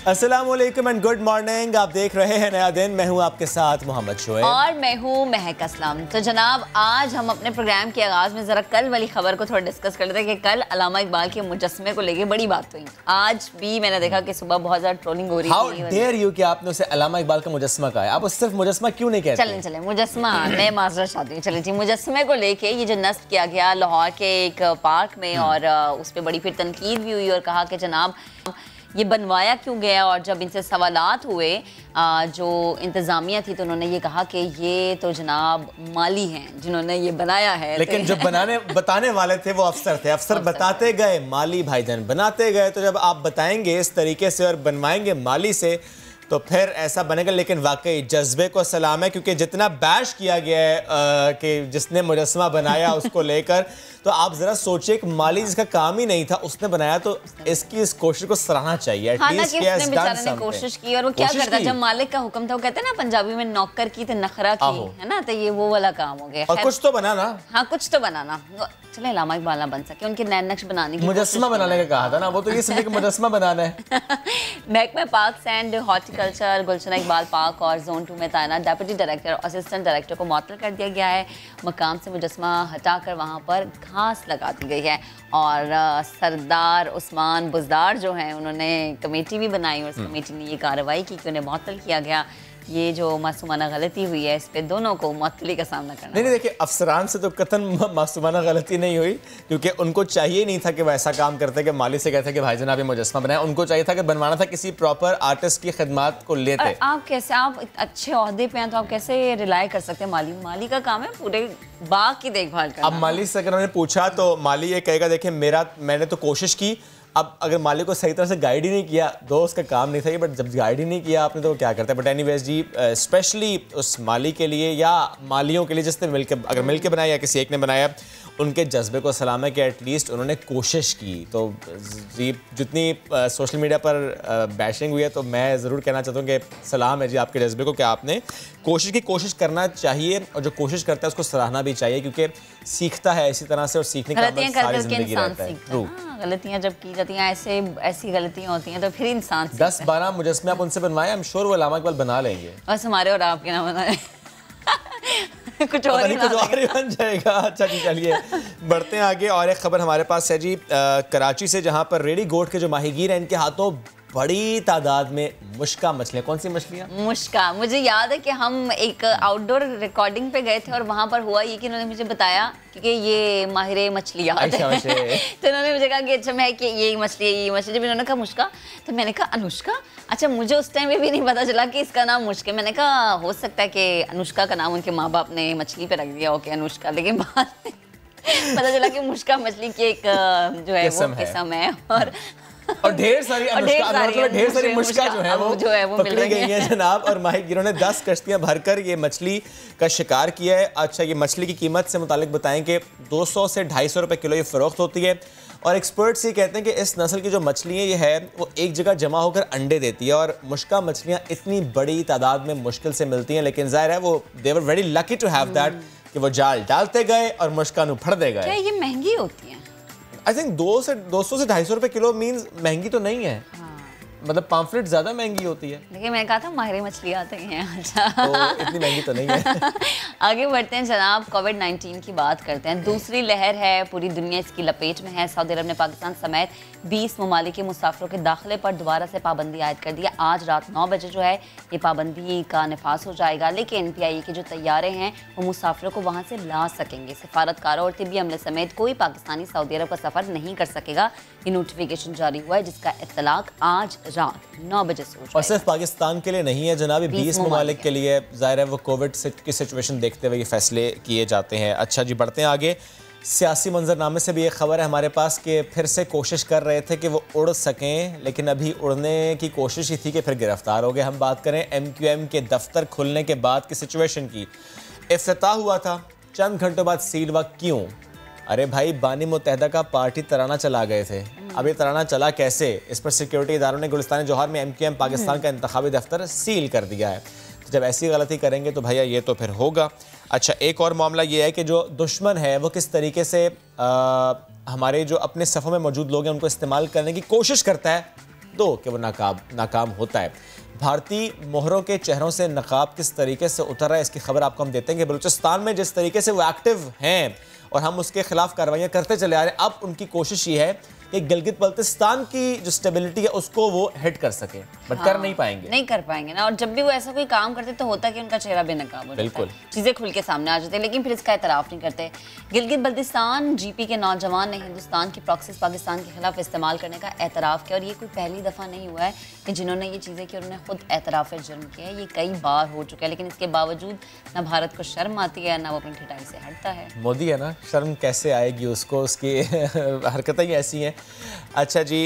अस्सलामुअलैकुम and good morning. आप देख रहे हैं नया दिन। मैं हूं आपके साथ मोहम्मद शोएब और मैं हूं महक असलम। तो जनाब, आज हम अपने प्रोग्राम के आगाज में जरा कल वाली खबर को थोड़ा डिस्कस कर लेते हैं कि कल अल्लामा इकबाल के मुजस्समे को लेके बड़ी बात हुई। आज भी मैंने देखा कि सुबह बहुत ज्यादा ट्रोलिंग हो रही है। हाउ डेयर यू कि आपने उसे अल्लामा इकबाल का मुजस्समा कहा है। आप सिर्फ मुजस्समा क्यों नहीं कहते? चलें मुजस्समा मैं माजरत चाहती हूँ। चलें जी, मुजस्समे को लेके ये जो नस्ब किया गया लाहौर के एक पार्क में और उस पर बड़ी फिर तनकीद भी हुई और कहा कि जनाब ये बनवाया क्यों गया। और जब इनसे सवालात हुए जो इंतज़ामिया थी तो उन्होंने ये कहा कि ये तो जनाब माली हैं जिन्होंने ये बनाया है। लेकिन जो बताने वाले थे वो अफसर थे। अफसर बताते गए, माली भाईजान बनाते गए। तो जब आप बताएंगे इस तरीके से और बनवाएंगे माली से तो फिर ऐसा बनेगा। लेकिन वाकई जज्बे को सलाम है, क्योंकि जितना बैश किया गया है कि जिसने मुजस्समा बनाया उसको लेकर, तो आप जरा सोचिए कि माली जिसका काम ही नहीं था उसने बनाया, तो इसकी इस कोशिश को सराहना चाहिए। हाँ ना, कि उसने बेचारे ने कोशिश की। और वो क्या करता, जब मालिक का हुक्म था, वो कहते हैं ना पंजाबी में नौकर की तो नखरा की, है ना, तो ये वो वाला काम हो गया। और कुछ तो बनाना। हाँ, कुछ तो बनाना। चले अल्लामा इकबाल ना बन सके, उनके नए नक्श बनाने की मुजस्समा बनाने का कहा था ना, वो तो ये समझे कि मुजस्समा बनाना है। महकमा parks and horticulture Gulshan Iqbal park और जोन 2 में तैनात डिप्टी डायरेक्टर और असिस्टेंट डायरेक्टर को मुअत्तल कर दिया गया है। मकाम से मुजस्समा हटाकर वहाँ पर घास लगा दी गई है। और सरदार उस्मान बुजदार जो हैं उन्होंने कमेटी भी बनाई और उस कमेटी ने ये कार्रवाई की कि उन्हें मुअत्तल किया गया। ये जो मासूमाना गलती हुई है इस पे दोनों को मुअत्तली का सामना करना। नहीं देखिए, अफसरान से तो कतन मासूमाना गलती नहीं हुई, क्योंकि उनको चाहिए नहीं था कि वो ऐसा काम करते कि माली से कहते कि भाईजान आप ये मुजस्समा बनाए। उनको चाहिए था कि बनवाना था किसी प्रॉपर आर्टिस्ट की खिदमत को लेते। आप कैसे, आप अच्छे ओहदे पे हैं तो आप कैसे रिलाई कर सकते हैं? माली का काम है पूरे बाग की देखभाल करना। अब माली से अगर उन्होंने पूछा तो माली ये कहेगा देखिए मैंने तो कोशिश की। अब अगर माली को सही तरह से गाइड ही नहीं किया, दो उसका काम नहीं था ये, बट जब गाइड ही नहीं किया आपने तो वो क्या करता है। बट एनीवेज जी, स्पेशली उस माली के लिए या मालियों के लिए जिसने अगर मिलके बनाया या किसी एक ने बनाया, उनके जज्बे को सलाम है कि एटलीस्ट उन्होंने कोशिश की। तो जी, जितनी सोशल मीडिया पर बैशिंग हुई है, तो मैं ज़रूर कहना चाहता हूँ कि सलाम है जी आपके जज्बे को कि आपने कोशिश करना चाहिए और जो कोशिश करता है उसको सराहना भी चाहिए, क्योंकि सीखता है इसी तरह से और सीखने का अमल सारी ज़िंदगी रहता है। गलतियां जब की जाती हैं ऐसी गलतियां होती हैं तो फिर इंसान 10-12 मुजस्समे आप उनसे बनवाए, आई एम श्योर वो अल्लामा इकबाल बना लेंगे। बस हमारे और आपके ना बनाए कुछ और ही बन जाएगा। अच्छा जी, चलिए बढ़ते हैं आगे। और एक खबर हमारे पास है जी कराची से, जहां पर रेडी गोट के जो माहीगीर हैं इनके हाथों बड़ी तादाद में मुश्का मछलियाँ। कौन सी मछलियाँ? मुश्का। मुझे याद है कि हम एक आउटडोर रिकॉर्डिंग पे गए थे और वहाँ पर हुआ ये कि उन्होंने मुझे बताया कि ये माहिरे मछलियाँ तो उन्होंने मुझे कहा कि अच्छा मैं कि ये मछली जब इन्होंने कहा मुश्का तो मैंने कहा अनुष्का। अच्छा, मुझे उस टाइम में भी नहीं पता चला कि इसका नाम मुश्का। मैंने कहा हो सकता है कि अनुष्का का नाम उनके माँ बाप ने मछली पे रख दिया ओके अनुष्का, लेकिन बाद में पता चला कि मुश्का मछली की एक जो है वो किस्म है। और ढेर सारी मुश्का जो है वो पकड़ी गई है जनाब। और माहीगीरों ने 10 कश्तियां भरकर ये मछली का शिकार किया है। अच्छा, ये मछली की कीमत से मुतालिक बताएं कि 200 से 250 रुपए किलो ये फरोख्त होती है। और एक्सपर्ट्स ये कहते हैं कि इस नस्ल की जो मछलियाँ ये है वो एक जगह जमा होकर अंडे देती है। और मुश्का मछलियाँ इतनी बड़ी तादाद में मुश्किल से मिलती हैं, लेकिन जाहिर है वो they were very lucky to have that कि वो जाल डालते गए और मुश्का नु फड़ दे गए। क्या ये महंगी होती है? आई थिंक 200 से 250 रुपए किलो मीन्स महंगी तो नहीं है। मतलब पॉम्फ्रेट ज्यादा महंगी होती है, लेकिन मैंने कहा था माहिर मछली आते हैं। अच्छा, तो इतनी महंगी तो नहीं है। आगे बढ़ते हैं जनाब, कोविड-19 की बात करते हैं। दूसरी लहर है, पूरी दुनिया इसकी लपेट में है। सऊदी अरब ने पाकिस्तान समेत 20 ममालिक के मुसाफिरों के दाखिले पर दोबारा से पाबंदी आयद कर दी है। आज रात 9 बजे जो है ये पाबंदी का नफाज हो जाएगा, लेकिन PIA के जो तैयारे हैं वो मुसाफिरों को वहाँ से ला सकेंगे। सफारतकारों और तिब्बी अमले समेत कोई पाकिस्तानी सऊदी अरब का सफ़र नहीं कर सकेगा। ये नोटिफिकेशन जारी हुआ है जिसका इत्तलाक आज रात 9 बजे से। और सिर्फ पाकिस्तान के लिए नहीं है जनाब, 20 ममालिक के लिए। ज़ाहिर है वो कोविड की सिचुएशन देखते हुए ये फैसले किए जाते हैं। अच्छा जी, बढ़ते हैं आगे। सियासी मंजरनामे से भी एक खबर है हमारे पास कि फिर से कोशिश कर रहे थे कि वो उड़ सकें, लेकिन अभी उड़ने की कोशिश ही थी कि फिर गिरफ्तार हो गए। हम बात करें MQM के दफ्तर खुलने के बाद की सिचुएशन की। इफ्तिताह हुआ था, चंद घंटों बाद सील हुआ। क्यों? अरे भाई, बानी मुत्तहदा का पार्टी तराना चला गए थे। अब ये तराना चला कैसे, इस पर सिक्योरिटी इदारों ने गुलिस्तान जौहर में MQM पाकिस्तान का इंतखाबी दफ्तर सील कर दिया है। तो जब ऐसी गलती करेंगे तो भैया ये तो फिर होगा। अच्छा, एक और मामला ये है कि जो दुश्मन है वो किस तरीके से हमारे जो अपने सफ़ों में मौजूद लोग हैं उनको इस्तेमाल करने की कोशिश करता है। दो कि वो नाकाम होता है। भारतीय मोहरों के चेहरों से नकाब किस तरीके से उतर रहा है, इसकी खबर आपको हम देते हैं कि बलूचिस्तान में जिस तरीके से वो एक्टिव हैं और हम उसके खिलाफ कार्रवाइयाँ करते चले आ रहे हैं, अब उनकी कोशिश ये है कि गिलगित बल्तिस्तान की जो स्टेबिलिटी है उसको वो हिट कर सके, बट कर नहीं पाएंगे। नहीं कर पाएंगे ना। और जब भी वो ऐसा कोई काम करते तो होता कि उनका चेहरा बेनकाब हो जाता है, चीजें खुल के सामने आ जाती है, लेकिन फिर इसका एतराफ नहीं करते। गिलगित बल्तिस्तान जीपी के नौजवान ने हिंदुस्तान की प्रॉक्सीज पाकिस्तान के खिलाफ इस्तेमाल करने का एतराफ किया, और ये कोई पहली दफा नहीं हुआ है कि जिन्होंने ये चीजें की उन्होंने खुद एतराफ जुर्म किया है। ये कई बार हो चुका है, लेकिन इसके बावजूद ना भारत को शर्म आती है ना वो अपनी ठिठाई से हटता है। मोदी है ना, शर्म कैसे आएगी उसको, उसकी हरकतें ही ऐसी हैं। अच्छा जी,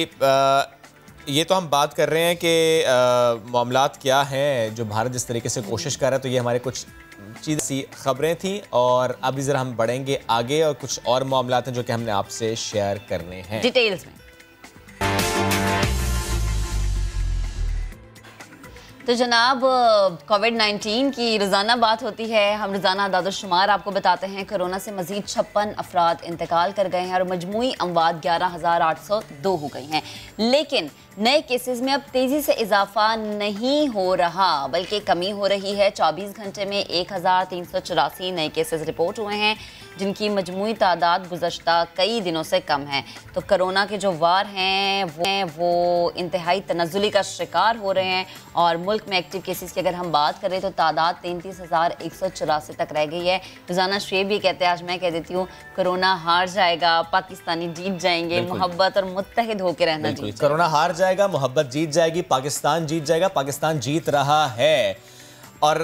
ये तो हम बात कर रहे हैं कि मामलात क्या हैं जो भारत जिस तरीके से कोशिश कर रहा है, तो ये हमारे कुछ चीज़ खबरें थी, और अभी ज़रा हम बढ़ेंगे आगे और कुछ और मामलात हैं जो कि हमने आपसे शेयर करने हैं डिटेल्स में। तो जनाब, कोविड-19 की रोज़ाना बात होती है, हम रोज़ाना अदाद-ओ-शुमार आपको बताते हैं। कोरोना से मज़ीद 56 अफराद इंतकाल कर गए हैं और मजमूई अमवात 11,802 हो गई हैं। लेकिन नए केसेस में अब तेज़ी से इजाफा नहीं हो रहा, बल्कि कमी हो रही है। 24 घंटे में 1,384 नए केसेस रिपोर्ट हुए हैं, जिनकी मजमूई तादाद गुज़श्ता कई दिनों से कम है। तो कोरोना के जो वार हैं वो इंतहाई तनज़्ज़ुली का शिकार हो रहे हैं, और मुल्क में एक्टिव केसेस की अगर हम बात करें तो तादाद 33,184 तक रह गई है। रोज़ाना शेब भी कहते हैं, आज मैं कह देती हूँ, कोरोना हार जाएगा, पाकिस्तानी जीत जाएंगे, मोहब्बत और मुत्तहिद होकर रहना चाहिए। कोरोना हार जाएगा, मोहब्बत जीत जाएगी, पाकिस्तान जीत जाएगा, पाकिस्तान जीत रहा है। और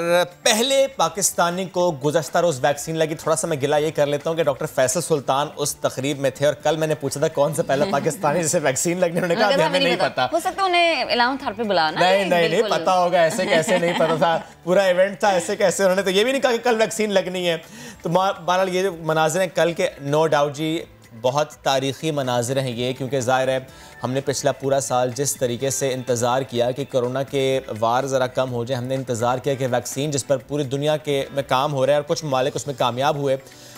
पहले पाकिस्तानी को गुज़श्ता रोज़ वैक्सीन लगी। थोड़ा सा मैं गिला ये कर लेता हूँ कि डॉक्टर फैसल सुल्तान उस तकरीब में थे, और कल मैंने पूछा था कौन सा पहला पाकिस्तानी जिसे वैक्सीन लगने, उन्होंने कहा हमें नहीं पता। हो सकता है उन्हें इलाम थार पे बुलाना। नहीं पता होगा, ऐसे कैसे नहीं पता था, पूरा इवेंट था, ऐसे कैसे। उन्होंने तो ये भी नहीं कहा कि कल वैक्सीन लगनी है। तो बहरहाल ये मनाजिर हैं कल के, नो डाउट जी बहुत तारीख़ी मनाजिर हैं ये, क्योंकि ज़ाहिर है हमने पिछला पूरा साल जिस तरीके से इंतज़ार किया कि कोरोना के वार ज़रा कम हो जाए, हमने इंतज़ार किया कि वैक्सीन जिस पर पूरी दुनिया के में काम हो रहा है और कुछ ममालिक उसमें कामयाब हुए,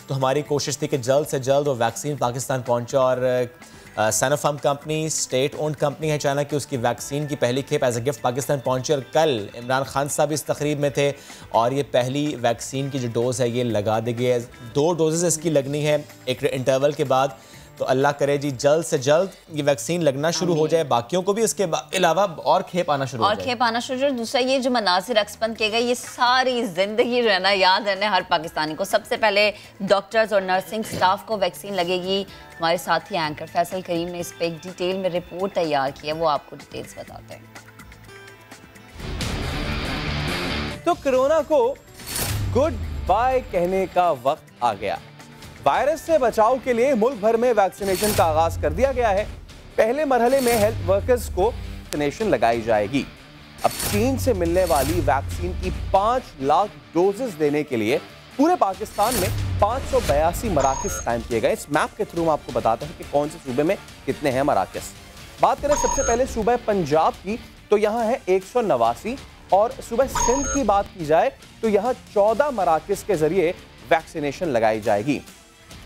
तो हमारी कोशिश थी कि जल्द से जल्द वो वैक्सीन पाकिस्तान पहुँचे। और सैनोफार्म कंपनी, स्टेट ओन्ड कंपनी है चाइना की, उसकी वैक्सीन की पहली खेप एज ए गिफ्ट पाकिस्तान पहुंची, और कल इमरान खान साहब इस तकरीब में थे, और ये पहली वैक्सीन की जो डोज़ है ये लगा दी गई है। 2 डोजेज़ इसकी लगनी है एक इंटरवल के बाद। तो अल्लाह करे जी जल्द से जल्द ये वैक्सीन लगना शुरू हो जाए, बाकियों को भी इसके अलावा और खेप आना शुरू हो जाए। दूसरा ये जो मनासिर अक्सपन किए गए, ये सारी जिंदगी जो है ना याद रहने हर पाकिस्तानी को। सबसे पहले डॉक्टर्स और नर्सिंग स्टाफ को वैक्सीन लगेगी। हमारे साथी एंकर फैसल करीम ने इस पर एक डिटेल में रिपोर्ट तैयार की है, वो आपको डिटेल्स बताते हैं। तो कोरोना को गुड बाय कहने का वक्त आ गया। वायरस से बचाव के लिए मुल्क भर में वैक्सीनेशन का आगाज कर दिया गया है। पहले मरहले में हेल्थ वर्कर्स को वैक्सीनेशन लगाई जाएगी। अब चीन से मिलने वाली वैक्सीन की 5 लाख डोजेस देने के लिए पूरे पाकिस्तान में 582 मराकज़ कायम किए गए। इस मैप के थ्रू हम आपको बताते हैं कि कौन से सूबे में कितने हैं मराकज़। बात करें सबसे पहले सूबा पंजाब की, तो यहाँ है 189, और सूबा सिंध की बात की जाए तो यहाँ 14 मराकज़ के जरिए वैक्सीनेशन लगाई जाएगी।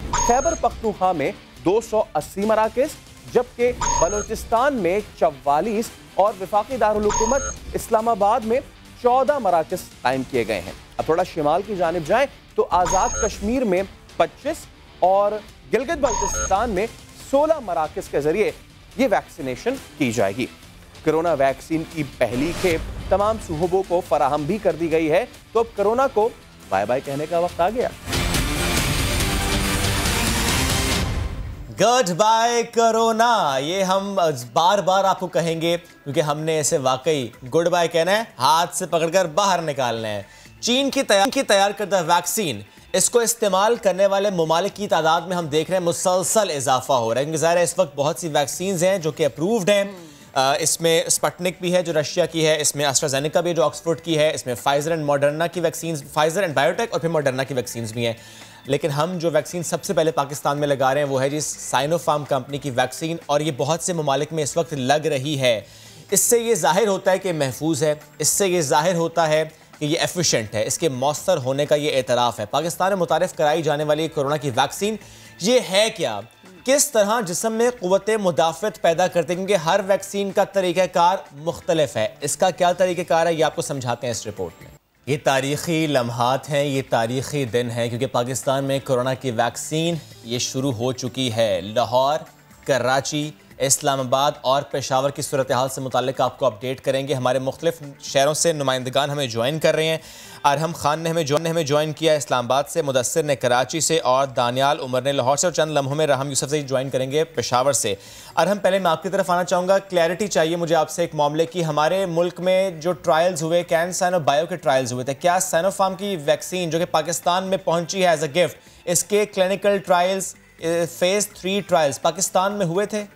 खैबर पख्तूनख्वा में 280 मराकज़, जबकि बलूचिस्तान में 44 और वफाकी दारुल हुकूमत इस्लामाबाद में 14 मराकज़ कायम किए गए हैं। अब थोड़ा शिमाल की जानिब जाएं तो आज़ाद कश्मीर में 25 और गिलगित बल्तिस्तान में 16 मराकज़ के जरिए ये वैक्सीनेशन की जाएगी। कोरोना वैक्सीन की पहली खेप तमाम सूबों को फराहम भी कर दी गई है। तो अब कोरोना को बाय बाय कहने का वक्त आ गया। गुड बाय कोरोना, ये हम बार बार आपको कहेंगे, क्योंकि हमने ऐसे वाकई गुड बाय कहना है, हाथ से पकड़कर बाहर निकालना है। चीन की तैयार करदा वैक्सीन, इसको इस्तेमाल करने वाले ममालिक की तादाद में हम देख रहे हैं मुसलसल इजाफा हो रहा है, क्योंकि ज़ाहिर है इस वक्त बहुत सी वैक्सीन हैं जो कि अप्रूव्ड हैं। इसमें स्पुतनिक भी है जो रशिया की है, इसमें एस्ट्राजेनेका भी जो ऑक्सफोर्ड की है, इसमें फाइजर एंड मॉडर्ना की वैक्सीन, फाइजर एंड बायोटेक और फिर मॉडर्ना की वैक्सीन भी हैं। लेकिन हम जो वैक्सीन सबसे पहले पाकिस्तान में लगा रहे हैं वो है जी साइनोफार्म कंपनी की वैक्सीन, और ये बहुत से ममालिक में इस वक्त लग रही है। इससे ये जाहिर होता है कि महफूज है, इससे ये जाहिर होता है कि ये एफिशिएंट है, इसके मौसर होने का ये एतराफ़ है। पाकिस्तान में मुतारिफ कराई जाने वाली कोरोना की वैक्सीन ये है क्या? किस तरह जिस्म में क़ुव्वत मुदाफ़त पैदा करते हैं, क्योंकि हर वैक्सीन का तरीक़ाकार मुख्तलिफ है। इसका क्या तरीक़ाकार है ये आपको समझाते हैं इस रिपोर्ट में। ये तारीख़ी लम्हात हैं, ये तारीख़ी दिन हैं, क्योंकि पाकिस्तान में कोरोना की वैक्सीन ये शुरू हो चुकी है। लाहौर, कराची, इस्लामाबाद और पेशावर की सूरत हाल से मुताल्लिक आपको अपडेट करेंगे। हमारे मुख्तलिफ शहरों से नुमाइंदगान हमें ज्वाइन कर रहे हैं। अरहम खान ने हमें ज्वाइन किया इस्लामाबाद से, मुदस्सिर ने कराची से और दानियाल उमर ने लाहौर से, और चंद लम्हों में राहम यूसुफ से ज्वाइन करेंगे पेशावर से। अरहम, पहले मैं आपकी तरफ आना चाहूँगा, क्लैरिटी चाहिए मुझे आपसे एक मामले की। हमारे मुल्क में जो ट्रायल्स हुए, कैन साइनो बायो के ट्रायल्स हुए थे, क्या साइनोफार्म की वैक्सीन जो कि पाकिस्तान में पहुँची है एज अ गिफ्ट, इसके clinical trials, phase 3 trials Pakistan में हुए थे?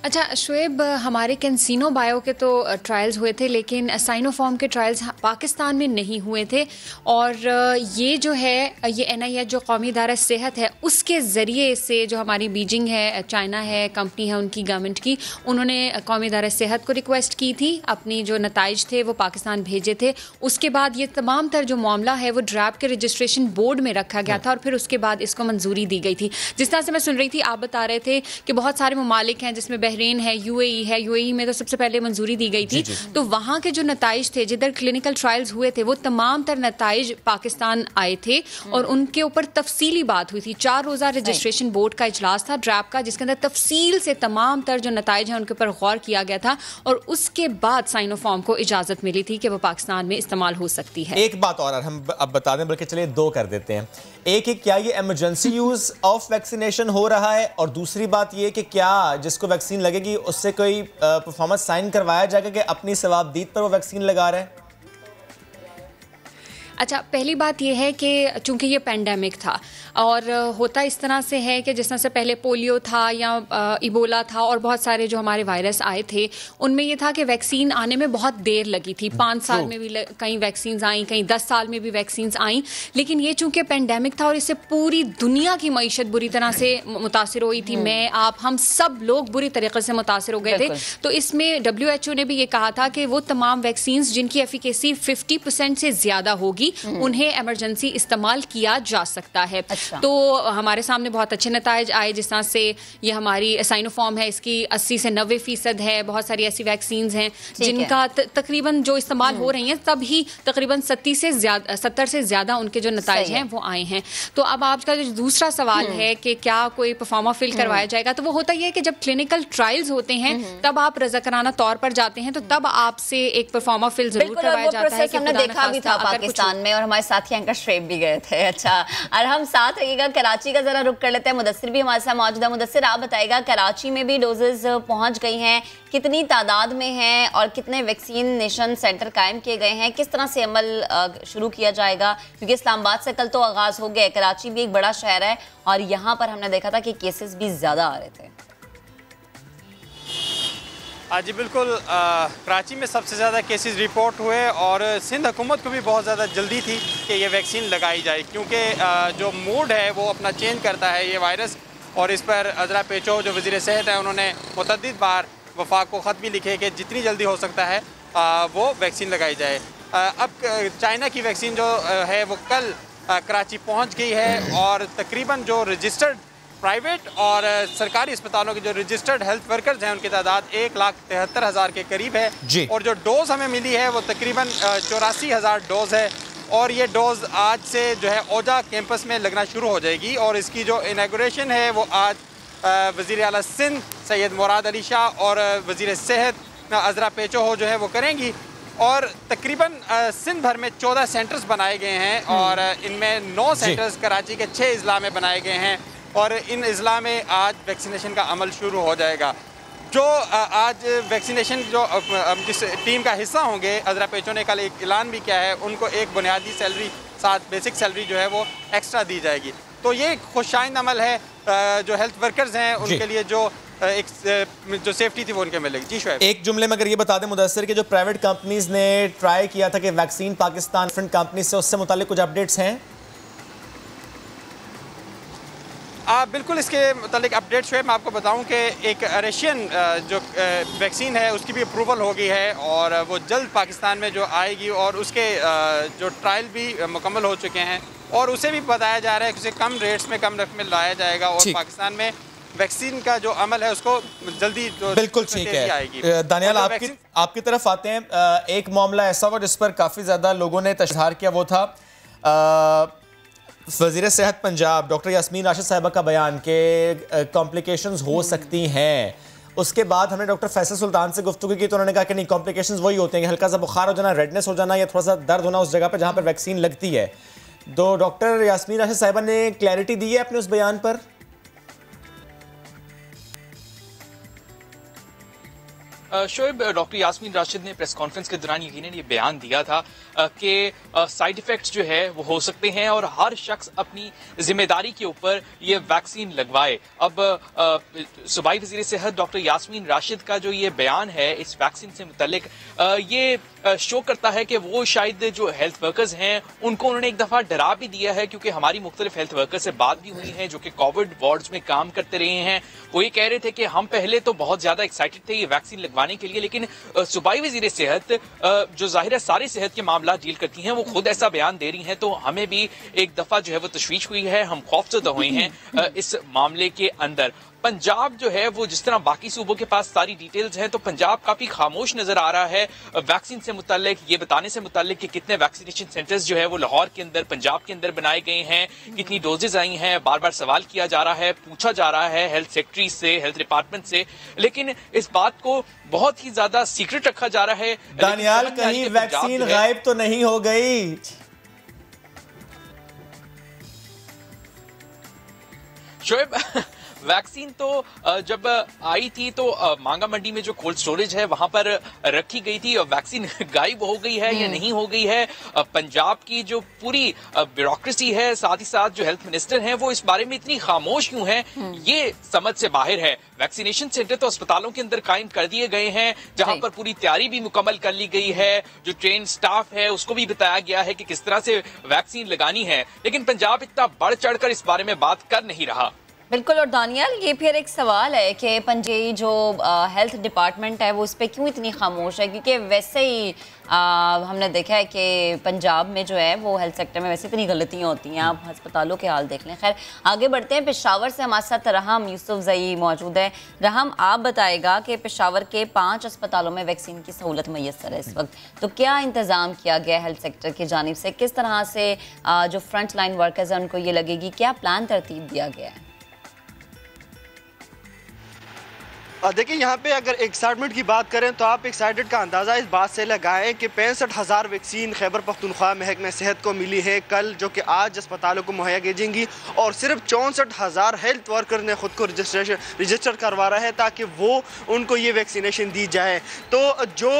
अच्छा शुएब, हमारे कैंसिनो बायो के तो ट्रायल्स हुए थे, लेकिन साइनोफार्म के ट्रायल्स पाकिस्तान में नहीं हुए थे। और ये जो है ये NIH जो कौमी इदारा सेहत है उसके ज़रिए से, जो हमारी बीजिंग है, चाइना है, कंपनी है उनकी, गवर्नमेंट की, उन्होंने कौमी इदारा सेहत को रिक्वेस्ट की थी, अपनी जो नताइज थे वो पाकिस्तान भेजे थे। उसके बाद ये तमाम तर जो मामला है वो ड्रैप के रजिस्ट्रेशन बोर्ड में रखा गया था और फिर उसके बाद इसको मंजूरी दी गई थी। जिस तरह से मैं सुन रही थी, आप बता रहे थे कि बहुत सारे ममालिक हैं जिसमें बहरीन है, UAE है, UAE में तो सबसे पहले मंजूरी दी गई थी। तो वहाँ के जो नताइज थे, जिधर क्लिनिकल ट्रायल्स हुए थे, वो तमाम तर नताइज पाकिस्तान आए थे और उनके ऊपर तफसीली बात हुई थी। 4 रोज़ा रजिस्ट्रेशन बोर्ड का इजलास था ड्रैप का, जिसके अंदर तफसील से तमाम तर जो नताइज हैं उनके ऊपर गौर किया गया था और उसके बाद साइनोफार्म को इजाज़त मिली थी कि वो पाकिस्तान में इस्तेमाल हो सकती है। एक बात और हम अब बता दें, बल्कि चलिए 2 कर देते हैं। एक क्या ये इमरजेंसी यूज ऑफ वैक्सीनेशन हो रहा है, और दूसरी बात ये कि क्या जिसको वैक्सीन लगेगी उससे कोई परफॉर्मेंस साइन करवाया जाएगा कि अपनी सवाबदीद पर वो वैक्सीन लगा रहा है? अच्छा, पहली बात यह है कि चूंकि ये पेंडेमिक था और होता इस तरह से है कि जिस तरह से पहले पोलियो था या इबोला था और बहुत सारे जो हमारे वायरस आए थे, उनमें ये था कि वैक्सीन आने में बहुत देर लगी थी। 5 साल में भी कई वैक्सीन आई, कहीं 10 साल में भी वैक्सीन आई। लेकिन ये चूंकि पेंडेमिक था और इससे पूरी दुनिया की मईशत बुरी तरह से मुतासिर हुई थी, मैं, आप, हम सब लोग बुरी तरीके से मुतासिर हो गए थे। तो इसमें WHO ने भी ये कहा था कि वो तमाम वैक्सीन जिनकी एफिकेसी 50% से ज़्यादा होगी उन्हें इमरजेंसी इस्तेमाल किया जा सकता है। अच्छा। तो हमारे सामने बहुत अच्छे नताइज आए, जिस तरह से ये हमारी साइनोफार्म है, इसकी 80 से 90% है। बहुत सारी ऐसी वैक्सीन हैं जिनका तकरीबन जो इस्तेमाल हो रही हैं तब ही तकरीबन 70 से ज़्यादा उनके जो नताइज हैं वो आए हैं। तो अब आपका जो दूसरा सवाल है कि क्या कोई परफॉर्मा फिल करवाया जाएगा, तो वो होता ही है कि जब क्लिनिकल ट्रायल्स होते हैं तब आप रज़ाकाराना तौर पर जाते हैं, तो तब आपसे एक परफॉर्मा फिल जरूर करवाया जाता है। हमने देखा भी था पाकिस्तान में और हमारे साथी एंकर श्रेब भी गए थे। अच्छा, और हम साथ रहिएगा, कराची का जरा रुक कर लेते हैं। मुदस्सिर भी हमारे साथ मौजूद है। मुदस्सिर, आप बताइएगा, कराची में भी डोजेज पहुंच गई हैं, कितनी तादाद में हैं और कितने वैक्सीनेशन सेंटर कायम किए गए हैं, किस तरह से अमल शुरू किया जाएगा? क्योंकि इस्लामाबाद से कल तो आगाज हो गया, कराची भी एक बड़ा शहर है और यहाँ पर हमने देखा था कि केसेस भी ज्यादा आ रहे थे। जी बिल्कुल, कराची में सबसे ज़्यादा केसेस रिपोर्ट हुए और सिंध हुकूमत को भी बहुत ज़्यादा जल्दी थी कि ये वैक्सीन लगाई जाए, क्योंकि जो मूड है वो अपना चेंज करता है ये वायरस। और इस पर अजरा पेचो जो वज़ीर सेहत है उन्होंने मुतअद्दिद बार वफाक को ख़त भी लिखे कि जितनी जल्दी हो सकता है वो वैक्सीन लगाई जाए। अब चाइना की वैक्सीन जो है वो कल कराची पहुँच गई है और तकरीबन जो रजिस्टर्ड प्राइवेट और सरकारी अस्पतालों के जो रजिस्टर्ड हेल्थ वर्कर्स हैं उनकी तादाद 1,73,000 के करीब है और जो डोज हमें मिली है वो तकरीबन 84,000 डोज है। और ये डोज आज से जो है ओजा कैंपस में लगना शुरू हो जाएगी और इसकी जो इनागुरेशन है वो आज वज़ीर आला सिंध सैयद मुराद अली शाह और वज़ीर सेहत अजरा पेचो जो है वो करेंगी। और तकरीबन सिंध भर में 14 सेंटर्स बनाए गए हैं और इनमें 9 सेंटर्स कराची के 6 अजला में बनाए गए हैं और इन अजला में आज वैक्सीनेशन का अमल शुरू हो जाएगा। जो आज वैक्सीनेशन जो जिस टीम का हिस्सा होंगे, अजरा पेचो ने कल एक ऐलान भी किया है, उनको एक बुनियादी सैलरी साथ बेसिक सैलरी जो है वो एक्स्ट्रा दी जाएगी। तो ये खुशाइंद अमल है जो हेल्थ वर्कर्स हैं उनके लिए, जो जो सेफ्टी थी वो उनके मिलेगी। जी शुएब, एक जुमले में अगर ये बता दें मुदस्सिर कि जो प्राइवेट कंपनीज ने ट्राई किया था कि वैक्सीन पाकिस्तान डिफरेंट कंपनी से, उससे मुतालिक कुछ अपडेट्स हैं? बिल्कुल, इसके मतलब अपडेट जो है मैं आपको बताऊं कि एक रशियन जो वैक्सीन है उसकी भी अप्रूवल हो गई है और वो जल्द पाकिस्तान में जो आएगी और उसके जो ट्रायल भी मुकम्मल हो चुके हैं। और उसे भी बताया जा रहा है कि उसे कम रेट्स में कम रकम में लाया जाएगा और पाकिस्तान में वैक्सीन का जो अमल है उसको जल्दी बिल्कुल ठीक है। दानियाल आपकी तरफ आते हैं। एक मामला ऐसा हुआ जिस पर काफ़ी ज़्यादा लोगों ने तशहार किया, वो था वज़ीर सेहत पंजाब डॉक्टर यास्मीन राशिद साहिबा का बयान के कॉम्प्लिकेशंस हो सकती हैं। उसके बाद हमने डॉक्टर फैसल सुल्तान से गुफ्तगू की तो उन्होंने कहा कि नहीं, कॉम्प्लिकेशंस वही होते हैं, हल्का सा बुखार हो जाना, रेडनेस हो जाना या थोड़ा सा दर्द होना उस जगह पर जहाँ पर वैक्सीन लगती है। तो डॉक्टर यास्मीन राशिद साहिबा ने क्लैरिटी दी है अपने उस बयान पर। शोएब, डॉक्टर यास्मीन राशिद ने प्रेस कॉन्फ्रेंस के दौरान यकीनन ये बयान दिया था कि साइड इफेक्ट्स जो है वो हो सकते हैं और हर शख्स अपनी जिम्मेदारी के ऊपर ये वैक्सीन लगवाए। अब सूबाई वज़ीर सेहत डॉक्टर यास्मीन राशिद का जो ये बयान है इस वैक्सीन से मुतल्लिक, ये शो करता है कि वो शायद जो हेल्थ वर्कर्स हैं उनको उन्होंने एक दफ़ा डरा भी दिया है, क्योंकि हमारी मुख्तलिफ हेल्थ वर्कर्स से बात भी हुई है जो कि कोविड वार्ड्स में काम करते रहे हैं। वो ये कह रहे थे कि हम पहले तो बहुत ज्यादा एक्साइटेड थे ये वैक्सीन लगवाने के लिए, लेकिन सूबाई वज़ीर सेहत जो जाहिर है सारी सेहत के मामला डील करती हैं वो खुद ऐसा बयान दे रही हैं, तो हमें भी एक दफा जो है वो तशवीश हुई है, हम खौफजदा हुए हैं इस मामले के अंदर। पंजाब जो है वो जिस तरह बाकी सूबों के पास सारी डिटेल्स हैं, तो पंजाब काफी खामोश नजर आ रहा है वैक्सीन से मुताल्लिक, ये बताने से मुताल्लिक कि कितने वैक्सीनेशन सेंटर्स जो है वो लाहौर के अंदर, पंजाब के अंदर बनाए गए हैं, कितनी डोजेज आई हैं, बार बार सवाल किया जा रहा है, पूछा जा रहा है हेल्थ सेक्रेटरी से, हेल्थ डिपार्टमेंट से, लेकिन इस बात को बहुत ही ज्यादा सीक्रेट रखा जा रहा है। दानियाल, कहीं वैक्सीन गायब तो नहीं हो गई? शोएब, वैक्सीन तो जब आई थी तो मांगा मंडी में जो कोल्ड स्टोरेज है वहां पर रखी गई थी, और वैक्सीन गायब हो गई है या नहीं हो गई है, पंजाब की जो पूरी ब्यूरोक्रेसी है, साथ ही साथ जो हेल्थ मिनिस्टर हैं वो इस बारे में इतनी खामोश क्यों है, ये समझ से बाहर है। वैक्सीनेशन सेंटर तो अस्पतालों के अंदर कायम कर दिए गए हैं, जहां पर पूरी तैयारी भी मुकम्मल कर ली गई है, जो ट्रेन स्टाफ है उसको भी बताया गया है कि किस तरह से वैक्सीन लगानी है, लेकिन पंजाब इतना बढ़ चढ़कर इस बारे में बात कर नहीं रहा। बिल्कुल। और दानियाल, ये फिर एक सवाल है कि पंजाब जो हेल्थ डिपार्टमेंट है वो उस पर क्यों इतनी खामोश है, क्योंकि वैसे ही हमने देखा है कि पंजाब में जो है वो हेल्थ सेक्टर में वैसे इतनी गलतियाँ होती हैं, आप अस्पतालों के हाल देख लें। खैर आगे बढ़ते हैं। पेशावर से हमारे साथ रहम यूसुफजई मौजूद है। रहम, आप बताएगा कि पेशावर के 5 अस्पतालों में वैक्सीन की सहूलत मैसर है इस वक्त, तो क्या इंतज़ाम किया गया हेल्थ सेक्टर की जानिब से, किस तरह से जो फ्रंट लाइन वर्कर्स हैं उनको ये लगेगी, क्या प्लान तरतीब दिया गया है? देखिए, यहाँ पे अगर एक्साइटमेंट की बात करें तो आप एक्साइटेड का अंदाज़ा इस बात से लगाएं कि 65,000 वैक्सीन खैबर पख्तूनख्वा महकमा सेहत को मिली है कल, जो कि आज अस्पतालों को मुहैया की जाएंगी, और सिर्फ 64,000 हेल्थ वर्कर ने खुद को रजिस्टर करवा रहा है ताकि वो उनको ये वैक्सीनेशन दी जाए। तो जो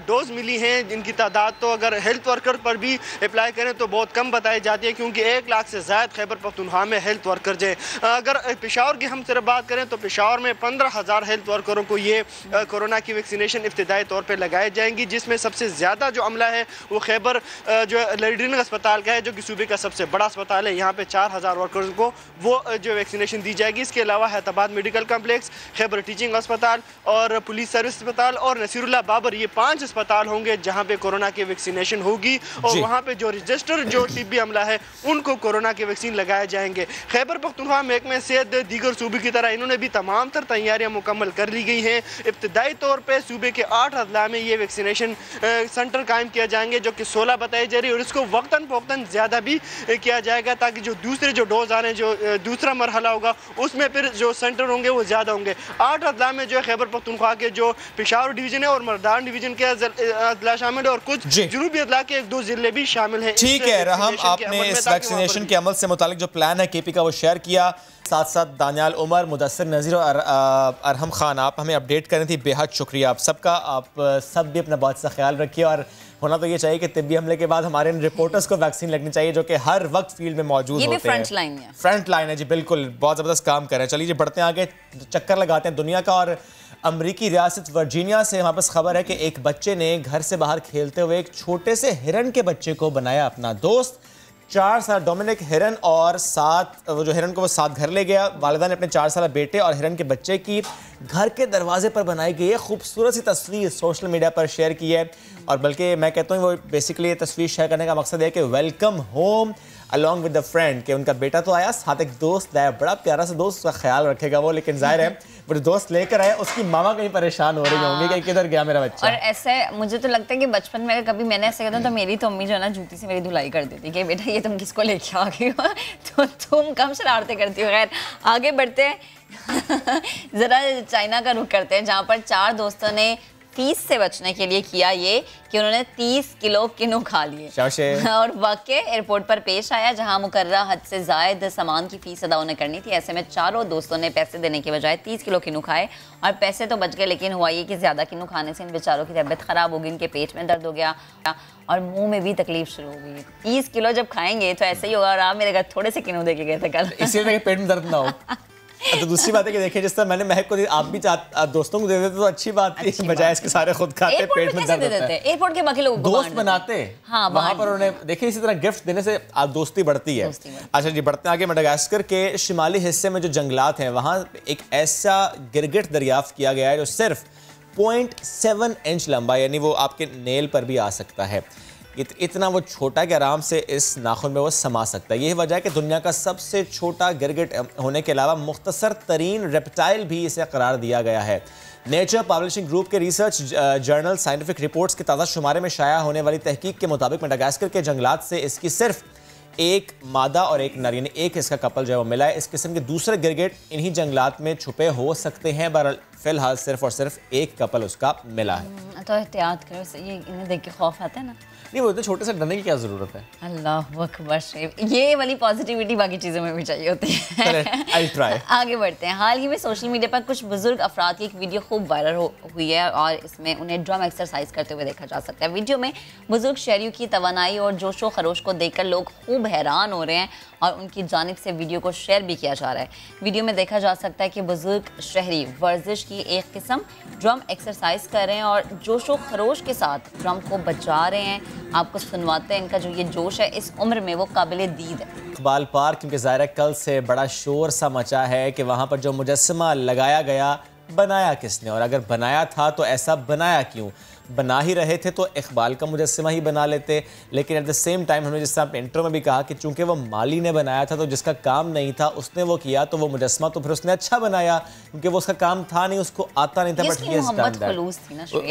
डोज मिली हैं जिनकी तादाद तो अगर हेल्थ वर्कर पर भी अप्लाई करें तो बहुत कम बताई जाती है, क्योंकि 1 लाख से ज़्यादा खैबर पख्तूनख्वा में हेल्थ वर्कर हैं। अगर पेशावर की हम सिर्फ बात करें तो पेशावर में 15,000 हेल्थ वर्करों को ये कोरोना की वैक्सीनेशन इब्तिदाई तौर पे लगाई जाएंगी, जिसमें सबसे ज़्यादा जो अमला है वो खैबर जो लेडीनिंग अस्पताल का है, जो कि सूबे का सबसे बड़ा अस्पताल है। यहाँ पे 4,000 वर्कर्स को वो जो वैक्सीनेशन दी जाएगी। इसके अलावा Hyderabad medical complex, Khyber teaching अस्पताल और पुलिस सर्विस अस्पताल और नसीरुल्लाह बाबर, ये 5 अस्पताल होंगे जहाँ पे कोरोना की वैक्सीनेशन होगी, और वहाँ पे जो रजिस्टर जो तिब्बी अमला है उनको कोरोना के वैक्सीन लगाए जाएंगे। खैबर पख्तूनख्वा महकमे सेहत दीगर सूबे की तरह इन्होंने भी तमाम तर तैयारियाँ मुकम्मल कर ली गई हैं। इब्तिदाई तौर पे सूबे के 8 अजला में ये वैक्सीनेशन सेंटर कायम किया जाएंगे, जो कि 16 बताई जा रही है, और इसको वक्तन फ़ौक्तन ज़्यादा भी किया जाएगा ताकि जो दूसरे जो डोज आ रहे हैं, जो दूसरा मरहला होगा उसमें फिर जो सेंटर होंगे वो ज़्यादा होंगे। 8 अजला में जो है खैबर पख्तूनख्वा के जो पेशावर डिवीजन है और मर्दान डिवीजन के अजला शामिल है, और कुछ जुनूबी अजला के 1-2 जिले भी शामिल हैं। ठीक है रहम, आपने इस वैक्सीनेशन के अमल से मुतालिक जो प्लान है केपी का वो शेयर किया, साथ साथ दानियाल उमर, मुदस्सिर नज़ीर और अरहम खान आप हमें अपडेट कर रही थी। बेहद शुक्रिया आप सबका। आप सब भी अपना बहुत सा ख्याल रखिए, और होना तो ये चाहिए कि तिब्बी हमले के बाद हमारे इन रिपोर्टर्स को वैक्सीन लगनी चाहिए जो कि हर वक्त फील्ड में मौजूद होते हैं। फ्रंट लाइन है जी, बिल्कुल बहुत ज़बरदस्त काम कर रहे हैं। चलिए जी बढ़ते हैं आगे, चक्कर लगाते हैं दुनिया का। और अमरीकी रियासत वर्जीनिया से हमारे पास खबर है कि एक बच्चे ने घर से बाहर खेलते हुए एक छोटे से हिरन के बच्चे को बनाया अपना दोस्त। 4 साल डोमिनिक हिरन और 7 वो जो हिरन को वो साथ घर ले गया। वालिदा ने अपने 4 साल बेटे और हिरन के बच्चे की घर के दरवाजे पर बनाई गई खूबसूरत सी तस्वीर सोशल मीडिया पर शेयर की है, और बल्कि मैं कहता हूँ वो बेसिकली ये तस्वीर शेयर करने का मकसद है कि welcome home. Along with the friend कि उनका बेटा तो आया, साथ एक दोस्त आया, बड़ा प्यारा सा दोस्त, उसका ख्याल रखेगा वो, लेकिन जाहिर है वो दोस्त लेकर आया, उसकी मामा कहीं परेशान हो रही होंगी कि किधर गया मेरा बच्चा। और ऐसे मुझे तो लगता है कि बचपन में अगर कभी मैंने ऐसे कहता तो मेरी तो अम्मी जो है ना जूती से मेरी धुलाई कर देती कि बेटा ये तुम किसको लेके आ गई हो, तो तुम कम शरारतें करती हो। खैर आगे बढ़ते हैं ज़रा चाइना का रुख करते हैं, जहाँ पर 4 दोस्तों ने फीस से बचने के लिए किया ये कि उन्होंने 30 किलो किन्नू खा लिए और वाकई एयरपोर्ट पर पेश आया, जहां मुकर्रर हद से ज़ायद सामान की फीस अदा उन्हें करनी थी। ऐसे में चारों दोस्तों ने पैसे देने के बजाय 30 किलो किन्नू खाए और पैसे तो बच गए, लेकिन हुआ ये कि ज़्यादा किन्नू खाने से इन बेचारों की तबीयत ख़राब हो गई, इनके पेट में दर्द हो गया और मुंह में भी तकलीफ शुरू हो गई। 30 किलो जब खाएंगे तो ऐसे ही होगा। और आप मेरे घर थोड़े से किन्नू दे के गए थे कल, इसीलिए पेट में दर्द ना हो। तो दूसरी बात है कि देखिए जिस तरह मैंने महक को दी, आप भी दोस्तों को दे देते तो अच्छी बात थी, बजाय इसके सारे खुद खाते पेट में दर्द होता है। एयरपोर्ट के बाकी लोग दोस्त बनाते हाँ, वहां पर उन्हें देखिए इसी तरह गिफ्ट देने से दोस्ती बढ़ती है। अच्छा जी, बढ़ते हैं आगे। मेडागास्कर के शिमाली हिस्से में जो जंगलात हैं वहां एक ऐसा गिरगिट दरियाफ्त किया गया है जो सिर्फ 0.7 इंच लंबा, यानी वो आपके नेल पर भी आ सकता है। इतना वो छोटा कि आराम से इस नाखून में वो समा सकता है। यही वजह है कि दुनिया का सबसे छोटा गिरगिट होने के अलावा मुख्तसर तरीन रेप्टाइल भी इसे करार दिया गया है। नेचर पब्लिशिंग ग्रुप के रिसर्च जर्नल साइंटिफिक रिपोर्ट्स के ताज़ा शुमारे में शाया होने वाली तहकीक के मुताबिक मेडागास्कर के जंगलात से इसकी सिर्फ एक मादा और एक नर, यानी एक इसका कपल जो है वो मिला है। इस किस्म के दूसरे गिरगिट इन्हीं जंगलात में छुपे हो सकते हैं, बहरहाल फिलहाल सिर्फ और सिर्फ एक कपल उसका मिला है। तो एहतियात करो, ये इन्हें देख के खौफ आता है ना। नहीं, वो इतने छोटे से डरने की क्या जरूरत है। अल्लाह अकबर शरीफ, ये वाली पॉजिटिविटी बाकी चीज़ों में भी चाहिए होती है। I'll try. आगे बढ़ते हैं। हाल ही में सोशल मीडिया पर कुछ बुजुर्ग अफराद की एक वीडियो खूब वायरल हुई है और इसमें उन्हें ड्रम एक्सरसाइज करते हुए देखा जा सकता है। वीडियो में बुजुर्ग शहरियों की तवानाई और जोशो खरोश को देखकर लोग खूब हैरान हो रहे हैं और उनकी जानिब से वीडियो को शेयर भी किया जा रहा है। वीडियो में देखा जा सकता है कि बुजुर्ग शहरी वर्जिश की एक किस्म ड्रम एक्सरसाइज कर रहे हैं और जोशो खरोश के साथ ड्रम को बजा रहे हैं। आपको सुनवाते हैं इनका जो ये जोश है, इस उम्र में वो काबिल दीद है। इकबाल पार्क, क्योंकि ज़ाहिर कल से बड़ा शोर सा मचा है कि वहाँ पर जो मुजस्समा लगाया गया, बनाया किसने, और अगर बनाया था तो ऐसा बनाया क्यों। बना ही रहे थे तो इकबाल का मुजस्समा ही बना लेते, लेकिन एट द सेम टाइम हमने जिस तरह इंट्रो में भी कहा कि चूंकि वो माली ने बनाया था तो जिसका काम नहीं था उसने वो किया, तो वो मुजस्समा तो फिर उसने अच्छा बनाया क्योंकि वो उसका काम था नहीं, उसको आता नहीं था, बट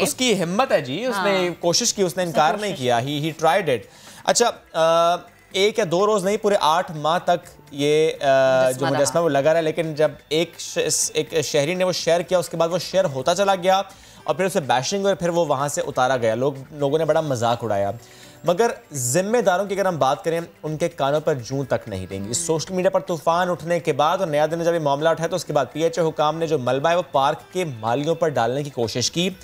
उसकी हिम्मत है जी, उसने कोशिश की, उसने इनकार नहीं किया, ही ट्राइड इट। अच्छा, 1 या 2 रोज़ नहीं, पूरे 8 माह तक ये जो मुजस्समा वो लगा रहा है, लेकिन जब एक शहरी ने वो शेयर किया उसके बाद वो शेयर होता चला गया और फिर उसे बैशिंग और फिर वो वहाँ से उतारा गया। लोगों ने बड़ा मजाक उड़ाया, मगर जिम्मेदारों की अगर हम बात करें उनके कानों पर जूं तक नहीं देंगी। सोशल मीडिया पर तूफान उठने के बाद और नया दिन ने जब ये मामला उठाया तो उसके बाद PHA हुकाम ने जो मलबा है वो पार्क के मालियों पर डालने की कोशिश की,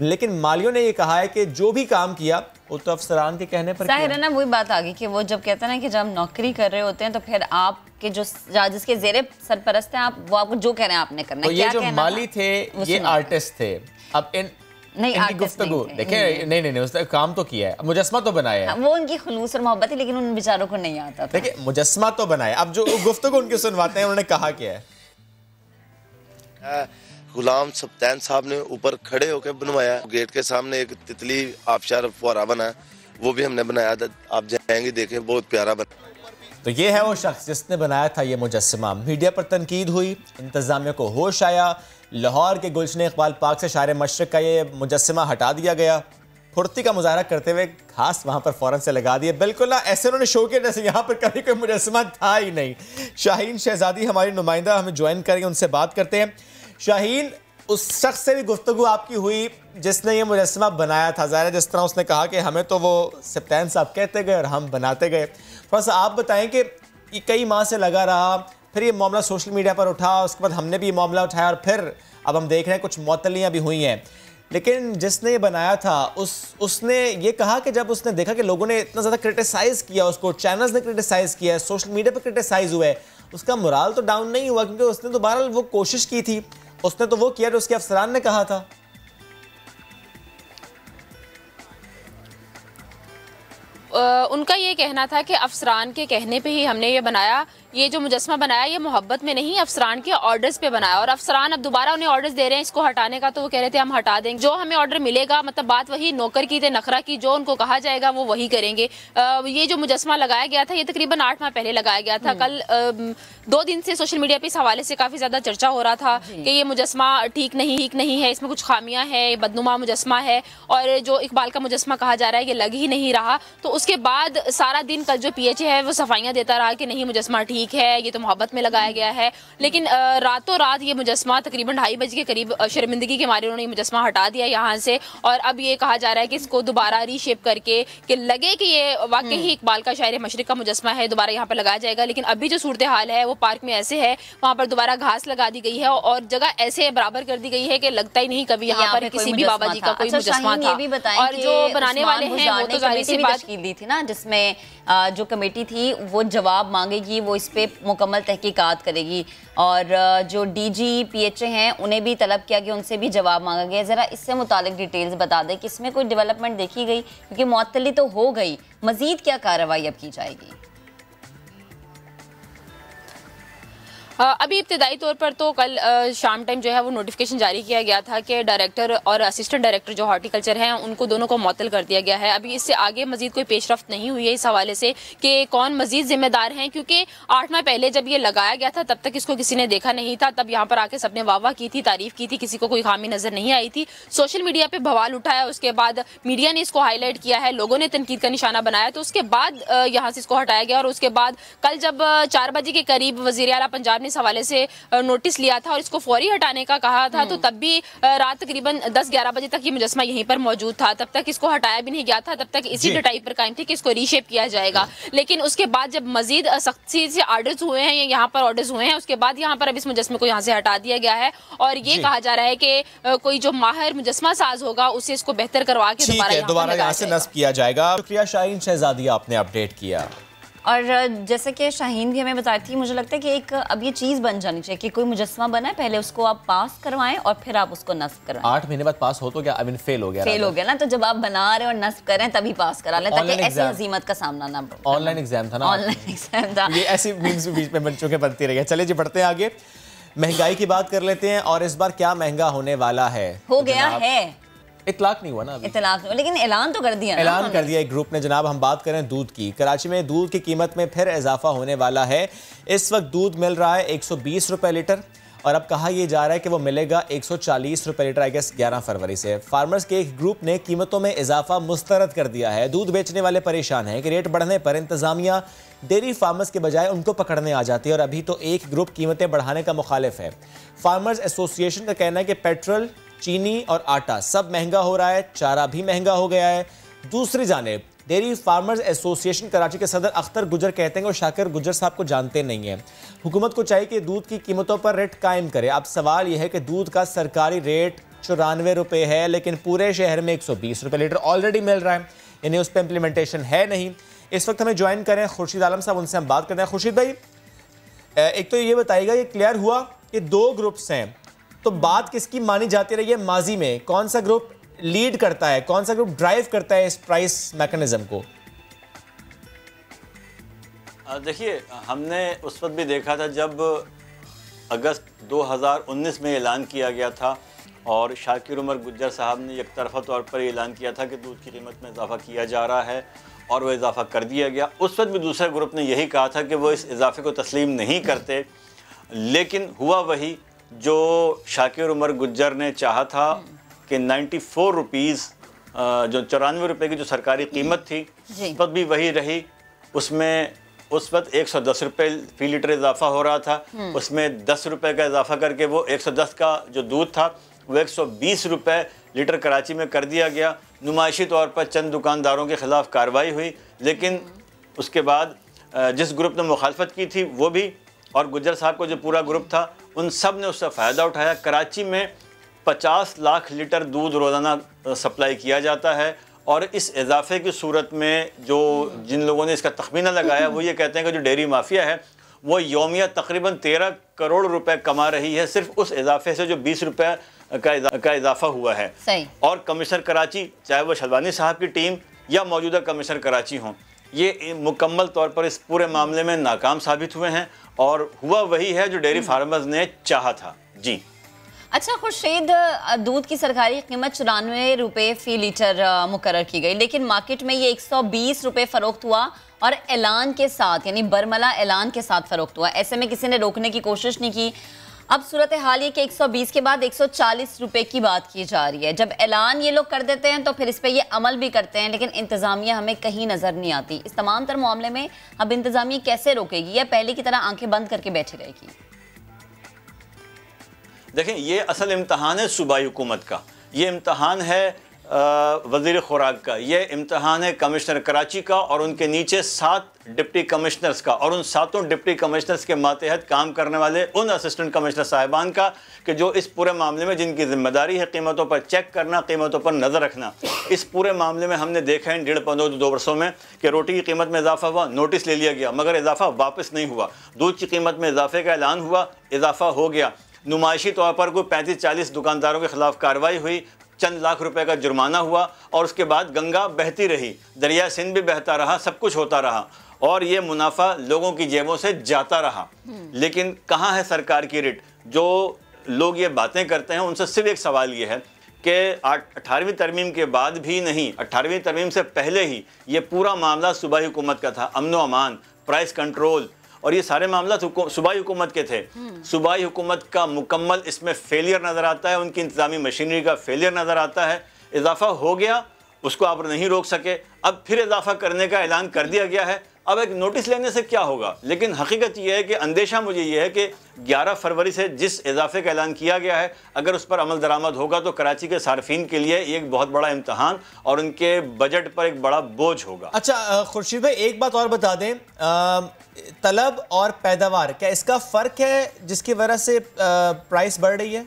लेकिन मालियों ने ये कहा है कि जो भी काम किया वो तो अफसरान के कहने पर जाहिर है ना। वही बात आ गई कि वो जब कहते हैं ना कि जब आप नौकरी कर रहे होते हैं तो फिर आपके जो जिसके जेरे सरपरस्त हैं आप, वो आपको जो कह रहे हैं आपने करना है। तो ये जो माली थे ये आर्टिस्ट थे, अब इनकी गुफ्तगू देखें, नहीं उसने काम तो किया है, मुजस्समा तो बनाया है, वो उनकी खुलूस और मोहब्बत है, लेकिन उन बेचारों को नहीं आता था। देखिए मुजस्समा तो बनाया, अब जो गुफ्तगू उनकी सुनवाते हैं उन्होंने कहा क्या है। गुलाम सप्तान साहब ने ऊपर खड़े होकर बनवाया, गेट के सामने एक तितली आबशार फुहारा बना है, वो भी हमने बनाया था, आप जाएंगे देखें, बहुत प्यारा बना। तो ये है वो शख्स जिसने बनाया था ये मुजस्समा। मीडिया पर तनकीद हुई, इंतजामिया को होश आया, लाहौर के गुलशन इकबाल पार्क से शायर मशरक का ये मुजस्समा हटा दिया गया। फुर्ती का मुजाहरा करते हुए घास वहाँ पर फ़ौरन से लगा दिए, बिल्कुल ना ऐसे उन्होंने शो किया जैसे यहाँ पर कभी कोई मुजस्समा था ही नहीं। शाहीन शहजादी हमारी नुमाइंदा हमें ज्वाइन करेंगे, उनसे बात करते हैं। शाहीन, उस शख्स से भी गुफ्तगू आपकी हुई जिसने ये मुजस्समा बनाया था, ज़ाहिर है जिस तरह उसने कहा कि हमें तो वो सप्तान साहब कहते गए और हम बनाते गए। थोड़ा सा आप बताएं कि ये कई माह से लगा रहा, फिर ये मामला सोशल मीडिया पर उठा, उसके बाद हमने भी ये मामला उठाया और फिर अब हम देख रहे हैं कुछ मौतलियाँ भी हुई हैं, लेकिन जिसने ये बनाया था उसने ये कहा कि जब उसने देखा कि लोगों ने इतना ज़्यादा क्रिटिसाइज़ किया उसको, चैनल्स ने क्रिटिसाइज़ किया, सोशल मीडिया पर क्रिटिसाइज़ हुआ है, उसका मोराल तो डाउन नहीं हुआ क्योंकि उसने तो बहरहाल वो कोशिश की थी, उसने तो वो किया जो उसके अफसरान ने कहा था। उनका ये कहना था कि अफसरान के कहने पे ही हमने ये बनाया, ये जो मुजस्मा बनाया ये मोहब्बत में नहीं, अफसरान के ऑर्डर्स पे बनाया, और अफसरान अब दोबारा उन्हें ऑर्डर्स दे रहे हैं इसको हटाने का, तो वो कह रहे थे हम हटा देंगे, जो हमें ऑर्डर मिलेगा, मतलब बात वही नौकर की थे नखरा की, जो उनको कहा जाएगा वो वही करेंगे। ये जो मुजस्मा लगाया गया था ये तकरीबन 8 माह पहले लगाया गया था। कल 2 दिन से सोशल मीडिया पे इस हवाले से काफ़ी ज़्यादा चर्चा हो रहा था कि ये मुजस्मा ठीक नहीं है, इसमें कुछ खामियां है, बदनुमा मुजस्मा है, और जो इकबाल का मुजस्मा कहा जा रहा है ये लग ही नहीं रहा। तो उसके बाद सारा दिन कल जो PHA है वो सफाइयाँ देता रहा कि नहीं मुजस्मा ठीक है, ये तो मोहब्बत में लगाया गया है, लेकिन रातों रात ये मुजस्मा तकरीबन 2:30 बजे के करीब शर्मिंदगी के मारे उन्होंने मुजस्मा हटा दिया यहाँ से, और अब ये कहा जा रहा है कि इसको दोबारा रीशेप करके कि लगे कि ये वाकई ही इकबाल का शायर मशरिक का मुजस्मा है, दोबारा यहाँ पर लगाया जाएगा। लेकिन अभी जो सूरत हाल है वो पार्क में ऐसे है, वहाँ पर दोबारा घास लगा दी गई है और जगह ऐसे बराबर कर दी गई है कि लगता ही नहीं कभी यहाँ पर किसी भी बाबा जी का कोई मुजस्मा था। और जो बनाने वाले हैं वो तो जाहिर सी बात तश्कील दी थी ना, जिसमें जो कमेटी थी वो जवाब मांगेगी, वो इस पे मुकम्मल तहकीकात करेगी, और जो DG PHA हैं उन्हें भी तलब किया गया, उनसे भी जवाब मांगा गया। ज़रा इससे मुतालिक डिटेल्स बता दें कि इसमें कोई डेवलपमेंट देखी गई, क्योंकि मुअत्तली तो हो गई, मजीद क्या कार्रवाई अब की जाएगी? अभी इब्तदाई तौर पर तो कल शाम टाइम जो है वो नोटिफिकेशन जारी किया गया था कि डायरेक्टर और असिस्टेंट डायरेक्टर जो हॉर्टिकल्चर हैं उनको दोनों को मुअत्तल कर दिया गया है। अभी इससे आगे मजीद कोई पेशरफ्त नहीं हुई है इस हवाले से कि कौन मजीद जिम्मेदार हैं, क्योंकि 8 माह पहले जब ये लगाया गया था तब तक इसको किसी ने देखा नहीं था, तब यहाँ पर आके सबने वाह की थी, तारीफ की थी, किसी को कोई खामी नजर नहीं आई थी। सोशल मीडिया पर बवाल उठाया, उसके बाद मीडिया ने इसको हाईलाइट किया है, लोगों ने तनकीद का निशाना बनाया, तो उसके बाद यहाँ से इसको हटाया गया। और उसके बाद कल जब 4 बजे के करीब वज़ीर आला पंजाब ने इस हवाले से नोटिस लिया था और इसको फौरी हटाने का कहा था, तो तब भी रात तकरीबन 10-11 बजे तक ये मुजस्मा यहीं पर मौजूद था, तब तक इसको हटाया भी नहीं गया था, तब तक इसी डटाई पर कायम थी कि इसको रीशेप किया जाएगा। लेकिन उसके बाद जब मजीद सख्ती से ऑर्डर्स हुए हैं, यहाँ पर ऑर्डर्स हुए हैं, उसके बाद यहाँ पर अब इस मुजस्मे को यहाँ से हटा दिया गया है, और ये कहा जा रहा है कि कोई जो माहिर मुजस्मा साज होगा उसे इसको बेहतर करवा के दोबारा यहाँ से नस्ब किया जाएगा। शुक्रिया शाहीन शहजादी, आपने अपडेट किया। और जैसे कि शाहीन भी हमें बताई थी, मुझे लगता है कि एक अब ये चीज़ बन जानी चाहिए कि कोई मुजस्मा बना है, पहले उसको आप पास करवाएं और फिर आप उसको नस्ब करवाएं। 8 महीने बाद पास हो तो क्या, आई मीन फेल हो गया ना, तो जब आप बना रहे और नस्ब करें तभी पास करा लें, ताकि ऐसी हजीमत का सामना ना हो। ऑनलाइन एग्जाम था ना, ऑनलाइन एग्जाम था, ये ऐसी मीम्स बीच में बच्चों के बनती रही है। चलिए जी बढ़ते हैं आगे, महंगाई की बात कर लेते हैं, और इस बार क्या महंगा होने वाला है, हो गया है, इतलाक नहीं हुआ ना अभी, इतलाक नहीं हुआ, लेकिन ऐलान तो कर दिया, ऐलान कर दिया एक ग्रुप ने। जनाब हम बात करें दूध की, कराची में दूध की कीमत में फिर इजाफा होने वाला है। इस वक्त दूध मिल रहा है 120 रुपए लीटर, और अब कहा यह जा रहा है कि वो मिलेगा 140 रुपए लीटर, आई गेस 11 फरवरी से। फार्मर्स के एक ग्रुप ने कीमतों में इजाफा मुस्तरद कर दिया है। दूध बेचने वाले परेशान हैं कि रेट बढ़ने पर इंतजामिया डेयरी फार्मर्स के बजाय उनको पकड़ने आ जाती है, और अभी तो एक ग्रुप कीमतें बढ़ाने का मुखालिफ है। फार्मर्स एसोसिएशन का कहना है कि पेट्रोल, चीनी और आटा सब महंगा हो रहा है, चारा भी महंगा हो गया है। दूसरी जानिब डेयरी फार्मर्स एसोसिएशन कराची के सदर अख्तर गुजर कहते हैं, और शाकिर गुजर साहब को जानते नहीं हैं, हुकूमत को चाहिए कि दूध की कीमतों पर रेट कायम करे। अब सवाल यह है कि दूध का सरकारी रेट 94 रुपये है, लेकिन पूरे शहर में 120 रुपये लीटर ऑलरेडी मिल रहा है, यानी उस पर इम्प्लीमेंटेशन है नहीं। इस वक्त हमें ज्वाइन करें खुर्शीद आलम साहब, उनसे हम बात करते हैं। खुर्शीद भाई, एक तो ये बताइएगा, ये क्लियर हुआ कि 2 ग्रुप्स हैं, तो बात किसकी मानी जाती रही है माजी में, कौन सा ग्रुप लीड करता है, कौन सा ग्रुप ड्राइव करता है इस प्राइस मैकेनिज्म को? देखिए, हमने उस वक्त भी देखा था जब अगस्त 2019 में ऐलान किया गया था और शाकिर उमर गुज्जर साहब ने एक तरफा तौर पर ऐलान किया था कि दूध की कीमत में इजाफा किया जा रहा है, और वो इजाफा कर दिया गया। उस वक्त भी दूसरे ग्रुप ने यही कहा था कि वो इस इजाफे को तस्लीम नहीं करते, लेकिन हुआ वही जो शाकिर उमर गुज्जर ने चाहा था कि 94 रुपीज़, जो 94 रुपये की जो सरकारी कीमत थी उस वक्त भी वही रही। उसमें उस वक्त 110 रुपये फी लीटर इजाफा हो रहा था, उसमें 10 रुपये का इजाफा करके वो 110 का जो दूध था वो 120 रुपये लीटर कराची में कर दिया गया। नुमाइशी तौर पर चंद दुकानदारों के ख़िलाफ़ कार्रवाई हुई, लेकिन उसके बाद जिस ग्रुप ने मुखालफत की थी वो भी, और गुज्जर साहब को जो पूरा ग्रुप था, उन सब ने उससे फ़ायदा उठाया। कराची में 50 लाख लीटर दूध रोज़ाना सप्लाई किया जाता है, और इस इजाफे की सूरत में जो जिन लोगों ने इसका तखमीना लगाया वो ये कहते हैं कि जो डेयरी माफिया है वो यौमिया तकरीबन 13 करोड़ रुपए कमा रही है, सिर्फ उस इजाफे से जो 20 रुपये का इजाफा हुआ है। सही। और कमिश्नर कराची, चाहे वो शलवानी साहब की टीम, या मौजूदा कमिश्नर कराची हों, ये मुकम्मल तौर पर इस पूरे मामले में नाकाम साबित हुए हैं और हुआ वही है जो डेयरी फार्मर्स ने चाहा था। जी अच्छा खुर्शीद, दूध की सरकारी कीमत 94 रुपये फी लीटर मुकर्रर की गई, लेकिन मार्केट में ये 120 रुपये फरोख्त हुआ और ऐलान के साथ, यानी बरमला ऐलान के साथ फरोख्त हुआ। ऐसे में किसी ने रोकने की कोशिश नहीं की। अब सूरत हाल ये कि 120 के बाद 140 रुपये की बात की जा रही है। जब ऐलान ये लोग कर देते हैं तो फिर इस पर ये अमल भी करते हैं, लेकिन इंतज़ामिया हमें कहीं नज़र नहीं आती। इस तमाम तर मामले में अब इंतज़ामिया कैसे रोकेगी या पहले की तरह आंखें बंद करके बैठी रहेगी? देखें, ये असल इम्तहान है सूबाई हुकूमत का, ये इम्तहान है वज़ीर खुराक का, ये इम्तहान है कमिश्नर कराची का और उनके नीचे 7 डिप्टी कमिश्नर्स का और उन 7 डिप्टी कमिश्नर्स के मातहत काम करने वाले उन असिस्टेंट कमिश्नर साहिबान का कि जो इस पूरे मामले में जिनकी जिम्मेदारी है कीमतों पर चेक करना, कीमतों पर नज़र रखना। इस पूरे मामले में हमने देखा है इन 1.5-2 वर्षों में कि रोटी की कीमत में इजाफा हुआ, नोटिस ले लिया गया, मगर इजाफा वापस नहीं हुआ। दूध की कीमत में इजाफे का ऐलान हुआ, इजाफा हो गया। नुमाइशी तौर पर कोई 35-40 दुकानदारों के खिलाफ कार्रवाई हुई, चंद लाख रुपए का जुर्माना हुआ और उसके बाद गंगा बहती रही, दरिया सिंध भी बहता रहा, सब कुछ होता रहा और ये मुनाफा लोगों की जेबों से जाता रहा। लेकिन कहाँ है सरकार की रिट? जो लोग ये बातें करते हैं उनसे सिर्फ एक सवाल ये है कि 18वीं तरमीम के बाद भी नहीं, 18वीं तरमीम से पहले ही ये पूरा मामला सूबाई हुकूमत का था। अमन व अमान, प्राइस कंट्रोल और ये सारे मामला सूबाई हुकूमत के थे। सूबाई हुकूमत का मुकम्मल इसमें फेलियर नज़र आता है, उनकी इंतज़ामी मशीनरी का फेलियर नज़र आता है। इजाफा हो गया, उसको आप नहीं रोक सके, अब फिर इजाफा करने का ऐलान कर दिया गया है। अब एक नोटिस लेने से क्या होगा? लेकिन हकीकत यह है कि अंदेशा मुझे ये है कि 11 फरवरी से जिस इजाफे का ऐलान किया गया है, अगर उस पर अमल दरामद होगा तो कराची के सार्फिन के लिए एक बहुत बड़ा इम्तहान और उनके बजट पर एक बड़ा बोझ होगा। अच्छा खुर्शीद भाई, एक बात और बता दें, तलब और पैदावार, क्या इसका फ़र्क है जिसकी वजह से प्राइस बढ़ रही है?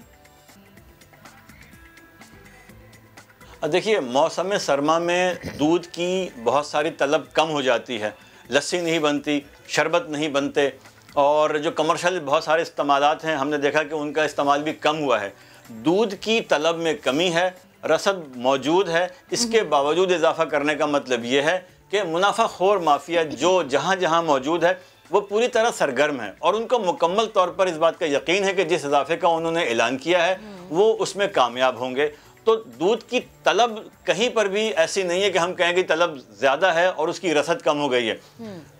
देखिए, मौसम सरमा में दूध की बहुत सारी तलब कम हो जाती है, लस्सी नहीं बनती, शरबत नहीं बनते और जो कमर्शियल बहुत सारे इस्तेमालात हैं हमने देखा कि उनका इस्तेमाल भी कम हुआ है। दूध की तलब में कमी है, रसद मौजूद है, इसके बावजूद इजाफा करने का मतलब ये है कि मुनाफाखोर माफिया जो जहाँ जहाँ मौजूद है वो पूरी तरह सरगर्म है और उनको मुकम्मल तौर पर इस बात का यकीन है कि जिस इजाफे का उन्होंने ऐलान किया है वो उसमें कामयाब होंगे। तो दूध की तलब कहीं पर भी ऐसी नहीं है कि हम कहें कि तलब ज़्यादा है और उसकी रसद कम हो गई है।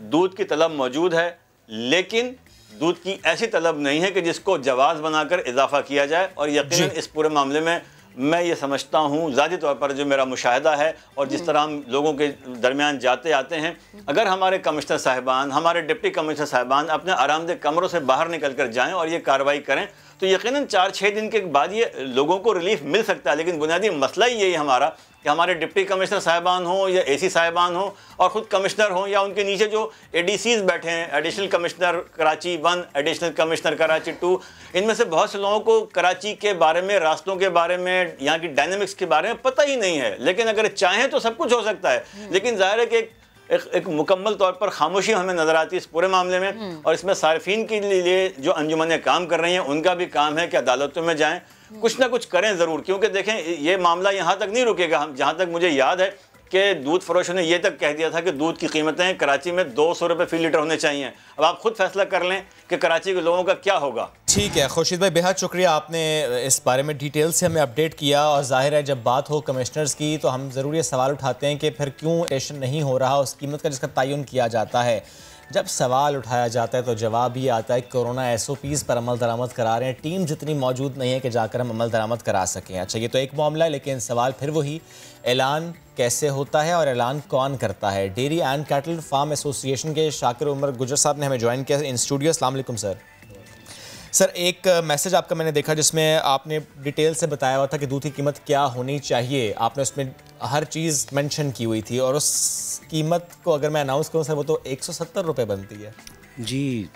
दूध की तलब मौजूद है, लेकिन दूध की ऐसी तलब नहीं है कि जिसको जवाज़ बनाकर इजाफा किया जाए। और यकीनन इस पूरे मामले में मैं ये समझता हूँ, ज़ाती तौर पर जो मेरा मुशाहिदा है और जिस तरह हम लोगों के दरमियान जाते आते हैं, अगर हमारे कमिश्नर साहिबान, हमारे डिप्टी कमिश्नर साहिबान अपने आरामदेह कमरों से बाहर निकल कर जाएँ और ये कार्रवाई करें तो यकीनन 4-6 दिन के बाद ये लोगों को रिलीफ मिल सकता है। लेकिन बुनियादी मसला ही यही हमारा कि हमारे डिप्टी कमिश्नर साहिबान हों या एसी साहिबान हों और ख़ुद कमिश्नर हों या उनके नीचे जो एडीसीज बैठे हैं, additional commissioner Karachi 1, additional commissioner Karachi 2, इनमें से बहुत से लोगों को कराची के बारे में, रास्तों के बारे में, यहाँ की डायनेमिक्स के बारे में पता ही नहीं है। लेकिन अगर चाहें तो सब कुछ हो सकता है। लेकिन ज़ाहिर है कि एक मुकम्मल तौर पर खामोशी हमें नज़र आती है इस पूरे मामले में। और इसमें सार्फिन के लिए जो अंजुमनें काम कर रही हैं उनका भी काम है कि अदालतों में जाएं, कुछ ना कुछ करें ज़रूर, क्योंकि देखें ये मामला यहाँ तक नहीं रुकेगा। हम जहाँ तक मुझे याद है कि दूध फरोशों ने ये तक कह दिया था कि दूध की कीमतें कराची में 200 रुपये फी लीटर होने चाहिए। अब आप खुद फैसला कर लें कि कराची के लोगों का क्या होगा। ठीक है खुर्शीद भाई, बेहद शुक्रिया, आपने इस बारे में डिटेल से हमें अपडेट किया। और जाहिर है जब बात हो कमिश्नर्स की तो हम ज़रूर ये सवाल उठाते हैं कि फिर क्यों टेशन नहीं हो रहा उस कीमत का जिसका तयन किया जाता है। जब सवाल उठाया जाता है तो जवाब ये आता है कोरोना SOPs पर अमल दरामद करा रहे हैं, टीम जितनी मौजूद नहीं है कि जाकर हम अमल दरामद करा सकें। अच्छा, ये तो एक मामला है, लेकिन सवाल फिर वही, ऐलान कैसे होता है और ऐलान कौन करता है? Dairy and cattle farm association के शाकिर उमर गुज्जर साहब ने हमें ज्वाइन किया इन स्टूडियो। अस्सलाम वालेकुम सर। सर, एक मैसेज आपका मैंने देखा जिसमें आपने डिटेल से बताया हुआ था कि दूध की कीमत क्या होनी चाहिए, आपने उसमें हर चीज़ मेंशन की हुई थी और उस कीमत को अगर मैं अनाउंस करूं सर वो तो 170 रुपये बनती है। जी,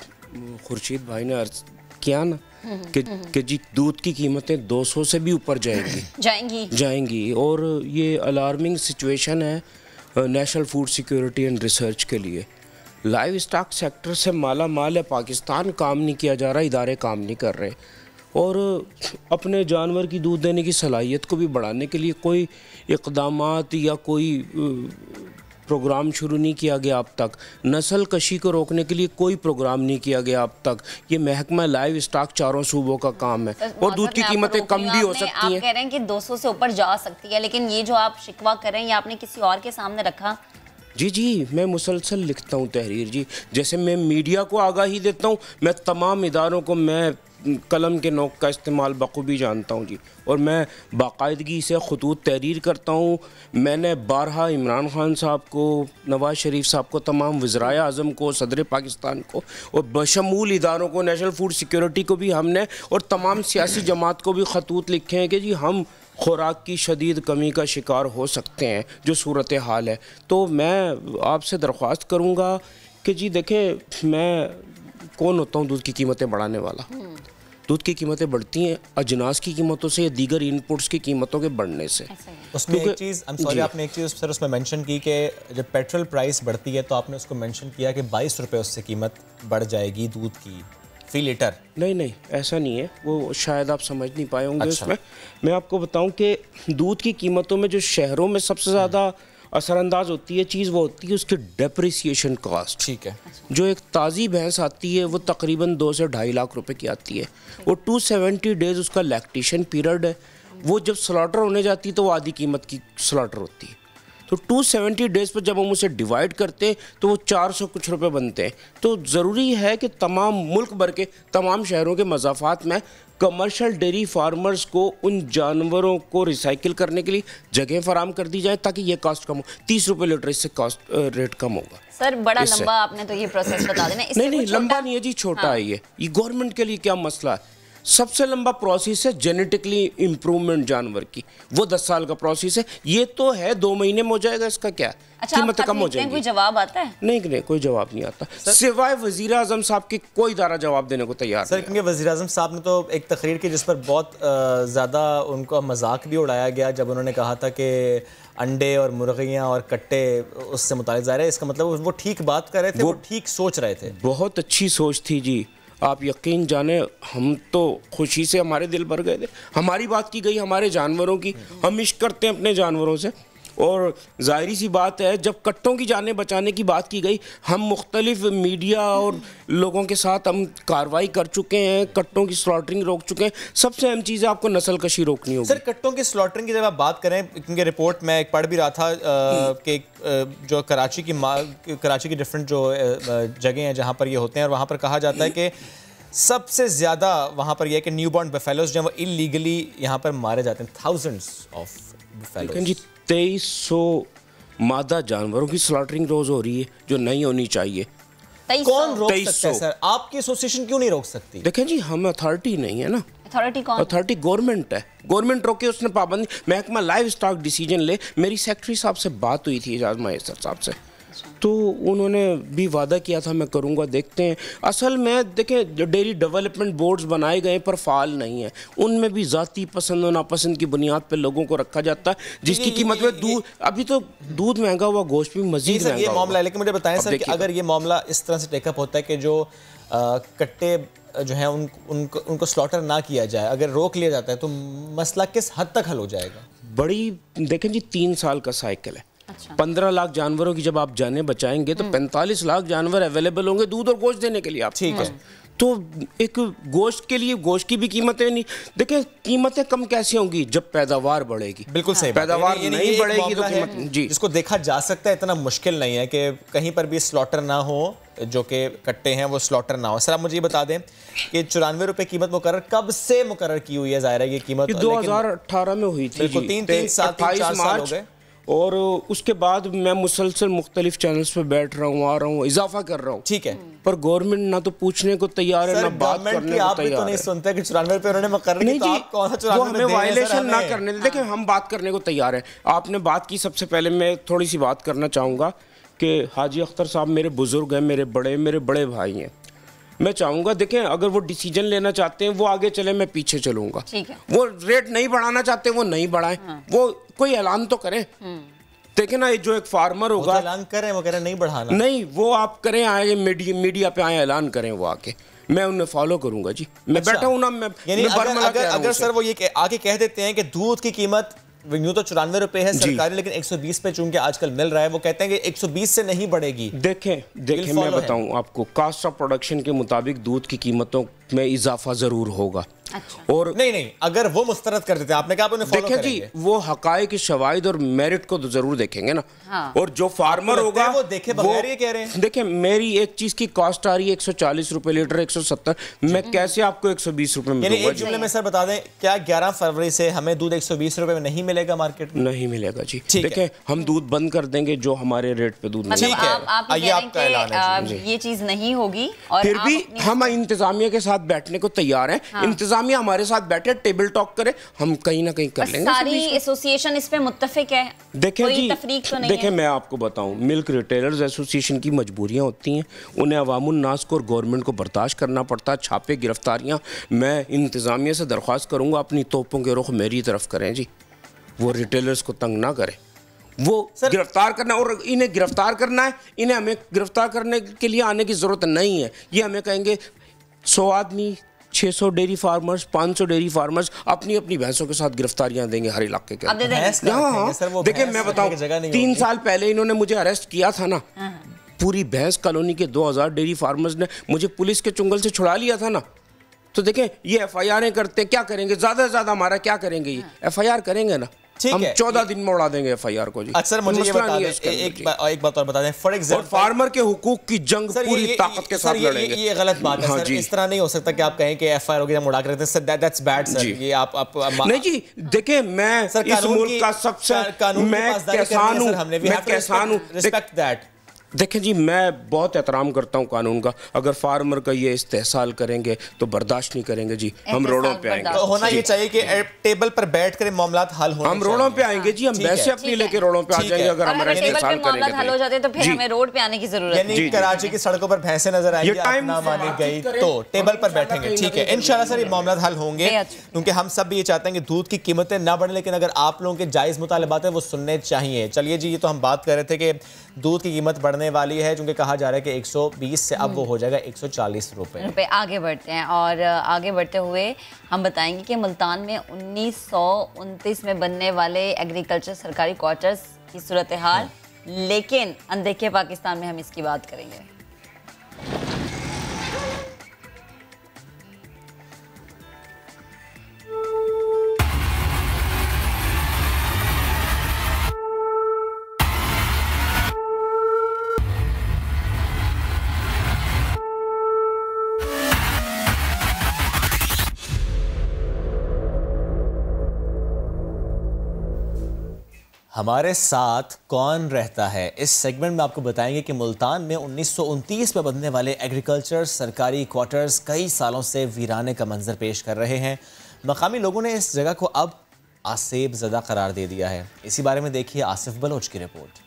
खुर्शीद भाई ने अर्ज किया ना कि जी दूध की कीमतें 200 से भी ऊपर जाएंगी और ये अलार्मिंग सिचुएशन है national food security and research के लिए। लाइव स्टॉक सेक्टर से माला माल है पाकिस्तान, काम नहीं किया जा रहा, इदारे काम नहीं कर रहे और अपने जानवर की दूध देने की सलाहियत को भी बढ़ाने के लिए कोई इक़दामात या कोई प्रोग्राम शुरू नहीं किया गया अब तक। नस्ल कशी को रोकने के लिए कोई प्रोग्राम नहीं किया गया अब तक। ये महकमा लाइव स्टॉक चारों सूबों का काम है और दूध की कीमतें कम भी हो सकती हैं। आप कह रहे हैं कि 200 से ऊपर जा सकती है, लेकिन ये जो आप शिकवा कर रहे हैं ये आपने किसी और के सामने रखा? जी, मैं मुसलसल लिखता हूँ तहरीर जी। जैसे मैं मीडिया को आगाही देता हूँ, मैं तमाम इदारों को मैं कलम के नोक का इस्तेमाल बखूबी जानता हूँ जी, और मैं बाकायदगी से खतूत तहरीर करता हूँ। मैंने बारहा इमरान खान साहब को, नवाज़ शरीफ साहब को, तमाम वज़राए आज़म को, सदर पाकिस्तान को और बशमूल इदारों को, नेशनल फूड सिक्योरिटी को भी हमने और तमाम सियासी जमात को भी खतूत लिखे हैं कि जी हम खुराक की शदीद कमी का शिकार हो सकते हैं जो सूरत हाल है। तो मैं आपसे दरख्वास्त करूँगा कि जी देखें, मैं कौन होता हूँ दूध की कीमतें बढ़ाने वाला? दूध की कीमतें बढ़ती हैं अजनास की कीमतों से या दीगर इनपुट्स की कीमतों के बढ़ने से। उसमें एक चीज़, आपने एक चीज़ सर उसमें मेंशन की कि जब पेट्रोल प्राइस बढ़ती है तो आपने उसको मेंशन किया कि 22 रुपये उससे कीमत बढ़ जाएगी दूध की फी लीटर। नहीं, ऐसा नहीं है, वो शायद आप समझ नहीं पाए होंगे। उसमें मैं आपको बताऊं कि दूध की कीमतों में जो शहरों में सबसे ज़्यादा असरअंदाज होती है चीज़, वो होती है उसकी डेप्रिसिएशन कॉस्ट। ठीक है। जो एक ताज़ी भैंस आती है वो तकरीबन 2 से 2.5 लाख रुपए की आती है। वो 270 डेज़ उसका लैक्टेशन पीरियड है। वो जब स्लॉटर होने जाती है तो वो आधी कीमत की स्लॉटर होती है। तो 270 डेज़ पर जब हम उसे डिवाइड करते हैं तो वो 400 कुछ रुपए बनते हैं। तो ज़रूरी है कि तमाम मुल्क भर के तमाम शहरों के मज़ाफ़ात में कमर्शियल डेयरी फार्मर्स को उन जानवरों को रिसाइकिल करने के लिए जगह फराम कर दी जाए ताकि ये कॉस्ट कम हो। 30 रुपये लीटर इससे कॉस्ट रेट कम होगा। सर बड़ा लंबा आपने तो ये प्रोसेस बता देना। नहीं, लंबा नहीं है जी, छोटा है ये गवर्नमेंट के लिए क्या मसला है। सबसे लंबा प्रोसेस है जेनेटिकली इम्प्रूवमेंट जानवर की, वो 10 साल का प्रोसेस है। ये तो है 2 महीने में हो जाएगा, इसका क्या है? अच्छा, कीमतें कम हो जाएंगी। कोई जवाब आता है? नहीं, कोई जवाब नहीं आता सिवाय वज़ीर आज़म साहब के। कोई इदारा जवाब देने को तैयार सर, क्योंकि वज़ीर आज़म साहब ने तो एक तकरीर की जिस पर बहुत ज़्यादा उनको मजाक भी उड़ाया गया जब उन्होंने कहा था कि अंडे और मुर्गियाँ और कट्टे उससे मुतालिक ज़ाहिर है, इसका मतलब वो ठीक बात कर रहे थे, वो ठीक सोच रहे थे। बहुत अच्छी सोच थी जी, आप यकीन जाने हम तो खुशी से हमारे दिल भर गए थे। हमारी बात की गई हमारे जानवरों की, हम इश्क करते हैं अपने जानवरों से। और ज़ाहिरी सी बात है जब कट्टों की जानें बचाने की बात की गई, हम मुख्तलिफ मीडिया और लोगों के साथ हम कार्रवाई कर चुके हैं, कट्टों की स्लॉटरिंग रोक चुके हैं। सबसे अहम चीज़ है आपको नस्ल कशी रोकनी होगी। सर कट्टों की स्लॉटरिंग की जब आप बात करें, क्योंकि रिपोर्ट में एक पढ़ भी रहा था कि जो कराची की डिफरेंट जो जगह हैं जहाँ पर ये होते हैं, और वहाँ पर कहा जाता है कि सबसे ज़्यादा वहाँ पर यह है कि न्यूबॉर्न बफेलोज जो वो इलीगली यहाँ पर मारे जाते हैं। थाउजेंड्स ऑफ बफेलोज जी। 2300 मादा जानवरों की स्लॉटरिंग रोज हो रही है जो नहीं होनी चाहिए। कौन रोक सकता है सर? आपकी एसोसिएशन क्यों नहीं रोक सकती? देखें जी, हम अथॉरिटी नहीं है ना। अथॉरिटी कौन? अथॉरिटी गवर्नमेंट है। गवर्नमेंट रोके, उसने पाबंदी, महकमा लाइव स्टॉक डिसीजन ले। मेरी सेक्रेटरी साहब से बात हुई थी, एजाज मयसर साहब से, तो उन्होंने भी वादा किया था मैं करूंगा। देखते हैं। असल में देखें, जो डेयरी डेवलपमेंट बोर्ड्स बनाए गए पर फाल नहीं है, उनमें भी ज़ाती पसंद और नापसंद की बुनियाद पर लोगों को रखा जाता है, जिसकी कीमत में दूध, अभी तो दूध महंगा हुआ, गोश्त भी मजीद महंगा। ये मामला है, लेकिन मुझे बताएं सर कि अगर ये मामला इस तरह से टेकअप होता है कि जो कट्टे जो हैं उनको स्लॉटर ना किया जाए, अगर रोक लिया जाता है तो मसला किस हद तक हल हो जाएगा? बड़ी देखें जी, 3 साल का साइकिल है। 15 लाख जानवरों की जब आप जानें बचाएंगे तो 45 लाख जानवर अवेलेबल होंगे दूध और गोश्त देने के लिए आप। ठीक है। तो एक गोश्त के लिए गोश्त की भी कीमतें नहीं, देखिए कीमतें कम कैसे होंगी जब पैदावार बढ़ेगी। बिल्कुल सही। पैदावार नहीं बढ़ेगी तो कीमत जी, जिसको देखा जा सकता है, इतना मुश्किल नहीं है कि कहीं पर भी स्लॉटर ना हो, जो कि कट्टे हैं वो स्लॉटर ना हो। सर आप मुझे ये बता दें कि 94 रुपए कीमत मुकर्रर कब से मुकर्रर की हुई है? जाहिर है ये कीमत 2018 में हुई थी। बिल्कुल 3 साल 4 साल हो गए। और उसके बाद मैं मुसलसल मुख्तलिफ चैनल्स पे बैठ रहा हूँ, आ रहा हूँ, इजाफा कर रहा हूँ। ठीक है। पर गवर्नमेंट ना तो पूछने को तैयार है, ना बात करने को तैयार है। तो नहीं सुनते कि 94 रुपए उन्होंने मुकर्रर नहीं जी, वो हमें वायलेशन ना करने दें। देखिए हम बात करने को तैयार है। आपने बात की, सबसे पहले मैं थोड़ी सी बात करना चाहूँगा कि हाजी अख्तर साहब मेरे बुजुर्ग हैं, मेरे बड़े भाई हैं। मैं चाहूँगा देखें, अगर वो डिसीजन लेना चाहते हैं वो आगे चले, मैं पीछे चलूँगा। वो रेट नहीं बढ़ाना चाहते वो नहीं बढ़ाएं, वो कोई ऐलान तो करें। देखें ना, जो एक फार्मर होगा, ऐलान करें, वो कह रहे नहीं बढ़ाना, नहीं वो आप करें, आए मीडिया पे आए ऐलान करें, वो आके मैं उन्हें फॉलो करूंगा जी। मैं बैठा हूं ना, मैं यानी अगर सर वो ये आगे कह देते हैं कि दूध की कीमत यूं तो 94 रुपए है सरकारी, लेकिन 120 पे चूंकि आजकल मिल रहा है, वो कहते हैं कि 120 से नहीं बढ़ेगी। देखें मैं बताऊं आपको, कास्ट ऑफ प्रोडक्शन के मुताबिक दूध की कीमतों में इजाफा जरूर होगा। अच्छा। और नहीं अगर वो मुस्तरद कर देते हैं, आपने कहा आप उन्हें फॉलो देखें जी, वो हकायक शवाहिद और मेरिट को तो जरूर देखेंगे ना। हाँ। और जो फार्मर होगा वो देखे बगैर ये कह रहे हैं। देखें, मेरी एक चीज की कॉस्ट आ रही है 140 रुपए लीटर, 170, मैं कैसे आपको 120 रुपए में दूंगा? एक जुमले में सर बता दें, क्या 11 फरवरी से हमें दूध 120 रुपए में नहीं मिलेगा मार्केट में? नहीं मिलेगा जी। देखें, हम दूध बंद कर देंगे जो हमारे रेट पे दूध मतलब आपका ऐलान है ये चीज नहीं होगी। और फिर भी हम इंतजामिया के साथ बैठने को तैयार हैं। इंतजामिया हमारे साथ बैठे, टेबल टॉक करे, हम कहीं ना कहीं कर लेंगे। सारी एसोसिएशन इस पे मुत्तफिक है। देखें जी, तो देखें मैं आपको बताऊं, मिल्क रिटेलर्स एसोसिएशन की मजबूरियां होती हैं, उन्हें अवामुन नास को और गवर्नमेंट को बर्दाश्त करना पड़ता है, छापे, गिरफ्तारियां। मैं इंतजामिया से दरख्वास्त करूंगा अपनी तोपों के रुख मेरी तरफ करें जी, वो रिटेलर्स को तंग ना करें। वो गिरफ्तार करना, और इन्हें गिरफ्तार करना है, इन्हें हमें गिरफ्तार करने के लिए आने की जरूरत नहीं है। ये हमें कहेंगे 100 आदमी, 600 डेयरी फार्मर्स, 500 डेयरी फार्मर्स अपनी अपनी भैंसों के साथ गिरफ्तारियां देंगे हर इलाके के। देखिए मैं बताऊं, 3 साल पहले इन्होंने मुझे अरेस्ट किया था ना, पूरी भैंस कॉलोनी के 2000 डेयरी फार्मर्स ने मुझे पुलिस के चुंगल से छुड़ा लिया था ना। तो देखें, ये FIR करते, क्या करेंगे? ज्यादा से ज्यादा हमारा क्या करेंगे? ये FIR करेंगे ना, हम 14 दिन में उड़ा देंगे FIR को जी। अक्सर मुझे ये बता दें, एक बात और बता दें, फॉर एग्जांपल फार्मर के हुकूक की जंग पूरी ताकत के साथ लड़ेंगे। ये गलत बात है सर, इस तरह नहीं हो सकता कि आप कहें कि FIR हो गया हम उड़ा कर रखते हैं सर, दैट्स बैड सर। ये आप नहीं जी, देखिए मैं इस मुल्क का सबसे, मैं किसान हूं, रिस्पेक्ट दैट। देखें जी, मैं बहुत एहतराम करता हूँ कानून का। अगर फार्मर का ये इस्तेहसाल करेंगे तो बर्दाश्त नहीं करेंगे जी, हम रोडों पे आएंगे। तो होना ये चाहिए कि टेबल पर बैठ कर मामला हल होने, हम रोडों पे आएंगे जी, हम वैसे अपनी लेके रोडों पे आ जाएंगे अगर हमारा इस्तेहसाल करेंगे। हल हो जाते तो फिर हमें रोड पे आने की जरूरत नहीं। कराची की सड़कों पर भैंसें नजर आएंगी, ना मानी गई तो टेबल पर बैठेंगे, ठीक है। इंशाल्लाह सर ये मामला हल होंगे, क्योंकि हम सब भी ये चाहते हैं कि दूध की कीमतें ना बढ़े, लेकिन अगर आप लोगों के जायज मुतालबात है वो सुनने चाहिए। चलिए जी, ये तो हम बात कर रहे थे कि दूध की कीमत बढ़ने वाली है, क्योंकि कहा जा रहा है कि 120 से अब वो हो जाएगा 140 रुपए। आगे बढ़ते हैं, और आगे बढ़ते हुए हम बताएंगे कि मुल्तान में 1929 में बनने वाले एग्रीकल्चर सरकारी क्वार्टर्स की सूरत हाल, लेकिन अनदेखे पाकिस्तान में हम इसकी बात करेंगे। हमारे साथ कौन रहता है, इस सेगमेंट में आपको बताएंगे कि मुल्तान में 1929 में बनने वाले एग्रीकल्चर सरकारी क्वार्टर्स कई सालों से वीराने का मंजर पेश कर रहे हैं। मकामी लोगों ने इस जगह को अब आसेब ज़दा करार दे दिया है। इसी बारे में देखिए आसिफ बलोच की रिपोर्ट।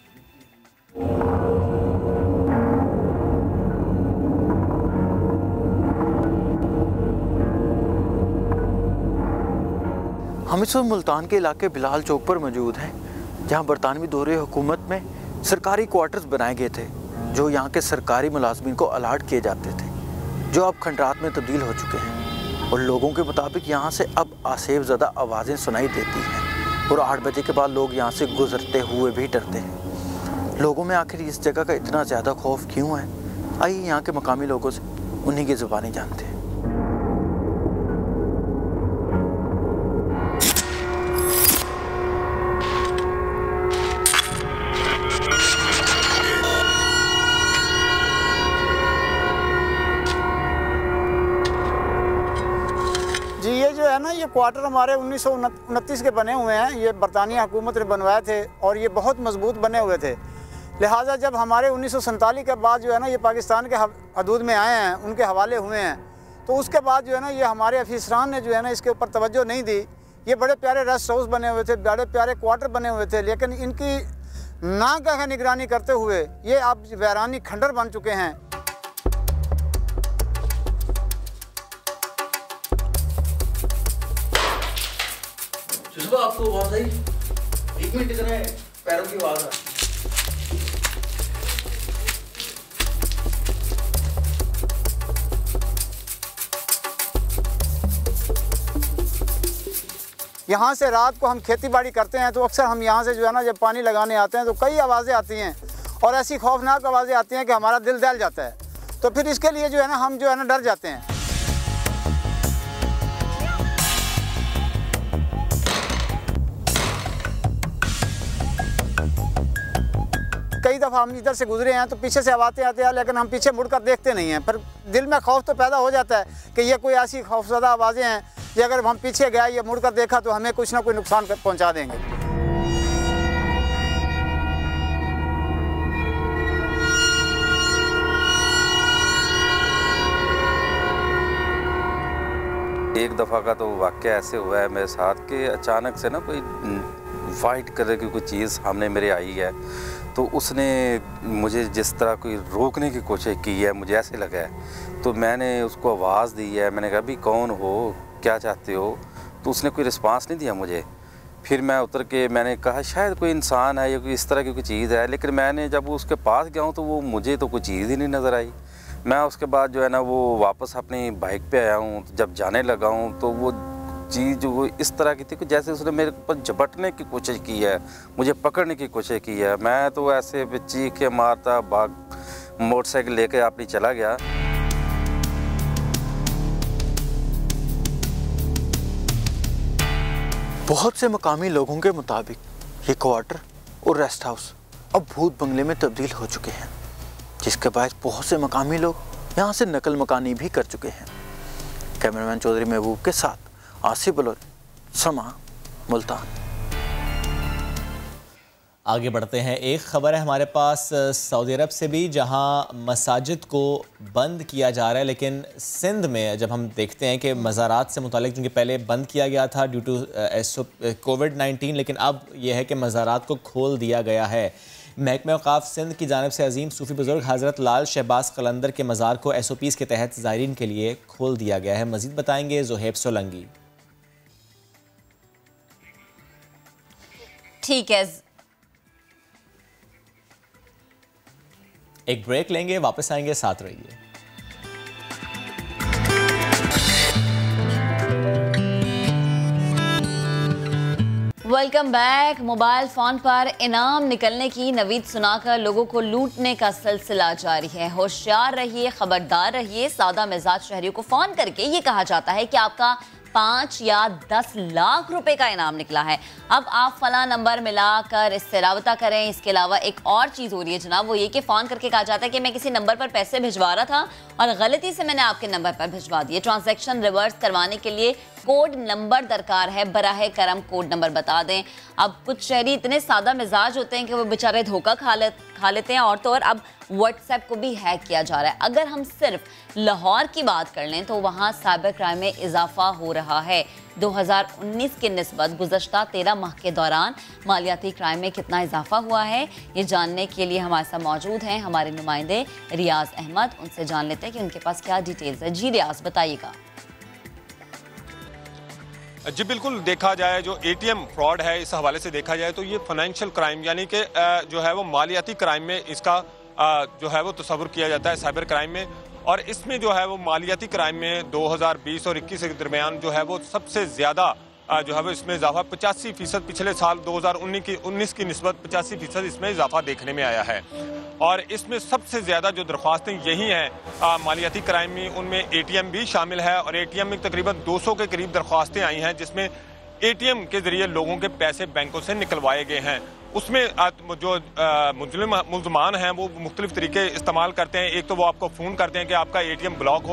हम इस वक्त मुल्तान के इलाके बिलाल चौक पर मौजूद हैं, जहां बरतानवी दौरे हुकूमत में सरकारी क्वार्टर्स बनाए गए थे जो यहां के सरकारी मुलाजमीन को अलाट किए जाते थे, जो अब खंडरात में तब्दील हो चुके हैं। और लोगों के मुताबिक यहां से अब आसेब ज़दा आवाज़ें सुनाई देती हैं और 8 बजे के बाद लोग यहां से गुजरते हुए भी डरते हैं। लोगों में आखिर इस जगह का इतना ज़्यादा खौफ क्यों है? आइए यहाँ के मकामी लोगों से उन्हीं की ज़ुबानी जानते हैं। ये क्वार्टर हमारे 1929 के बने हुए हैं। ये बरतानिया हुकूमत ने बनवाए थे और ये बहुत मजबूत बने हुए थे। लिहाजा जब हमारे 1947 के बाद जो है ना ये पाकिस्तान के हदूद में आए हैं, उनके हवाले हुए हैं, तो उसके बाद जो है ना ये हमारे अफसरान ने जो है ना इसके ऊपर तवज्जो नहीं दी। ये बड़े प्यारे रेस्ट हाउस बने हुए थे, बड़े प्यारे क्वार्टर बने हुए थे, लेकिन इनकी नागाह निगरानी करते हुए ये अब वैरानी खंडर बन चुके हैं। आपको आवाज आई? 1 मिनट इधर है, पैरों की आवाज है। यहाँ से रात को हम खेती बाड़ी करते हैं तो अक्सर हम यहाँ से जो है ना जब पानी लगाने आते हैं तो कई आवाज़ें आती हैं और ऐसी खौफनाक आवाज़ें आती हैं कि हमारा दिल दहल जाता है। तो फिर इसके लिए जो है ना हम जो है ना डर जाते हैं। कई दफ़ा हम इधर से गुजरे हैं तो पीछे से आवाज़ें आते हैं लेकिन हम पीछे मुड़कर देखते नहीं हैं, पर दिल में खौफ तो पैदा हो जाता है कि ये कोई ऐसी खौफज़दा आवाज़ें हैं कि अगर हम पीछे गए या मुड़कर देखा तो हमें कुछ ना कोई नुकसान पहुंचा देंगे। एक दफ़ा का तो वाक़या ऐसे हुआ है मेरे साथ कि अचानक से ना कोई वाइट कलर की कोई चीज़ सामने मेरे आई है, तो उसने मुझे जिस तरह कोई रोकने की कोशिश की है, मुझे ऐसे लगा है, तो मैंने उसको आवाज़ दी है। मैंने कहा भी कौन हो, क्या चाहते हो? तो उसने कोई रिस्पांस नहीं दिया मुझे। फिर मैं उतर के मैंने कहा शायद कोई इंसान है या कोई इस तरह की कोई चीज़ है, लेकिन मैंने जब उसके पास गया हूँ तो वो मुझे तो कोई चीज़ ही नहीं नज़र आई। मैं उसके बाद जो है ना वो वापस अपनी बाइक पे आया हूँ, जब जाने लगा हूँ तो वो चीज़ जो वो इस तरह की थी कि जैसे उसने मेरे पर झपटने की कोशिश की है, मुझे पकड़ने की कोशिश की है। मैं तो ऐसे चीखे मारता भाग मोटरसाइकिल लेके अपनी चला गया। बहुत से मकामी लोगों के मुताबिक ये क्वार्टर और रेस्ट हाउस अब भूत बंगले में तब्दील हो चुके हैं, जिसके बायस बहुत से मकामी लोग यहाँ से नकल मकानी भी कर चुके हैं। कैमरामैन चौधरी महबूब के साथ आसिफ बलोच, समा, मुल्तान। आगे बढ़ते हैं। एक खबर है हमारे पास सऊदी अरब से भी, जहां मसाजिद को बंद किया जा रहा है, लेकिन सिंध में जब हम देखते हैं कि मज़ारात से मुतालिक क्योंकि पहले बंद किया गया था ड्यू टू कोविड-19, लेकिन अब यह है कि मज़ारात को खोल दिया गया है। महकमा औक़ाफ़ सिंध की जानिब से अजीम सूफ़ी बुज़ुर्ग हज़रत लाल शहबाज कलंदर के मज़ार को SOPs के तहत ज़ायरीन के लिए खोल दिया गया है। मज़ीद बताएंगे ज़ुहैब सोलंगी। ठीक है, एक ब्रेक लेंगे, वापस आएंगे, साथ रहिए। Welcome back. मोबाइल फ़ोन पर इनाम निकलने की नवीद सुनाकर लोगों को लूटने का सिलसिला जारी है। होशियार रहिए, खबरदार रहिए। सादा मिजाज शहरियों को फ़ोन करके ये कहा जाता है कि आपका 5 या 10 लाख रुपए का इनाम निकला है, अब आप फला नंबर मिलाकर इससे राबता करें। इसके अलावा एक और चीज़ हो रही है जनाब, वो ये कि फ़ोन करके कहा जाता है कि मैं किसी नंबर पर पैसे भिजवा रहा था और गलती से मैंने आपके नंबर पर भिजवा दिए। ट्रांजैक्शन रिवर्स करवाने के लिए कोड नंबर दरकार है, बराहे करम कोड नंबर बता दें। अब कुछ शहरी इतने सादा मिजाज होते हैं कि वो बेचारे धोखा खा लेते हैं, और तो और अब व्हाट्सएप को भी हैक किया जा रहा है। अगर हम सिर्फ लाहौर की बात कर लें तो वहाँ साइबर क्राइम में इजाफा हो रहा है। 2019 के निस्बत गुज़श्ता 13 माह के दौरान मालियाती क्राइम में कितना इजाफा हुआ है, ये जानने के लिए हमारे साथ मौजूद हैं हमारे नुमाइंदे रियाज अहमद। उनसे जान लेते हैं कि उनके पास क्या डिटेल्स है। जी रियाज, बताइएगा। जी बिल्कुल, देखा जाए जो ATM फ्रॉड है, इस हवाले से देखा जाए तो ये फाइनेंशियल क्राइम यानी कि जो है वो मालियाती क्राइम में इसका जो है वो तस्वुर किया जाता है साइबर क्राइम में। और इसमें जो है वो मालियाती क्राइम में 2020 और 21 के दरमियान जो है वो सबसे ज़्यादा जो है वो इसमें इजाफा 85% पिछले साल 2019 की निस्बत 85% इसमें इजाफा देखने में आया है। और इसमें सबसे ज़्यादा जो दरख्वास्तें यही हैं मालियाती क्राइम में, उनमें ATM भी शामिल है और ATM में तकरीबन 200 के करीब दरख्वास्तें आई हैं, जिसमें ATM के ज़रिए लोगों के पैसे बैंकों से निकलवाए गए हैं। उसमें जो मुल्ज़मान हैं वो मुख्तलिफ तरीके इस्तेमाल करते हैं। एक तो वो आपको फ़ोन करते हैं कि आपका ATM ब्लॉक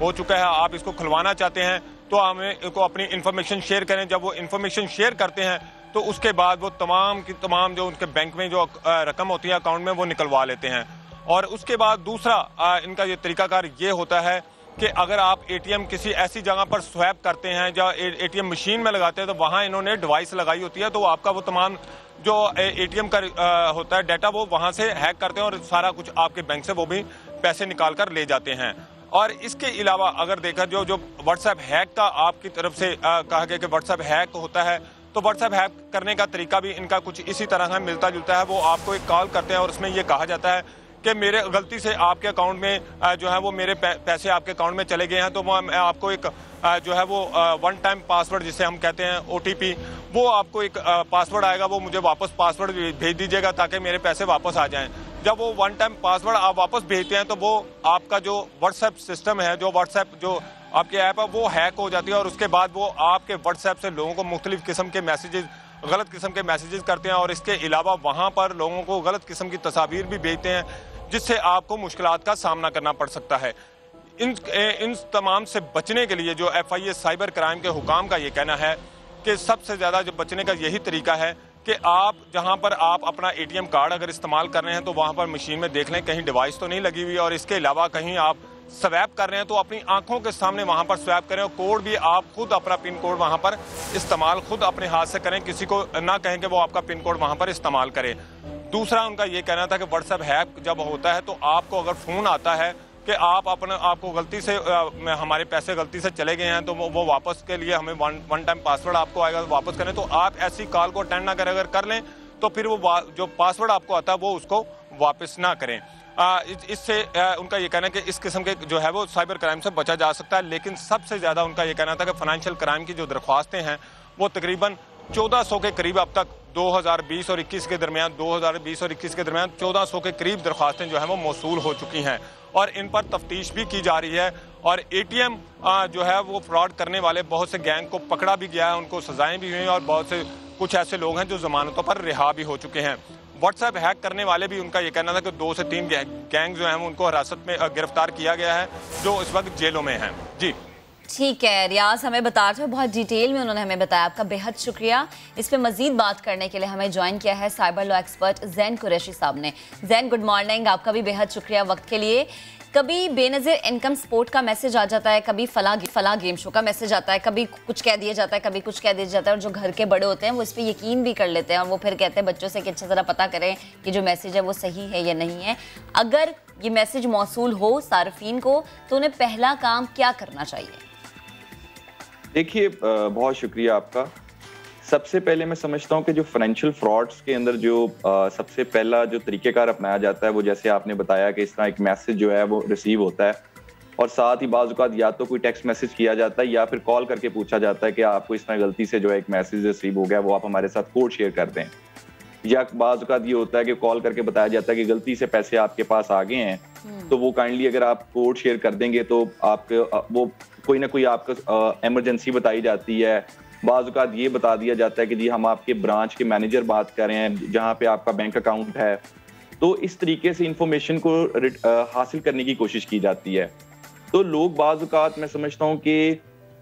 हो चुका है, आप इसको खुलवाना चाहते हैं तो हमें को अपनी इन्फॉर्मेशन शेयर करें। जब वो इन्फॉर्मेशन शेयर करते हैं तो उसके बाद वो तमाम की तमाम जो उनके बैंक में जो रकम होती है अकाउंट में वो निकलवा लेते हैं। और उसके बाद दूसरा इनका ये तरीकाकार ये होता है कि अगर आप ATM किसी ऐसी जगह पर स्वैप करते हैं या ATM मशीन में लगाते हैं तो वहाँ इन्होंने डिवाइस लगाई होती है, तो आपका वो तमाम जो ATM का होता है डाटा वो वहाँ से हैक करते हैं और सारा कुछ आपके बैंक से वो भी पैसे निकाल कर ले जाते हैं। और इसके अलावा अगर देखा जो व्हाट्सएप हैक का आपकी तरफ से कहा गया कि व्हाट्सएप हैक होता है, तो व्हाट्सएप हैक करने का तरीका भी इनका कुछ इसी तरह है, मिलता जुलता है। वो आपको एक कॉल करते हैं और उसमें ये कहा जाता है कि मेरे गलती से आपके अकाउंट में जो है वो मेरे पैसे आपके अकाउंट में चले गए हैं, तो मैं आपको एक जो है वो वन टाइम पासवर्ड जिसे हम कहते हैं OTP, वो आपको एक पासवर्ड आएगा, वो मुझे वापस पासवर्ड भेज दीजिएगा ताकि मेरे पैसे वापस आ जाएं। जब वो वन टाइम पासवर्ड आप वापस भेजते हैं तो वो आपका जो व्हाट्सएप सिस्टम है, जो व्हाट्सएप जो आपकी ऐप है, वो हैक हो जाती है और उसके बाद वो आपके व्हाट्सएप से लोगों को मुख्तलिफ किस्म के मैसेजेस, गलत किस्म के मैसेजेस करते हैं और इसके अलावा वहाँ पर लोगों को गलत किस्म की तस्वीर भी भेजते हैं, जिससे आपको मुश्किलात का सामना करना पड़ सकता है। इन तमाम से बचने के लिए जो FIA साइबर क्राइम के हुकाम का ये कहना है कि सबसे ज़्यादा जो बचने का यही तरीका है कि आप जहां पर आप अपना ATM कार्ड अगर इस्तेमाल कर रहे हैं तो वहां पर मशीन में देख लें कहीं डिवाइस तो नहीं लगी हुई, और इसके अलावा कहीं आप स्वैप कर रहे हैं तो अपनी आंखों के सामने वहां पर स्वैप करें, और कोड भी आप खुद अपना पिन कोड वहां पर इस्तेमाल खुद अपने हाथ से करें, किसी को ना कहें कि वो आपका पिन कोड वहां पर इस्तेमाल करे। दूसरा उनका ये कहना था कि व्हाट्सएप हैक जब होता है तो आपको अगर फोन आता है कि आपको गलती से हमारे पैसे गलती से चले गए हैं तो वो वापस के लिए हमें वन टाइम पासवर्ड आपको आएगा, वापस करें, तो आप ऐसी कॉल को अटेंड ना करें, अगर कर लें तो फिर वो जो पासवर्ड आपको आता है वो उसको वापस ना करें। इससे उनका ये कहना है कि इस किस्म के जो है वो साइबर क्राइम से बचा जा सकता है। लेकिन सबसे ज़्यादा उनका ये कहना था कि फाइनेंशियल क्राइम की जो दरख्वास्तें हैं वो तकरीबन 1400 के करीब अब तक 2020 और 21 के दरमियान 1400 के करीब दरख्वास्तें जो है वो मौसूल हो चुकी हैं और इन पर तफ्तीश भी की जा रही है। और ATM जो है वो फ्रॉड करने वाले बहुत से गैंग को पकड़ा भी गया है, उनको सजाएं भी हुई हैं और बहुत से कुछ ऐसे लोग हैं जो जमानतों पर रिहा भी हो चुके हैं। व्हाट्सएप हैक करने वाले भी उनका ये कहना था कि 2 से 3 गैंग जो हैं उनको हिरासत में गिरफ्तार किया गया है जो इस वक्त जेलों में हैं। जी ठीक है, रियाज हमें बता रहे थे, बहुत डिटेल में उन्होंने हमें बताया, आपका बेहद शुक्रिया। इस पे मजीद बात करने के लिए हमें ज्वाइन किया है cyber law expert Jain Qureshi साहब ने। जैन, गुड मॉर्निंग, आपका भी बेहद शुक्रिया वक्त के लिए। कभी बेनज़ीर इनकम सपोर्ट का मैसेज आ जाता है, कभी फला गेम शो का मैसेज आता है, कभी कुछ कह दिया जाता है, कभी कुछ कह दिया जाता है, और जो घर के बड़े होते हैं वो इस पर यकीन भी कर लेते हैं और वो फिर कहते हैं बच्चों से कि अच्छा ज़रा पता करें कि जो मैसेज है वो सही है या नहीं है। अगर ये मैसेज मौसूल हो सार्फिन को तो उन्हें पहला काम क्या करना चाहिए? देखिए, बहुत शुक्रिया आपका। सबसे पहले मैं समझता हूँ कि जो फाइनेंशियल फ्रॉड्स के अंदर जो सबसे पहला जो तरीक़ेकार अपनाया जाता है वो जैसे आपने बताया कि इस तरह एक मैसेज जो है वो रिसीव होता है और साथ ही बाज़ औक़ात या तो कोई टेक्स्ट मैसेज किया जाता है या फिर कॉल करके पूछा जाता है कि आपको इस तरह गलती से जो है एक मैसेज रिसीव हो गया, वो आप हमारे साथ कोड शेयर कर दें। या बाज़ औक़ात ये होता है कि कॉल करके बताया जाता है कि गलती से पैसे आपके पास आ गए हैं, तो वो काइंडली अगर आप कोड शेयर कर देंगे तो आपके वो कोई ना कोई आपको इमरजेंसी बताई जाती है। बाज़ औक़ात ये बता दिया जाता है कि जी हम आपके ब्रांच के मैनेजर बात कर रहे हैं जहाँ पे आपका बैंक अकाउंट है। तो इस तरीके से इंफॉर्मेशन को हासिल करने की कोशिश की जाती है। तो लोग बाज़ औक़ात मैं समझता हूँ कि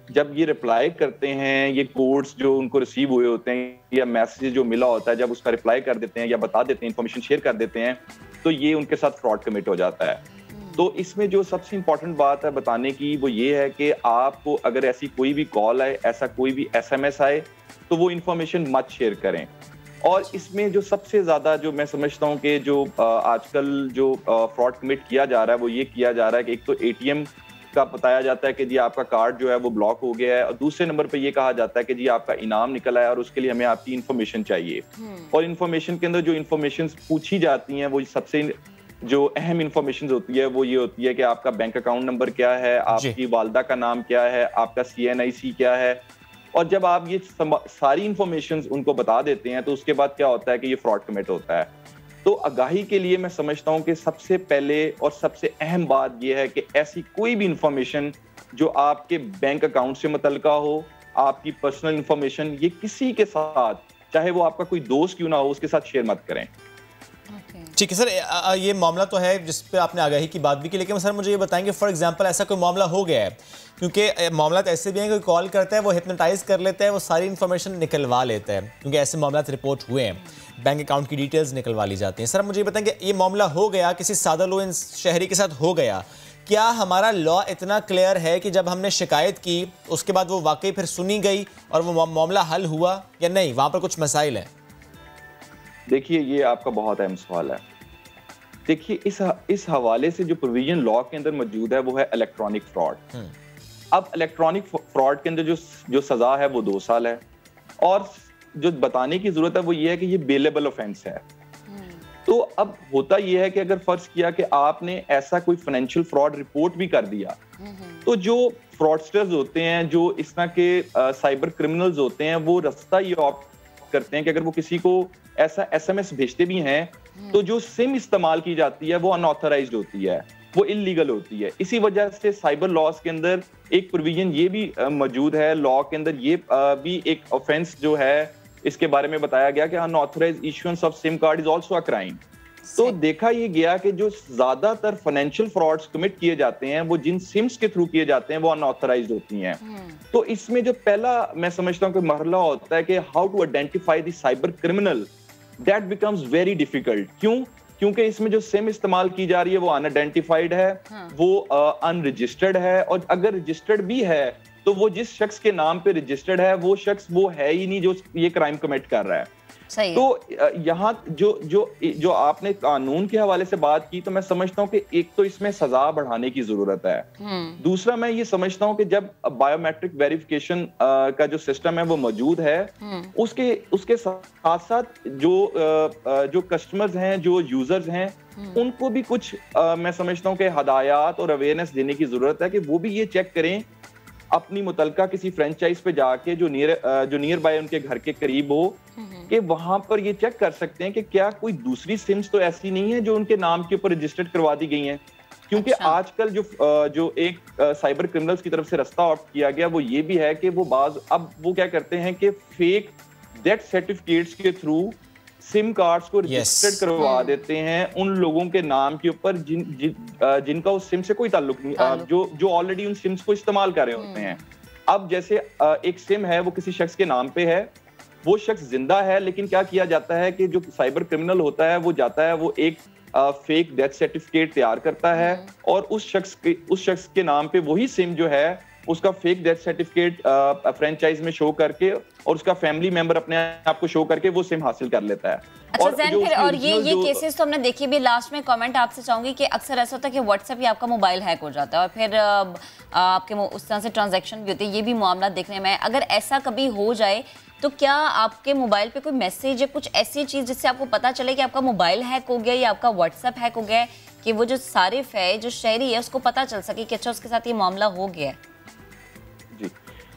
जब ये रिप्लाई करते हैं, ये कोड्स जो उनको रिसीव हुए होते हैं या मैसेज जो मिला होता है, जब उसका रिप्लाई कर देते हैं या बता देते हैं, इंफॉर्मेशन शेयर कर देते हैं, तो ये उनके साथ फ्रॉड कमिट हो जाता है। तो इसमें जो सबसे इम्पोर्टेंट बात है बताने की वो ये है कि आपको अगर ऐसी कोई भी कॉल आए, ऐसा कोई भी SMS आए, तो वो इन्फॉर्मेशन मत शेयर करें। और इसमें जो सबसे ज़्यादा जो मैं समझता हूँ कि जो आजकल जो फ्रॉड कमिट किया जा रहा है वो ये किया जा रहा है कि एक तो ATM का बताया जाता है कि जी आपका कार्ड जो है वो ब्लॉक हो गया है, और दूसरे नंबर पे ये कहा जाता है कि जी आपका इनाम निकला है और उसके लिए हमें आपकी इन्फॉर्मेशन चाहिए। और इन्फॉर्मेशन के अंदर जो इन्फॉर्मेशन पूछी जाती हैं वो सबसे जो अहम इन्फॉर्मेशन होती है वो ये होती है कि आपका बैंक अकाउंट नंबर क्या है, आपकी वालदा का नाम क्या है, आपका CNIC क्या है। और जब आप ये सारी इन्फॉर्मेशन उनको बता देते हैं तो उसके बाद क्या होता है कि ये फ्रॉड कमिट होता है। तो आगाही के लिए मैं समझता हूँ कि सबसे पहले और सबसे अहम बात यह है कि ऐसी कोई भी इंफॉर्मेशन जो आपके बैंक अकाउंट से मुतल्लिका हो, आपकी पर्सनल इंफॉर्मेशन, ये किसी के साथ, चाहे वो आपका कोई दोस्त क्यों ना हो, उसके साथ शेयर मत करें। ठीक है सर, ये मामला तो है जिस पे आपने आगाही की बात भी की, लेकिन सर मुझे ये बताएंगे फॉर एग्जांपल ऐसा कोई मामला हो गया है, क्योंकि मामला तो ऐसे भी हैं, कोई कॉल करता है, वो हिप्नोटाइज कर लेता है, वो सारी इन्फॉर्मेशन निकलवा लेता है, क्योंकि ऐसे मामला रिपोर्ट हुए हैं, बैंक अकाउंट की डिटेल्स निकलवा ली जाती हैं। सर मुझे ये बताएंगे ये मामला हो गया, किसी सादा लो शहरी के साथ हो गया, क्या हमारा लॉ इतना क्लियर है कि जब हमने शिकायत की उसके बाद वो वाकई फिर सुनी गई और वो मामला हल हुआ या नहीं, वहाँ पर कुछ मसाइल हैं? देखिए, ये आपका बहुत अहम सवाल है। देखिए, इस हवाले से जो प्रोविजन लॉ के अंदर मौजूद है वो है इलेक्ट्रॉनिक फ्रॉड। अब इलेक्ट्रॉनिक फ्रॉड के अंदर जो सजा है वो 2 साल है, और जो बताने की जरूरत है वो ये है कि ये बेलेबल ऑफेंस है। तो अब होता यह है कि अगर फर्ज किया कि आपने ऐसा कोई फाइनेंशियल फ्रॉड रिपोर्ट भी कर दिया, तो जो फ्रॉडस्टर्स होते हैं, जो इस तरह के साइबर क्रिमिनल्स होते हैं, वो रास्ता ये ऑप्ट करते हैं कि अगर वो किसी को ऐसा SMS भेजते भी हैं, तो जो सिम इस्तेमाल की जाती है वो अनऑथराइज्ड होती है, वो इलीगल होती है। इसी वजह से साइबर लॉज के अंदर एक प्रोविजन ये भी मौजूद है, लॉ के अंदर ये भी एक ऑफेंस जो है इसके बारे में बताया गया कि unauthorised issuance of SIM card is also a crime. तो देखा ये गया कि जो ज्यादातर फाइनेंशियल फ्रॉड्स कमिट किए जाते हैं वो जिन सिम्स के थ्रू किए जाते हैं वो अनऑथराइज्ड होती हैं। तो इसमें जो पहला मैं समझता हूँ कि मरहला होता है कि how to identify the cyber criminal, that becomes very difficult. क्यों? क्योंकि इसमें जो सिम इस्तेमाल की जा रही है वो अनआइडेंटिफाइड है, वो अनरजिस्टर्ड है, और अगर रजिस्टर्ड भी है तो वो जिस शख्स के नाम पे रजिस्टर्ड है वो शख्स वो है ही नहीं जो ये क्राइम कमिट कर रहा है। सही तो यहाँ जो आपने कानून के हवाले से बात की, तो मैं समझता हूँ कि एक तो इसमें सजा बढ़ाने की जरूरत है। दूसरा मैं ये समझता हूँ कि जब बायोमेट्रिक वेरिफिकेशन का जो सिस्टम है वो मौजूद है, उसके साथ साथ जो कस्टमर्स हैं, जो यूजर्स हैं, उनको भी कुछ मैं समझता हूँ कि हदायत और अवेयरनेस देने की जरूरत है कि वो भी ये चेक करें अपनी मुतलका किसी फ्रेंचाइज पे जाके जो नियर बाय उनके घर के करीब हो, कि वहां पर ये चेक कर सकते हैं कि क्या कोई दूसरी सिम्स तो ऐसी नहीं है जो उनके नाम के ऊपर रजिस्टर्ड करवा दी गई हैं। क्योंकि आजकल जो एक साइबर क्रिमिनल्स की तरफ से रास्ता ऑप्ट किया गया वो ये भी है कि वो अब वो क्या करते हैं कि फेक डेथ सर्टिफिकेट्स के थ्रू सिम कार्ड्स को रजिस्टर्ड करवा देते हैं उन लोगों के नाम के ऊपर जिनका उस सिम से कोई ताल्लुक नहीं, जो ऑलरेडी उन सिम्स को इस्तेमाल कर रहे होते हैं। अब जैसे एक सिम है वो किसी शख्स के नाम पे है, वो शख्स जिंदा है, लेकिन क्या किया जाता है कि जो साइबर क्रिमिनल होता है वो जाता है, वो एक फेक डेथ सर्टिफिकेट तैयार करता है और उस शख्स के नाम पे वही सिम जो है उसका फेक डेथ सर्टिफिकेट फ्रेंचाइज में शो करके और उसका फैमिली मेंबर अपने आप को शो करके वो सिम हासिल कर लेता है। अच्छा जैन, फिर और ये केसेस तो हमने देखी भी। लास्ट में कमेंट आपसे चाहूंगी कि अक्सर ऐसा होता है कि व्हाट्सएप ही आपका मोबाइल हैक हो जाता है और फिर आपके उस तरह से ट्रांजैक्शन भी होती है, ये भी मामला देखने में। अगर ऐसा कभी हो जाए तो क्या आपके मोबाइल पे कोई मैसेज या कुछ ऐसी चीज जिससे आपको पता चले कि आपका मोबाइल हैक हो गया या आपका व्हाट्सएप हैक हो गया है, कि वो जो सारिफ है, जो शहरी है, उसको पता चल सके कि अच्छा उसके साथ ये मामला हो गया है?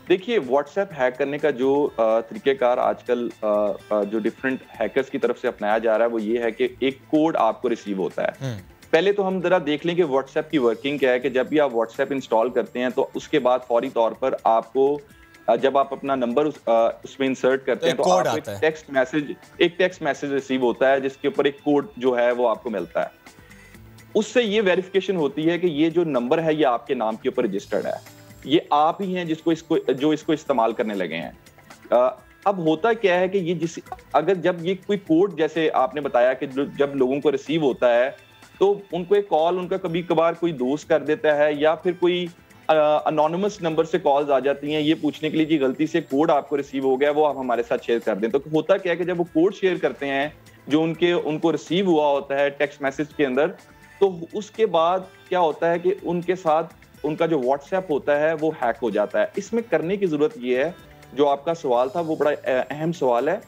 देखिए, व्हाट्सएप हैक करने का जो तरीकेकार आजकल जो डिफरेंट हैकर्स की तरफ से अपनाया जा रहा है वो ये है कि एक कोड आपको रिसीव होता है। पहले तो हम जरा देख लें कि व्हाट्सएप की वर्किंग क्या है। कि जब भी आप व्हाट्सएप इंस्टॉल करते हैं तो उसके बाद फौरी तौर पर आपको जब आप अपना नंबर उसमें इंसर्ट करते हैं तो आपको एक टेक्स्ट मैसेज रिसीव होता है जिसके ऊपर एक कोड जो है वो आपको मिलता है। उससे ये वेरिफिकेशन होती है कि ये जो नंबर है ये आपके नाम के ऊपर रजिस्टर्ड है, ये आप ही हैं जो इसको इस्तेमाल करने लगे हैं। अब होता क्या है कि ये अगर जब ये कोई कोड, जैसे आपने बताया कि जब लोगों को रिसीव होता है तो उनको एक कॉल उनका कभी कभार कोई दोस्त कर देता है या फिर कोई अनोनिमस नंबर से कॉल्स आ जाती हैं ये पूछने के लिए कि गलती से कोड आपको रिसीव हो गया, वो आप हमारे साथ शेयर कर दें। तो होता क्या है कि जब वो कोड शेयर करते हैं जो उनको रिसीव हुआ होता है टेक्स्ट मैसेज के अंदर, तो उसके बाद क्या होता है कि उनके साथ उनका जो व्हाट्सएप होता है वो हैक हो जाता है। इसमें करने की जरूरत ये है, जो आपका सवाल था वो बड़ा अहम सवाल है,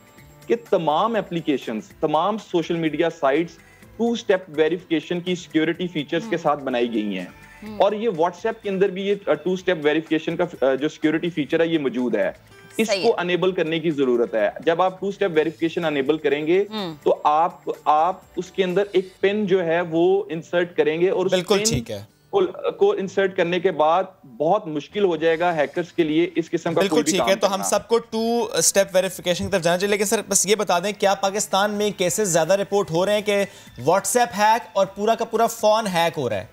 कि तमाम एप्लीकेशंस, तमाम social media sites 2 step verification की सिक्योरिटी फीचर्स के साथ बनाई गई हैं और ये व्हाट्सएप के अंदर भी ये 2 स्टेप वेरिफिकेशन का जो सिक्योरिटी फीचर है ये मौजूद है। इसको अनेबल करने की जरूरत है। जब आप 2 स्टेप वेरिफिकेशन अनेबल करेंगे तो आप उसके अंदर एक पिन जो है वो इंसर्ट करेंगे और उस पिन को इंसर्ट करने के बाद बहुत मुश्किल हो जाएगा हैकर्स के लिए इस किस्म का बिल्कुल ठीक है। तो हम सबको 2 स्टेप वेरिफिकेशन की तरफ जाना चाहिए। लेकिन सर बस ये बता दें, क्या पाकिस्तान में केसेस ज्यादा रिपोर्ट हो रहे हैं कि व्हाट्सएप हैक और पूरा का पूरा फोन हैक हो रहा है?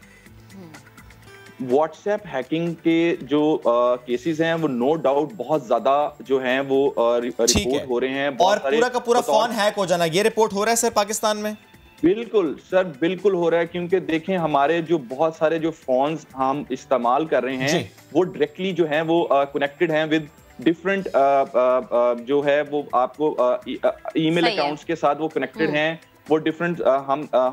व्हाट्सएप हैकिंग के जो केसेस हैं वो नो डाउट बहुत ज्यादा जो हैं वो रिपोर्ट हो रहे हैं। और पूरा का पूरा फोन हैक हो जाना, ये रिपोर्ट हो रहा है सर पाकिस्तान में? बिल्कुल सर, बिल्कुल हो रहा है। क्योंकि देखें, हमारे जो बहुत सारे जो फोन्स हम इस्तेमाल कर रहे हैं वो डायरेक्टली जो हैं वो कनेक्टेड हैं विद डिफरेंट जो है वो आपको ईमेल अकाउंट्स के साथ वो कनेक्टेड हैं। वो डिफरेंट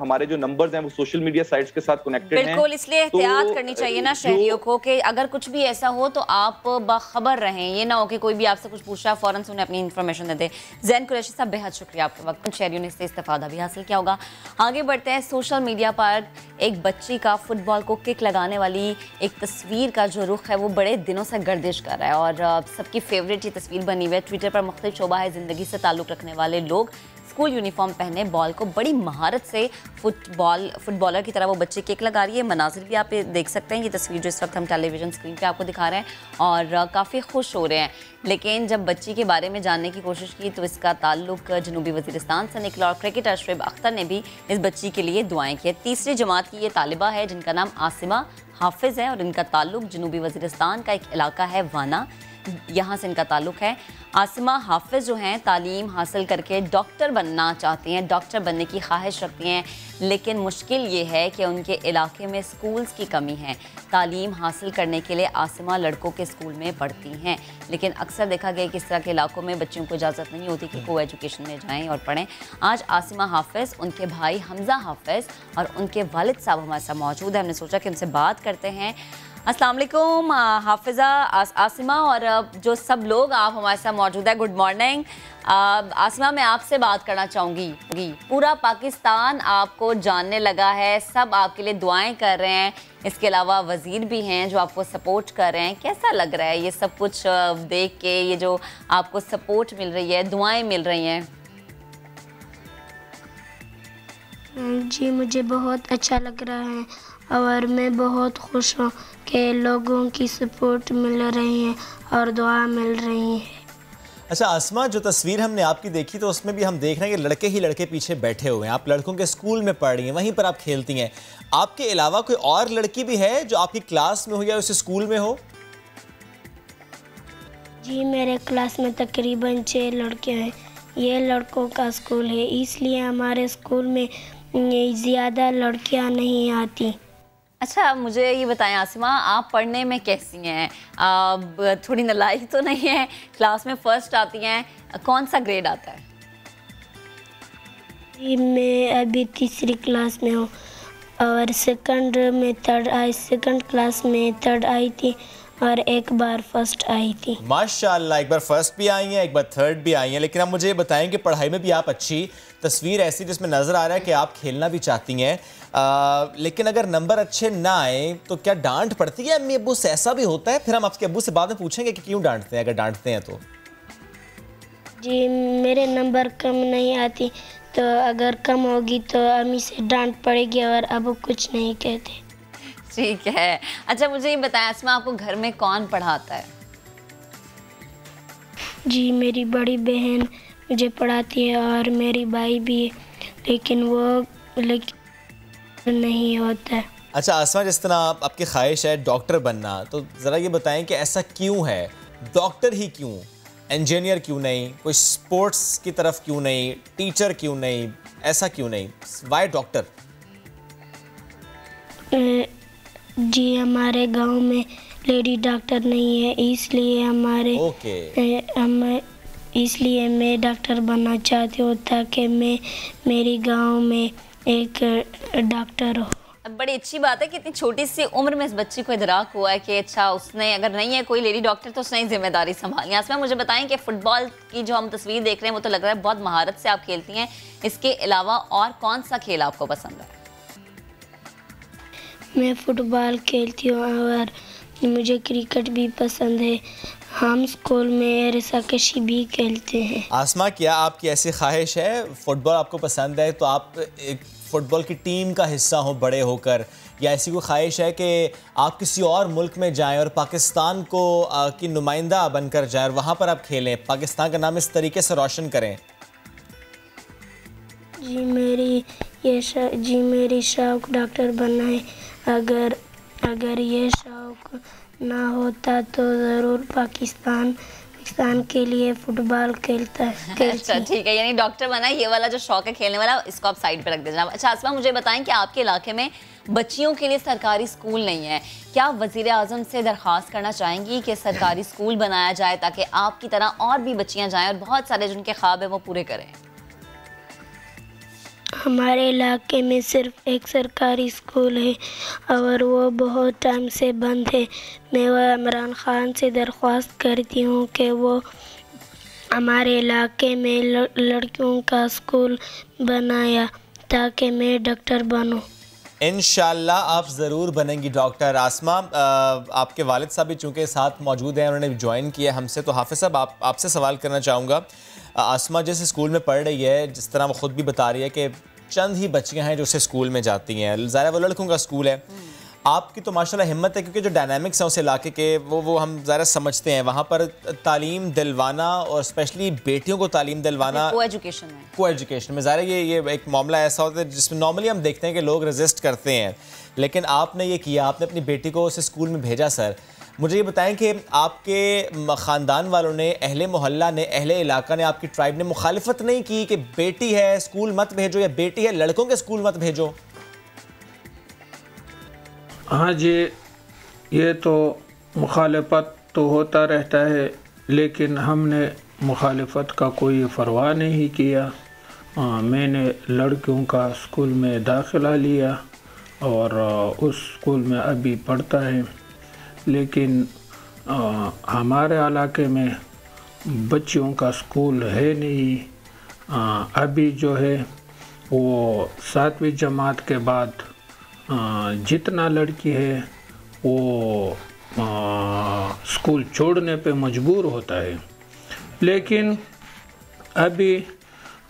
हमारे जो नंबर्स हैं वो सोशल मीडिया साइट्स के साथ कनेक्टेड हैं। बिल्कुल, इसलिए एहतियात करनी चाहिए ना शहरियों को कि अगर कुछ भी ऐसा हो तो आप बाखबर रहें, ये ना हो कि कोई भी आपसे कुछ पूछ रहा है फौरन से उन्हें अपनी इन्फॉर्मेशन दे दे। जैन कुरैशी साहब, बेहद शुक्रिया आपके वक्त, शहरियों ने इससे इस्तेफादा भी हासिल किया होगा। आगे बढ़ते हैं। सोशल मीडिया पर एक बच्ची का फुटबॉल को किक लगाने वाली एक तस्वीर का जो रुख है वो बड़े दिनों से गर्दिश कर रहा है और सबकी फेवरेट ये तस्वीर बनी हुई है। ट्विटर पर मुख्तलिफ शोबा है ज़िंदगी से ताल्लुक़ रखने वाले लोग स्कूल यूनिफॉर्म पहने बॉल को बड़ी महारत से फुटबॉलर की तरह वो बच्चे किक लगा रही है। मनाजिर भी आप देख सकते हैं, ये तस्वीर जो इस वक्त हम टेलीविजन स्क्रीन पे आपको दिखा रहे हैं और काफ़ी खुश हो रहे हैं। लेकिन जब बच्ची के बारे में जानने की कोशिश की तो इसका ताल्लुक जनूबी वज़ीरिस्तान से निकला और क्रिकेटर शुएब अख्तर ने भी इस बच्ची के लिए दुआएं की। तीसरी जमात की ये तालिबा है जिनका नाम आसिमा हाफिज़ है और इनका ताल्लुक जनूबी वज़ीरिस्तान का एक इलाका है वाना, यहाँ से इनका ताल्लुक है। आसिमा हाफिज़ जो हैं तालीम हासिल करके डॉक्टर बनना चाहती हैं, डॉक्टर बनने की ख्वाहिश रखती हैं, लेकिन मुश्किल ये है कि उनके इलाके में स्कूल्स की कमी है। तालीम हासिल करने के लिए आसिमा लड़कों के स्कूल में पढ़ती हैं, लेकिन अक्सर देखा गया कि इस तरह के इलाकों में बच्चों को इजाज़त नहीं होती कि को एजुकेशन में जाएँ और पढ़ें। आज आसिमा हाफिज़, उनके भाई हमज़ा हाफिज़ और उनके वालिद साहब हमारे साथ मौजूद है। हमने सोचा कि उनसे बात करते हैं। अस्सलाम वालेकुम हाफिज़ा, आसिमा और जो सब लोग आप हमारे साथ मौजूद है, गुड मॉर्निंग। आसिमा, मैं आपसे बात करना चाहूँगी। पूरा पाकिस्तान आपको जानने लगा है, सब आपके लिए दुआएं कर रहे हैं, इसके अलावा वज़ीर भी हैं जो आपको सपोर्ट कर रहे हैं। कैसा लग रहा है ये सब कुछ देख के, ये जो आपको सपोर्ट मिल रही है, दुआएं मिल रही हैं? जी मुझे बहुत अच्छा लग रहा है और मैं बहुत खुश हूँ कि लोगों की सपोर्ट मिल रही है और दुआ मिल रही है। अच्छा आसमा, जो तस्वीर हमने आपकी देखी तो उसमें भी हम देख रहे हैं कि लड़के ही लड़के पीछे बैठे हुए हैं। आप लड़कों के स्कूल में पढ़ रही हैं, वहीं पर आप खेलती हैं। आपके अलावा कोई और लड़की भी है जो आपकी क्लास में हो या उस स्कूल में हो? जी मेरे क्लास में तकरीबन 6 लड़के हैं। ये लड़कों का स्कूल है, इसलिए हमारे स्कूल में ज़्यादा लड़कियां नहीं आती। अच्छा, मुझे ये बताएं आसिमा, आप पढ़ने में कैसी हैं? थोड़ी नालायक तो नहीं है? क्लास में फर्स्ट आती हैं? कौन सा ग्रेड आता है? जी मैं अभी 3री क्लास में हूँ और सेकंड क्लास में 3rd आई थी और एक बार फर्स्ट आई थी। माशाल्लाह, एक बार फर्स्ट भी आई हैं, एक बार 3rd भी आई हैं। लेकिन आप मुझे ये बताएं कि पढ़ाई में भी आप अच्छी, तस्वीर ऐसी जिसमें नज़र आ रहा है कि आप खेलना भी चाहती हैं, लेकिन अगर नंबर अच्छे ना आए तो क्या डांट पड़ती है अम्मी अब्बू से? ऐसा भी होता है? फिर हम आपके अब्बू से बाद में पूछेंगे कि क्यों डांटते हैं, अगर डांटते हैं तो। जी मेरे नंबर कम नहीं आती तो अगर कम होगी तो अम्मी से डांट पड़ेगी और अब्बू कुछ नहीं कहते। ठीक है। अच्छा मुझे ये बताएं आसमा, आपको घर में कौन पढ़ाता है? जी मेरी बड़ी बहन मुझे पढ़ाती है और मेरी भाई भी, लेकिन नहीं होता है। अच्छा आसमा, जिस तरह आपकी ख्वाहिश है डॉक्टर बनना, तो ज़रा ये बताएं कि ऐसा क्यों है? डॉक्टर ही क्यों? इंजीनियर क्यों नहीं? कोई स्पोर्ट्स की तरफ क्यों नहीं? टीचर क्यों नहीं? ऐसा क्यों नहीं? Y doctor? जी हमारे गांव में लेडी डॉक्टर नहीं है, इसलिए मैं डॉक्टर बनना चाहती हूँ ताकि मेरी गांव में एक डॉक्टर हो। बड़ी अच्छी बात है कि इतनी छोटी सी उम्र में इस बच्ची को इदराक हुआ है कि अच्छा उसने, अगर नहीं है कोई लेडी डॉक्टर तो उसने जिम्मेदारी संभाली। आसमा मुझे बताएं कि फुटबॉल की जो हम तस्वीर देख रहे हैं वो तो लग रहा है बहुत महारत से आप खेलती हैं, इसके अलावा और कौन सा खेल आपको पसंद है? मैं फुटबॉल खेलती हूँ और मुझे क्रिकेट भी पसंद है। हम स्कूल में रस्साकशी भी खेलते हैं। आसमा, क्या आपकी ऐसी ख्वाहिश है, फुटबॉल आपको पसंद है तो आप एक फुटबॉल की टीम का हिस्सा हो बड़े होकर, या ऐसी कोई ख्वाहिश है कि आप किसी और मुल्क में जाएं और पाकिस्तान को की नुमाइंदा बनकर जाएं और वहाँ पर आप खेलें, पाकिस्तान का नाम इस तरीके से रोशन करें? जी मेरी शौक डॉक्टर बनना है। अगर ये शौक ना होता तो ज़रूर पाकिस्तान के लिए फुटबॉल खेलता है। अच्छा ठीक है, यानी डॉक्टर बना, ये वाला जो शौक है खेलने वाला इसको आप साइड पे रख दीजिए। अच्छा आसमा मुझे बताएं कि आपके इलाके में बच्चियों के लिए सरकारी स्कूल नहीं है, क्या वज़ीर आज़म से दरख्वास्त करना चाहेंगी कि सरकारी स्कूल बनाया जाए ताकि आपकी तरह और भी बच्चियाँ जाएँ और बहुत सारे जिनके ख्वाब है वो पूरे करें? हमारे इलाके में सिर्फ एक सरकारी स्कूल है और वो बहुत टाइम से बंद है। मैं वह इमरान खान से दरख्वास्त करती हूँ कि वो हमारे इलाके में लड़कियों का स्कूल बनाया ताकि मैं डॉक्टर बनूं। इंशाल्लाह आप ज़रूर बनेंगी डॉक्टर। आसमा, आपके वालिद साहब भी चूँकि साथ मौजूद हैं, उन्होंने ज्वाइन किया हमसे, तो हाफिज़ साहब आपसे सवाल करना चाहूँगा। आसमा जिस स्कूल में पढ़ रही है, जिस तरह वो ख़ुद भी बता रही है कि चंद ही बच्चियाँ हैं जो उसे स्कूल में जाती हैं, ज़ाहिर वो लड़कों का स्कूल है। आपकी तो माशाल्लाह हिम्मत है, क्योंकि जो डायनामिक्स हैं उस इलाके के वो हम ज़रा समझते हैं। वहाँ पर तालीम दिलवाना और स्पेशली बेटियों को तालीम दिलवाना को एजुकेशन में ज़ाहिर ये एक मामला ऐसा होता है जिसमें नॉर्मली हम देखते हैं कि लोग रेजिस्ट करते हैं, लेकिन आपने ये किया, आपने अपनी बेटी को उस स्कूल में भेजा। सर मुझे ये बताएं कि आपके ख़ानदान वालों ने, अहले मोहल्ला ने, अहले इलाका ने, आपकी ट्राइब ने मुखालिफत नहीं की कि बेटी है स्कूल मत भेजो, या बेटी है लड़कों के स्कूल मत भेजो? हाँ जी, ये तो मुखालफत तो होता रहता है, लेकिन हमने मुखालफत का कोई परवाह नहीं किया। मैंने लड़कियों का स्कूल में दाखिला लिया और उस स्कूल में अभी पढ़ता है। लेकिन हमारे इलाके में बच्चियों का स्कूल है नहीं। अभी जो है वो 7वीं जमात के बाद जितना लड़की है वो स्कूल छोड़ने पे मजबूर होता है। लेकिन अभी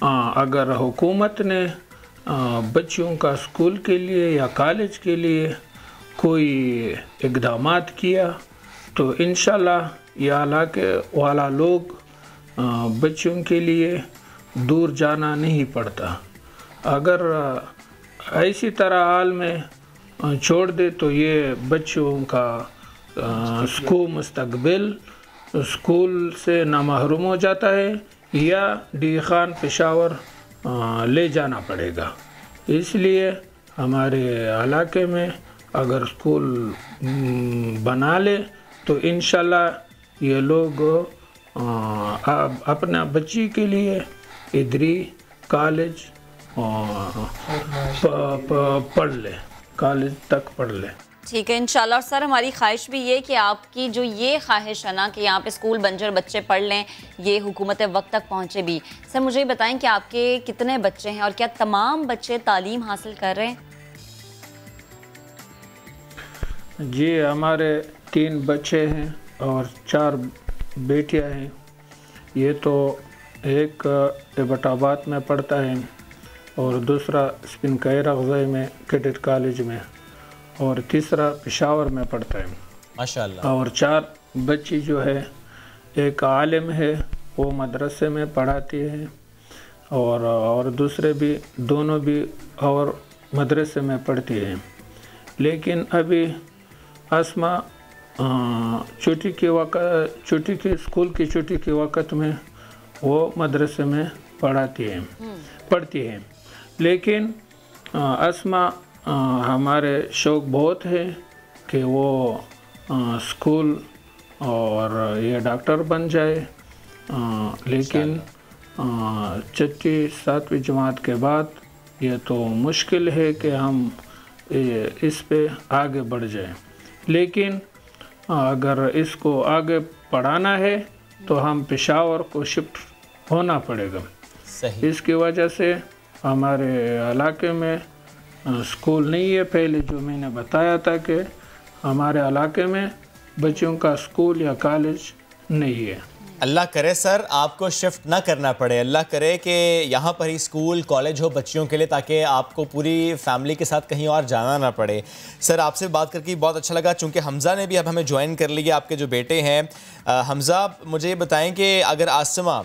अगर हुकूमत ने बच्चियों का स्कूल के लिए या कॉलेज के लिए कोई इक़दामात किया तो इंशाल्लाह ये इलाके वाला लोग बच्चों के लिए दूर जाना नहीं पड़ता। अगर ऐसी तरह हाल में छोड़ दे तो ये बच्चों का मुस्तकबिल स्कूल से नामहरूम हो जाता है या डी खान पेशावर ले जाना पड़ेगा। इसलिए हमारे इलाके में अगर स्कूल बना ले तो इंशाल्लाह ये लोग अपना बच्ची के लिए इधरी कॉलेज पढ़ ले, कॉलेज तक पढ़ ले। ठीक है इंशाल्लाह। और सर हमारी ख्वाहिश भी ये कि आपकी जो ये ख्वाहिश है ना कि यहाँ पे स्कूल बन जाए और बच्चे पढ़ लें, ये हुकूमत वक्त तक पहुँचे भी। सर मुझे ये बताएं कि आपके कितने बच्चे हैं और क्या तमाम बच्चे तालीम हासिल कर रहे हैं? जी हमारे 3 बच्चे हैं और 4 बेटियां हैं। ये तो एक एबटाबाद में पढ़ता है और दूसरा स्पिन कैर अगज़ई में कैडेट कॉलेज में और तीसरा पेशावर में पढ़ता है माशाल्लाह। और 4 बच्ची जो है, एक आलिम है वो मदरसे में पढ़ाती है और दूसरे भी दोनों भी और मदरसे में पढ़ती हैं। लेकिन अभी आसमा छुट्टी के स्कूल की छुट्टी के वक़्त में वो मदरसे में पढ़ती हैं। लेकिन आसमा हमारे शौक़ बहुत है कि वो स्कूल और ये डॉक्टर बन जाए। लेकिन 6वीं 7वीं जमात के बाद ये तो मुश्किल है कि हम इस पे आगे बढ़ जाए। लेकिन अगर इसको आगे पढ़ाना है तो हम पेशावर को शिफ्ट होना पड़ेगा। सही। इसकी वजह से हमारे इलाके में स्कूल नहीं है। पहले जो मैंने बताया था कि हमारे इलाके में बच्चों का स्कूल या कॉलेज नहीं है। अल्लाह करे सर आपको शिफ्ट ना करना पड़े, अल्लाह करे कि यहाँ पर ही स्कूल कॉलेज हो बच्चियों के लिए, ताकि आपको पूरी फैमिली के साथ कहीं और जाना ना पड़े। सर आपसे बात करके बहुत अच्छा लगा। चूँकि हमज़ा ने भी अब हमें ज्वाइन कर लिया, आपके जो बेटे हैं। हमज़ा मुझे ये बताएं कि अगर आसमा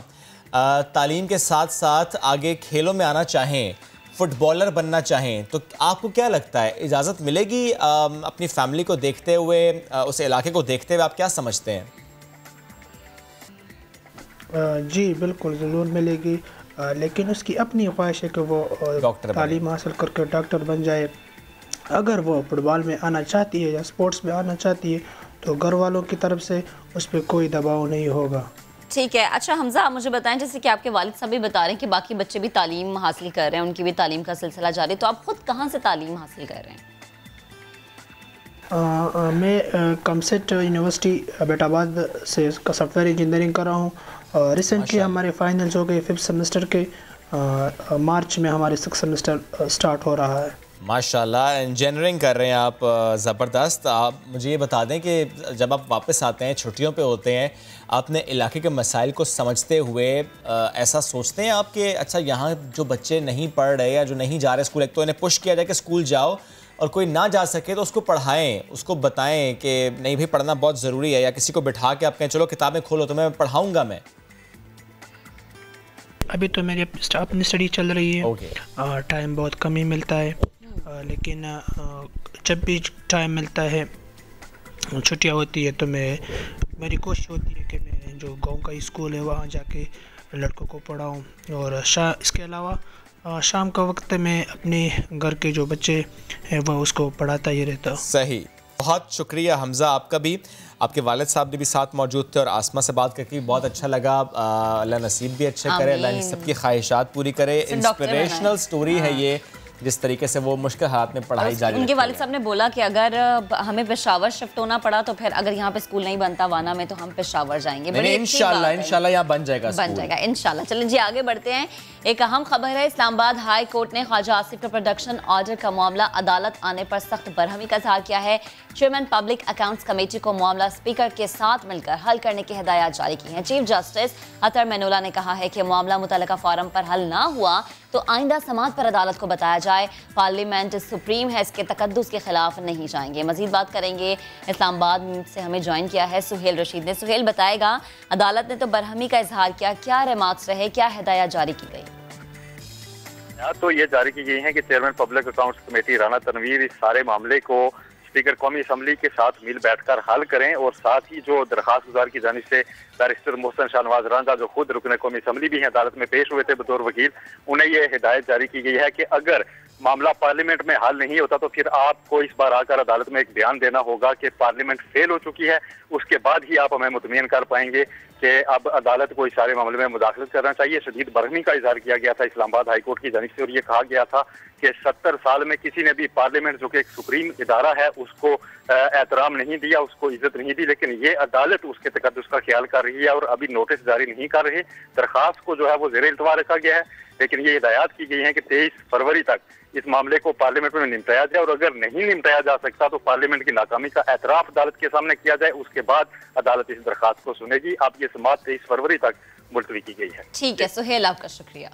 तालीम के साथ साथ आगे खेलों में आना चाहें, फुटबॉलर बनना चाहें, तो आपको क्या लगता है इजाज़त मिलेगी? अपनी फैमिली को देखते हुए, उस इलाके को देखते हुए आप क्या समझते हैं? जी बिल्कुल ज़रूर मिलेगी, लेकिन उसकी अपनी ख्वाहिश है कि वो तालीम हासिल करके डॉक्टर बन जाए। अगर वो फुटबॉल में आना चाहती है या स्पोर्ट्स में आना चाहती है तो घर वालों की तरफ से उस पर कोई दबाव नहीं होगा। ठीक है। अच्छा हमजा, आप मुझे बताएं, जैसे कि आपके वालिद साहब भी बता रहे हैं कि बाकी बच्चे भी तालीम हासिल कर रहे हैं, उनकी भी तालीम का सिलसिला जारी, तो आप खुद कहाँ से तालीम हासिल कर रहे हैं? मैं कमसेट यूनिवर्सिटी बेटाबाद से सॉफ्टवेयर इंजीनियरिंग कर रहा हूँ। रिसेंटली हमारे फाइनल्स हो गए 5th सेमेस्टर के, मार्च में हमारे 6th सेमेस्टर स्टार्ट हो रहा है। माशाल्लाह, इंजीनियरिंग कर रहे हैं आप, ज़बरदस्त। आप मुझे ये बता दें कि जब आप वापस आते हैं, छुट्टियों पे होते हैं, अपने इलाके के मसाइल को समझते हुए ऐसा सोचते हैं आप कि अच्छा यहाँ जो बच्चे नहीं पढ़ रहे या जो नहीं जा रहे स्कूल, एक तो इन्हें पुश किया जाए कि स्कूल जाओ, और कोई ना जा सके तो उसको पढ़ाएं, उसको बताएं कि नहीं भाई पढ़ना बहुत ज़रूरी है, या किसी को बिठा के आप कहें चलो किताबें खोलो तो मैं पढ़ाऊँगा। मैं अभी तो मेरी अपनी स्टडी चल रही है, टाइम बहुत कम ही मिलता है, लेकिन जब भी टाइम मिलता है, छुट्टियां होती है, तो मेरी कोशिश होती है कि मैं जो गांव का स्कूल है वहाँ जाके लड़कों को पढ़ाऊँ, और इसके अलावा शाम का वक्त मैं अपने घर के जो बच्चे हैं वह उसको पढ़ाता ही रहता हूँ। सही, बहुत शुक्रिया हमजा आपका भी। आपके वालिद साहब ने भी साथ मौजूद थे और आसमा से बात करके बहुत अच्छा लगा। अल्लाह नसीब भी अच्छे करे, अल्लाह सबकी ख्वाहिशात पूरी करे। इंस्पिरेशनल स्टोरी है ये, जिस तरीके से वो मुश्किल हालात में पढ़ाई जारी। उनके वालिद साहब ने बोला कि अगर हमें पेशावर शिफ्ट होना पड़ा तो फिर अगर यहाँ पे स्कूल नहीं बनता वाना में, तो हम पेशावर जाएंगे। इंशाल्लाह यहाँ बन जाएगा इंशाल्लाह। चलें जी आगे बढ़ते हैं। एक अहम खबर है, इस्लामाबाद हाई कोर्ट ने ख्वाजा आसिफ के प्रोडक्शन ऑर्डर का मामला अदालत आने पर सख्त बरहमी का इजहार किया है। चेयरमैन पब्लिक अकाउंट्स कमेटी को मामला स्पीकर के साथ मिलकर हल करने की हिदायत जारी की है। चीफ जस्टिस अतर मेनुला ने कहा है कि मामला मुतल्लिका फोरम पर हल ना हुआ तो आइंदा समाअत पर अदालत को बताया जाए। पार्लियामेंट सुप्रीम है, इसके तकद्दुस के खिलाफ नहीं जाएंगे। मजीद बात करेंगे, इस्लामाबाद से हमें ज्वाइन किया है सुहेल रशीद ने। सुहेल बताएगा, अदालत ने तो बरहमी का इजहार किया, क्या रिमार्क्स रहे, क्या हिदायत जारी की गई? तो ये जारी की गई है कि chairman public accounts committee Rana Tanvir इस सारे मामले को स्पीकर कौमी असम्बली के साथ मिल बैठकर हल करें, और साथ ही जो दरखास्त गुजार की जानिब से बैरिस्टर मोहसन शाहनवाज रांझा जो खुद रुकन कौमी असम्बली भी हैं, अदालत में पेश हुए थे बतौर वकील, उन्हें ये हिदायत जारी की गई है कि अगर मामला पार्लियामेंट में हल नहीं होता तो फिर आपको इस बार आकर अदालत में एक बयान देना होगा कि पार्लियामेंट फेल हो चुकी है, उसके बाद ही आप हमें मुतमईन कर पाएंगे कि अब अदालत को इस सारे मामले में मुदाखलत करना चाहिए। शदीद बरहमी का इजहार किया गया था इस्लामाबाद हाई कोर्ट की जानिब से, और ये कहा गया था कि 70 साल में किसी ने भी पार्लियामेंट जो कि एक सुप्रीम इदारा है उसको एहतराम नहीं दिया, उसको इज्जत नहीं दी, लेकिन ये अदालत उसके तकद्दुस का ख्याल कर रही है और अभी नोटिस जारी नहीं कर रही। दरखास्त को जो है वो ज़ेरे इल्तवा रखा गया है, लेकिन ये हिदायत की गई है कि 23 फरवरी तक इस मामले को पार्लियामेंट में निपटाया जाए, और अगर नहीं निपटाया जा सकता तो पार्लियामेंट की नाकामी का एतराफ अदालत के सामने किया जाए, उसके बाद अदालत इस दरखास्त को सुनेगी। अब ये समाअत 23 फरवरी तक मुलतवी की गई है। ठीक है सुहेल, आपका शुक्रिया।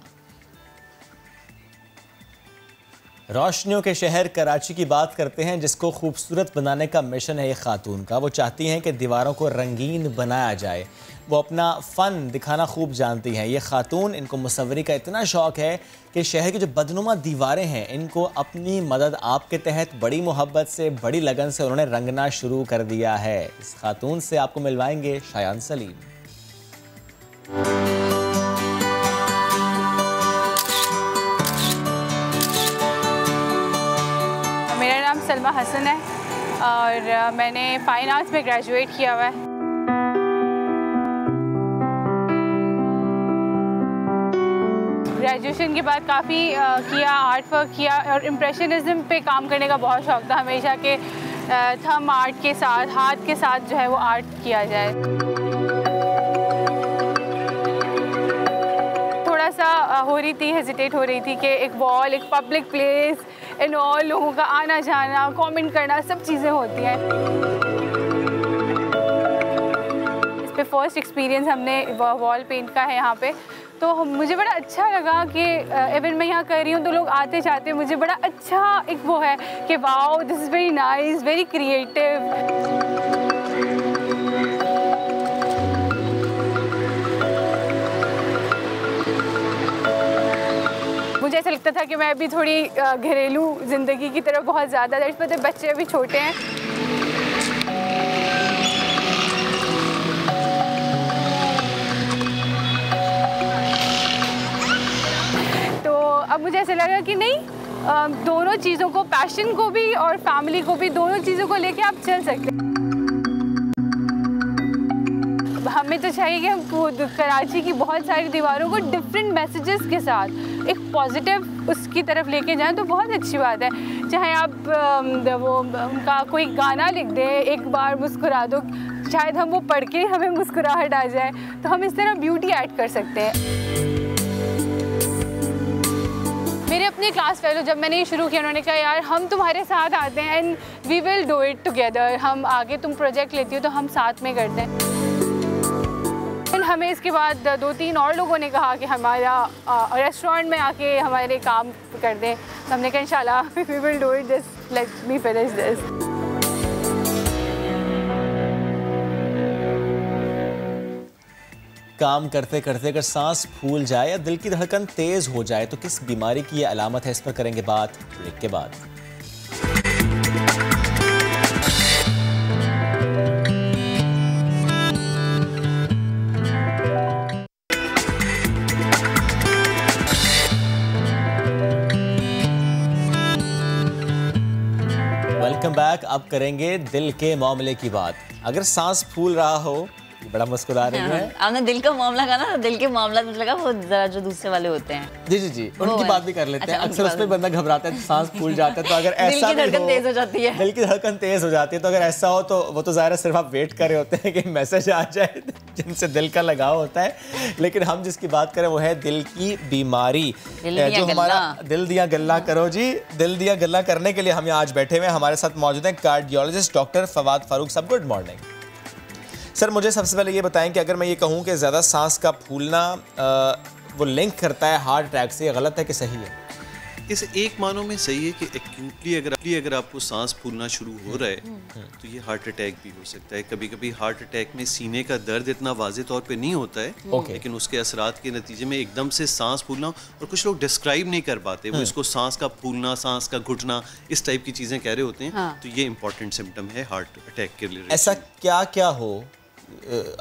रोशनियों के शहर कराची की बात करते हैं, जिसको खूबसूरत बनाने का मिशन है ये खातून का। वो चाहती हैं कि दीवारों को रंगीन बनाया जाए, वो अपना फ़न दिखाना खूब जानती हैं। ये खातून, इनको मुसव्वरी का इतना शौक़ है कि शहर की जो बदनुमा दीवारें हैं इनको अपनी मदद आपके तहत बड़ी मोहब्बत से, बड़ी लगन से उन्होंने रंगना शुरू कर दिया है। इस खातून से आपको मिलवाएंगे शायान सलीम। मेरा नाम सलमा हसन है और मैंने फ़ाइन आर्ट्स में ग्रेजुएट किया हुआ है। ग्रेजुएशन के बाद काफ़ी किया, आर्ट वर्क किया और इम्प्रेशनिज़म पे काम करने का बहुत शौक़ था हमेशा के थम आर्ट के साथ, हाथ के साथ जो है वो आर्ट किया जाए। थोड़ा सा हो रही थी, हेजिटेट हो रही थी कि एक वॉल, एक पब्लिक प्लेस एंड ऑल, लोगों का आना जाना, कमेंट करना, सब चीज़ें होती हैं। इस पे फर्स्ट एक्सपीरियंस हमने वॉल पेंट का है यहाँ पे, तो मुझे बड़ा अच्छा लगा कि इवन मैं यहाँ कर रही हूँ तो लोग आते जाते, मुझे बड़ा अच्छा एक वो है कि wow this is very nice, very creative. मुझे ऐसा लगता था कि मैं अभी थोड़ी घरेलू ज़िंदगी की तरफ बहुत ज़्यादा, पता बच्चे अभी छोटे हैं, अब मुझे ऐसा लगा कि नहीं, दोनों चीज़ों को, पैशन को भी और फैमिली को भी, दोनों चीज़ों को लेके आप चल सकते हैं। हमें तो चाहिए कि हम कराची की बहुत सारी दीवारों को डिफरेंट मैसेजेस के साथ एक पॉजिटिव उसकी तरफ लेके जाएं, तो बहुत अच्छी बात है। चाहे आप वो उनका कोई गाना लिख दें, एक बार मुस्कुरा दो, शायद हम वो पढ़ के हमें मुस्कुराहट आ जाए, तो हम इस तरह ब्यूटी ऐड कर सकते हैं। मेरे अपने क्लास फेलो जब मैंने ये शुरू किया, उन्होंने कहा यार हम तुम्हारे साथ आते हैं and we will do it together. हम आगे तुम प्रोजेक्ट लेती हो तो हम साथ में करते हैं। फिर हमें इसके बाद 2-3 और लोगों ने कहा कि हमारा रेस्टोरेंट में आके हमारे काम कर दें, तो हमने कहा इंशाल्लाह we will do it, just let me finish this. काम करते करते अगर सांस फूल जाए या दिल की धड़कन तेज हो जाए तो किस बीमारी की ये अलामत है, इस पर करेंगे बात ब्रेक के बाद। Welcome back. अब करेंगे दिल के मामले की बात। अगर सांस फूल रहा हो, बड़ा मुस्कुरा रही है। आपने दिल का मामला कहा ना, दिल के मामला मुझे लगा वो जरा जो दूसरे वाले होते हैं। जी जी जी, उनकी बात भी कर लेते हैं। अक्सर उसमें बंदा घबराता है तो सांस फूल जाता है, तो अगर ऐसा दिल की धड़कन तेज हो जाती है, दिल की धड़कन तेज हो जाती है, तो अगर ऐसा हो तो वो तो ज़ाहिर सिर्फ आप वेट कर रहे होते हैं कि मैसेज आ जाए जिनसे दिल का लगाव होता है। लेकिन हम जिसकी बात करें वो है दिल की बीमारी, जो हमारा दिल दिया गल्ला करो जी। दिल दिया गल्ला करने के लिए हम यहाँ आज बैठे हुए हैं। हमारे साथ मौजूद हैं कार्डियोलॉजिस्ट डॉक्टर फवाद फारूक साहब। Good morning sir. मुझे सबसे पहले ये बताएं कि अगर मैं ये कहूँ कि ज़्यादा सांस का फूलना वो लिंक करता है हार्ट अटैक से, गलत है कि सही है? इस एक मानों में सही है कि एक्यूटली अगर आपको सांस फूलना शुरू हो रहा है तो ये हार्ट अटैक भी हो सकता है। कभी कभी हार्ट अटैक में सीने का दर्द इतना वाज़ेह तौर पे नहीं होता है, लेकिन उसके असरात के नतीजे में एकदम से सांस फूलना, और कुछ लोग डिस्क्राइब नहीं कर पाते, वो इसको सांस का फूलना, सांस का घुटना, इस टाइप की चीज़ें कह रहे होते हैं। तो ये इंपॉर्टेंट सिम्टम है हार्ट अटैक के रिलेटेड। ऐसा क्या क्या हो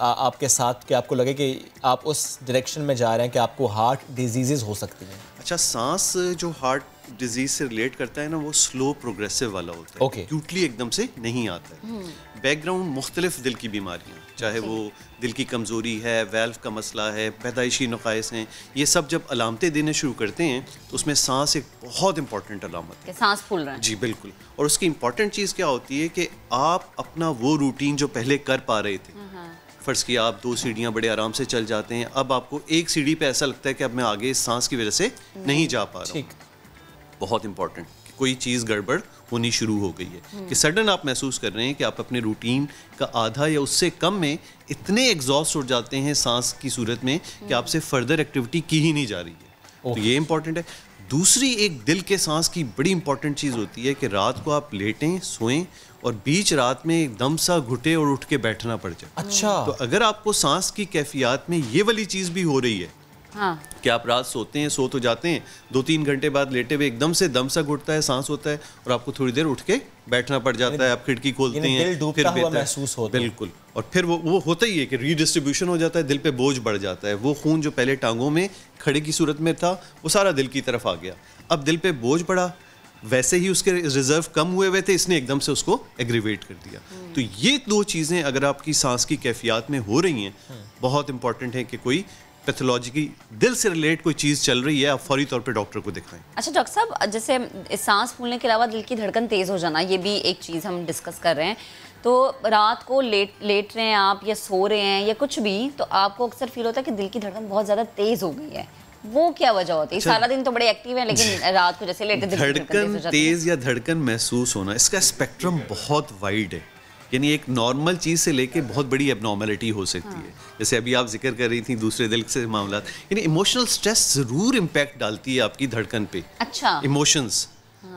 आपके साथ कि आपको लगे कि आप उस डायरेक्शन में जा रहे हैं कि आपको हार्ट डिजीजेज हो सकती हैं? अच्छा, सांस जो हार्ट डिजीज से रिलेट करता है ना, वो स्लो प्रोग्रेसिव वाला होता है। एक्यूटली एकदम से नहीं आता है। बैकग्राउंड मुख्तलिफ दिल की बीमारियाँ, चाहे वो दिल की कमज़ोरी है, वेल्व का मसला है, पैदाइशी नुकाइस हैं, ये सब जब अलामतें देने शुरू करते हैं तो उसमें सांस एक बहुत इंपॉर्टेंट अलामत है। सांस फूल रहा है। जी बिल्कुल। और उसकी इंपॉर्टेंट चीज़ क्या होती है कि आप अपना वो रूटीन जो पहले कर पा रहे थे, फ़र्ज़ किया आप 2 सीढ़ियाँ बड़े आराम से चल जाते हैं, अब आपको एक सीढ़ी पे ऐसा लगता है कि अब मैं आगे इस सांस की वजह से नहीं जा पा रहा हूँ। बहुत इंपॉर्टेंट, कोई चीज़ गड़बड़ होनी शुरू हो गई है कि सडन आप महसूस कर रहे हैं कि आप अपने रूटीन का आधा या उससे कम में इतने एग्जॉस्ट हो जाते हैं सांस की सूरत में कि आपसे फर्दर एक्टिविटी की ही नहीं जा रही है। तो ये इंपॉर्टेंट है। दूसरी एक दिल के सांस की बड़ी इंपॉर्टेंट चीज़ होती है कि रात को आप लेटें, सोएं और बीच रात में एकदम सा घुटे और उठ के बैठना पड़ जाए। अच्छा। तो अगर आपको सांस की कैफियत में ये वाली चीज़ भी हो रही है, कि आप रात सोते हैं, सो तो जाते हैं, 2-3 घंटे बाद लेटे हुए एकदम से दम सा घुटता है, सांस होता है और आपको थोड़ी देर उठ के बैठना पड़ जाता है, आप खिड़की खोलते हैं, फिर महसूस होता है। बिल्कुल। और फिर वो होता ही है कि रीडिस्ट्रीब्यूशन हो जाता है, दिल पे बोझ बढ़ जाता है। वो खून जो पहले टांगों में खड़े की सूरत में था वो सारा दिल की तरफ आ गया। अब दिल पे बोझ बढ़ा, वैसे ही उसके रिजर्व कम हुए थे, इसने एकदम से उसको एग्रीवेट कर दिया। तो ये 2 चीज़ें अगर आपकी सांस की कैफियत में हो रही हैं, बहुत इंपॉर्टेंट है कि कोई पैथोलॉजी की दिल से रिलेट कोई चीज़ चल रही है, आप फौरी तौर पे डॉक्टर को दिखाएं। अच्छा डॉक्टर साहब, जैसे सांस फूलने के अलावा दिल की धड़कन तेज़ हो जाना, ये भी एक चीज़ हम डिस्कस कर रहे हैं। तो रात को लेट रहे हैं आप या सो रहे हैं या कुछ भी, तो आपको अक्सर फील होता है कि दिल की धड़कन बहुत ज़्यादा तेज़ हो गई है, वो क्या वजह होती है? सारा दिन तो बड़े एक्टिव है, लेकिन रात को जैसे लेटे धड़कन तेज़ या धड़कन महसूस होना, इसका स्पेक्ट्रम बहुत वाइड है। यानी एक नॉर्मल चीज़ से लेके बहुत बड़ी एबनॉर्मलिटी हो सकती है। जैसे अभी आप जिक्र कर रही थी दूसरे दिल से मामला, यानी इमोशनल स्ट्रेस ज़रूर इम्पैक्ट डालती है आपकी धड़कन पे। अच्छा। इमोशंस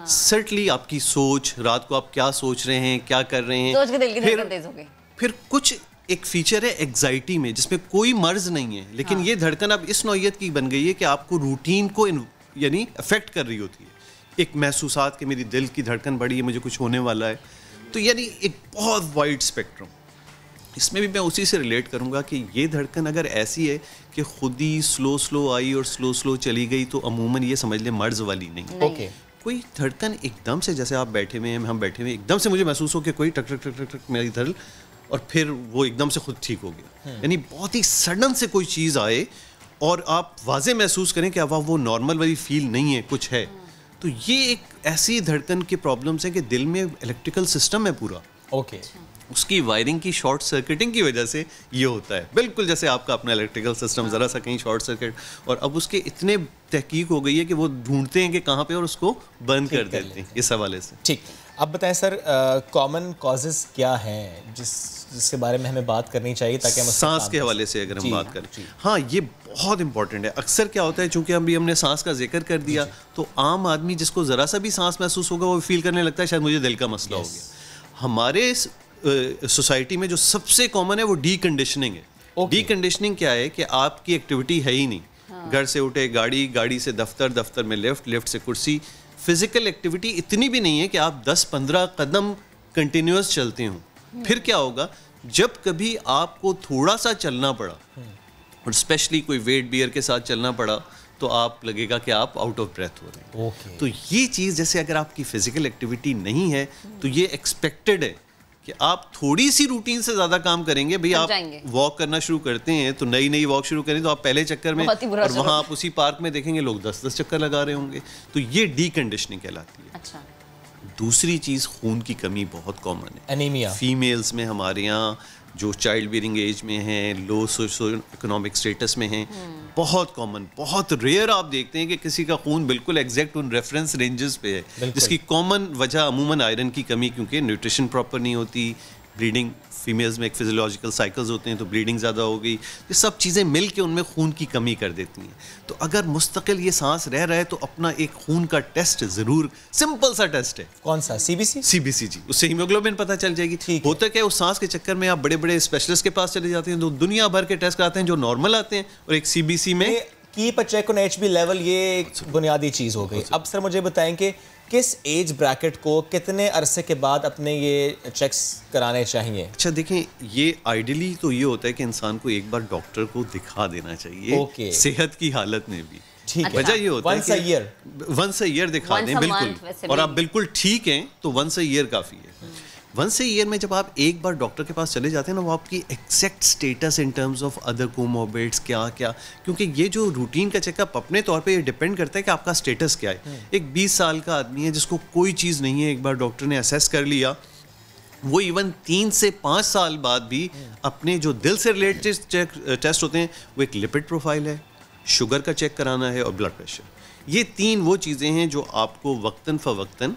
सर्टनली, आपकी सोच, रात को आप क्या सोच रहे हैं, क्या कर रहे हैं, सोच के दिल की धड़कन तेज हो गई। फिर कुछ एक फीचर है एग्जाइटी में, जिसमें कोई मर्ज नहीं है, लेकिन ये धड़कन अब इस नौइयत की बन गई है कि आपको रूटीन को यानी अफेक्ट कर रही होती है। एक महसूसात कि मेरी दिल की धड़कन बढ़ी है, मुझे कुछ होने वाला है। तो यानी एक बहुत वाइड स्पेक्ट्रम। इसमें भी मैं उसी से रिलेट करूंगा कि ये धड़कन अगर ऐसी है कि खुद ही स्लो आई और स्लो चली गई, तो अमूमन ये समझ लें मर्ज वाली नहीं। ओके। कोई धड़कन एकदम से, जैसे आप बैठे हुए हैं, हम बैठे हुए, एकदम से मुझे महसूस हो कि कोई टक टक टक टक टक मेरी दिल और फिर वो एकदम से खुद ठीक हो गया। यानी बहुत ही सडन से कोई चीज़ आए और आप वाजे महसूस करें कि अब वो नॉर्मल वाली फील नहीं है, कुछ है, तो ये एक ऐसी धड़कन के प्रॉब्लम्स हैं कि दिल में इलेक्ट्रिकल सिस्टम है पूरा, ओके, उसकी वायरिंग की शॉर्ट सर्किटिंग की वजह से ये होता है। बिल्कुल जैसे आपका अपना इलेक्ट्रिकल सिस्टम ज़रा सा कहीं शॉर्ट सर्किट, और अब उसके इतने तहकीक हो गई है कि वो ढूंढते हैं कि कहाँ पे और उसको बंद कर देते हैं इस हवाले से। ठीक, अब बताएं सर, कॉमन कॉजेज़ क्या हैं जिसके बारे में हमें बात करनी चाहिए ताकि हम सांस के हवाले से अगर हम बात करें, हाँ ये बहुत इंपॉर्टेंट है। अक्सर क्या होता है, चूंकि अभी हमने सांस का जिक्र कर दिया, तो आम आदमी जिसको ज़रा सा भी सांस महसूस होगा वो फील करने लगता है शायद मुझे दिल का मसला हो गया। हमारे सोसाइटी में जो सबसे कॉमन है वो डी कंडीशनिंग है। डी कंडीशनिंग क्या है कि आपकी एक्टिविटी है ही नहीं, घर से उठे गाड़ी, गाड़ी से दफ्तर, दफ्तर में लिफ्ट, लिफ्ट से कुर्सी, फिजिकल एक्टिविटी इतनी भी नहीं है कि आप 10-15 कदम कंटिन्यूस चलते हो। फिर क्या होगा, जब कभी आपको थोड़ा सा चलना पड़ा और स्पेशली कोई वेट बियर के साथ चलना पड़ा, तो आप लगेगा कि आप आउट ऑफ ब्रेथ हो रहे हैं। तो ये चीज़, जैसे अगर आपकी फिजिकल एक्टिविटी नहीं है तो ये एक्सपेक्टेड है कि आप थोड़ी सी रूटीन से ज़्यादा काम करेंगे। भाई आप वॉक करना शुरू करते हैं तो नई वॉक शुरू करें तो आप पहले चक्कर में, और वहाँ आप उसी पार्क में देखेंगे लोग 10-10 चक्कर लगा रहे होंगे, तो ये डी कंडीशनिंग कहलाती है। अच्छा। दूसरी चीज़, खून की कमी बहुत कॉमन है, एनीमिया। फीमेल्स में हमारे यहाँ जो चाइल्ड बियरिंग एज में हैं, लो सोशो इकोनॉमिक स्टेटस में हैं, बहुत कॉमन, बहुत रेयर आप देखते हैं कि किसी का खून बिल्कुल एग्जैक्ट उन रेफरेंस रेंजेस पे है, जिसकी कॉमन वजह अमूमन आयरन की कमी, क्योंकि न्यूट्रिशन प्रॉपर नहीं होती, ब्लीडिंग, फीमेल्स में एक फिजियोलॉजिकल साइकिल्स होते हैं तो ब्लीडिंग ज़्यादा हो गई, ये सब चीज़ें मिल के उनमें खून की कमी कर देती हैं। तो अगर मुस्तकिल ये सांस रह रहा है तो अपना एक खून का टेस्ट ज़रूर, सिंपल सा टेस्ट है। कौन सा? सीबीसी? सीबीसी जी, उससे हीमोग्लोबिन पता चल जाएगी। होता क्या है, उस सांस के चक्कर में आप बड़े बड़े स्पेशलिस्ट के पास चले जाते हैं तो दुनिया भर के टेस्ट आते हैं जो नॉर्मल आते हैं, और एक सीबीसी में keep a check on HB level, ये एक बुनियादी चीज़ हो गई। अब सर मुझे बताएं कि किस एज ब्रैकेट को कितने अरसे के बाद अपने ये चेक्स कराने चाहिए? अच्छा देखें, ये आइडियली तो ये होता है कि इंसान को एक बार डॉक्टर को दिखा देना चाहिए, सेहत की हालत में भी। ठीक, वजह ये होता है वंस अ ईयर दिखा दें, बिल्कुल, और आप बिल्कुल ठीक हैं तो वंस अ ईयर काफ़ी है। वंस अ ईयर में जब आप एक बार डॉक्टर के पास चले जाते हैं ना, वो आपकी exact status in terms of other comorbids क्या, क्योंकि ये जो रूटीन का चेकअप अपने तौर पे ये डिपेंड करता है कि आपका स्टेटस क्या है। एक 20 साल का आदमी है जिसको कोई चीज़ नहीं है, एक बार डॉक्टर ने असेस कर लिया, वो इवन 3 से 5 साल बाद भी अपने जो दिल से रिलेटेड टेस्ट होते हैं, वो एक लिपिड प्रोफाइल है, शुगर का चेक कराना है और ब्लड प्रेशर। ये 3 वो चीज़ें हैं जो आपको वक्तन फ़वक्तन,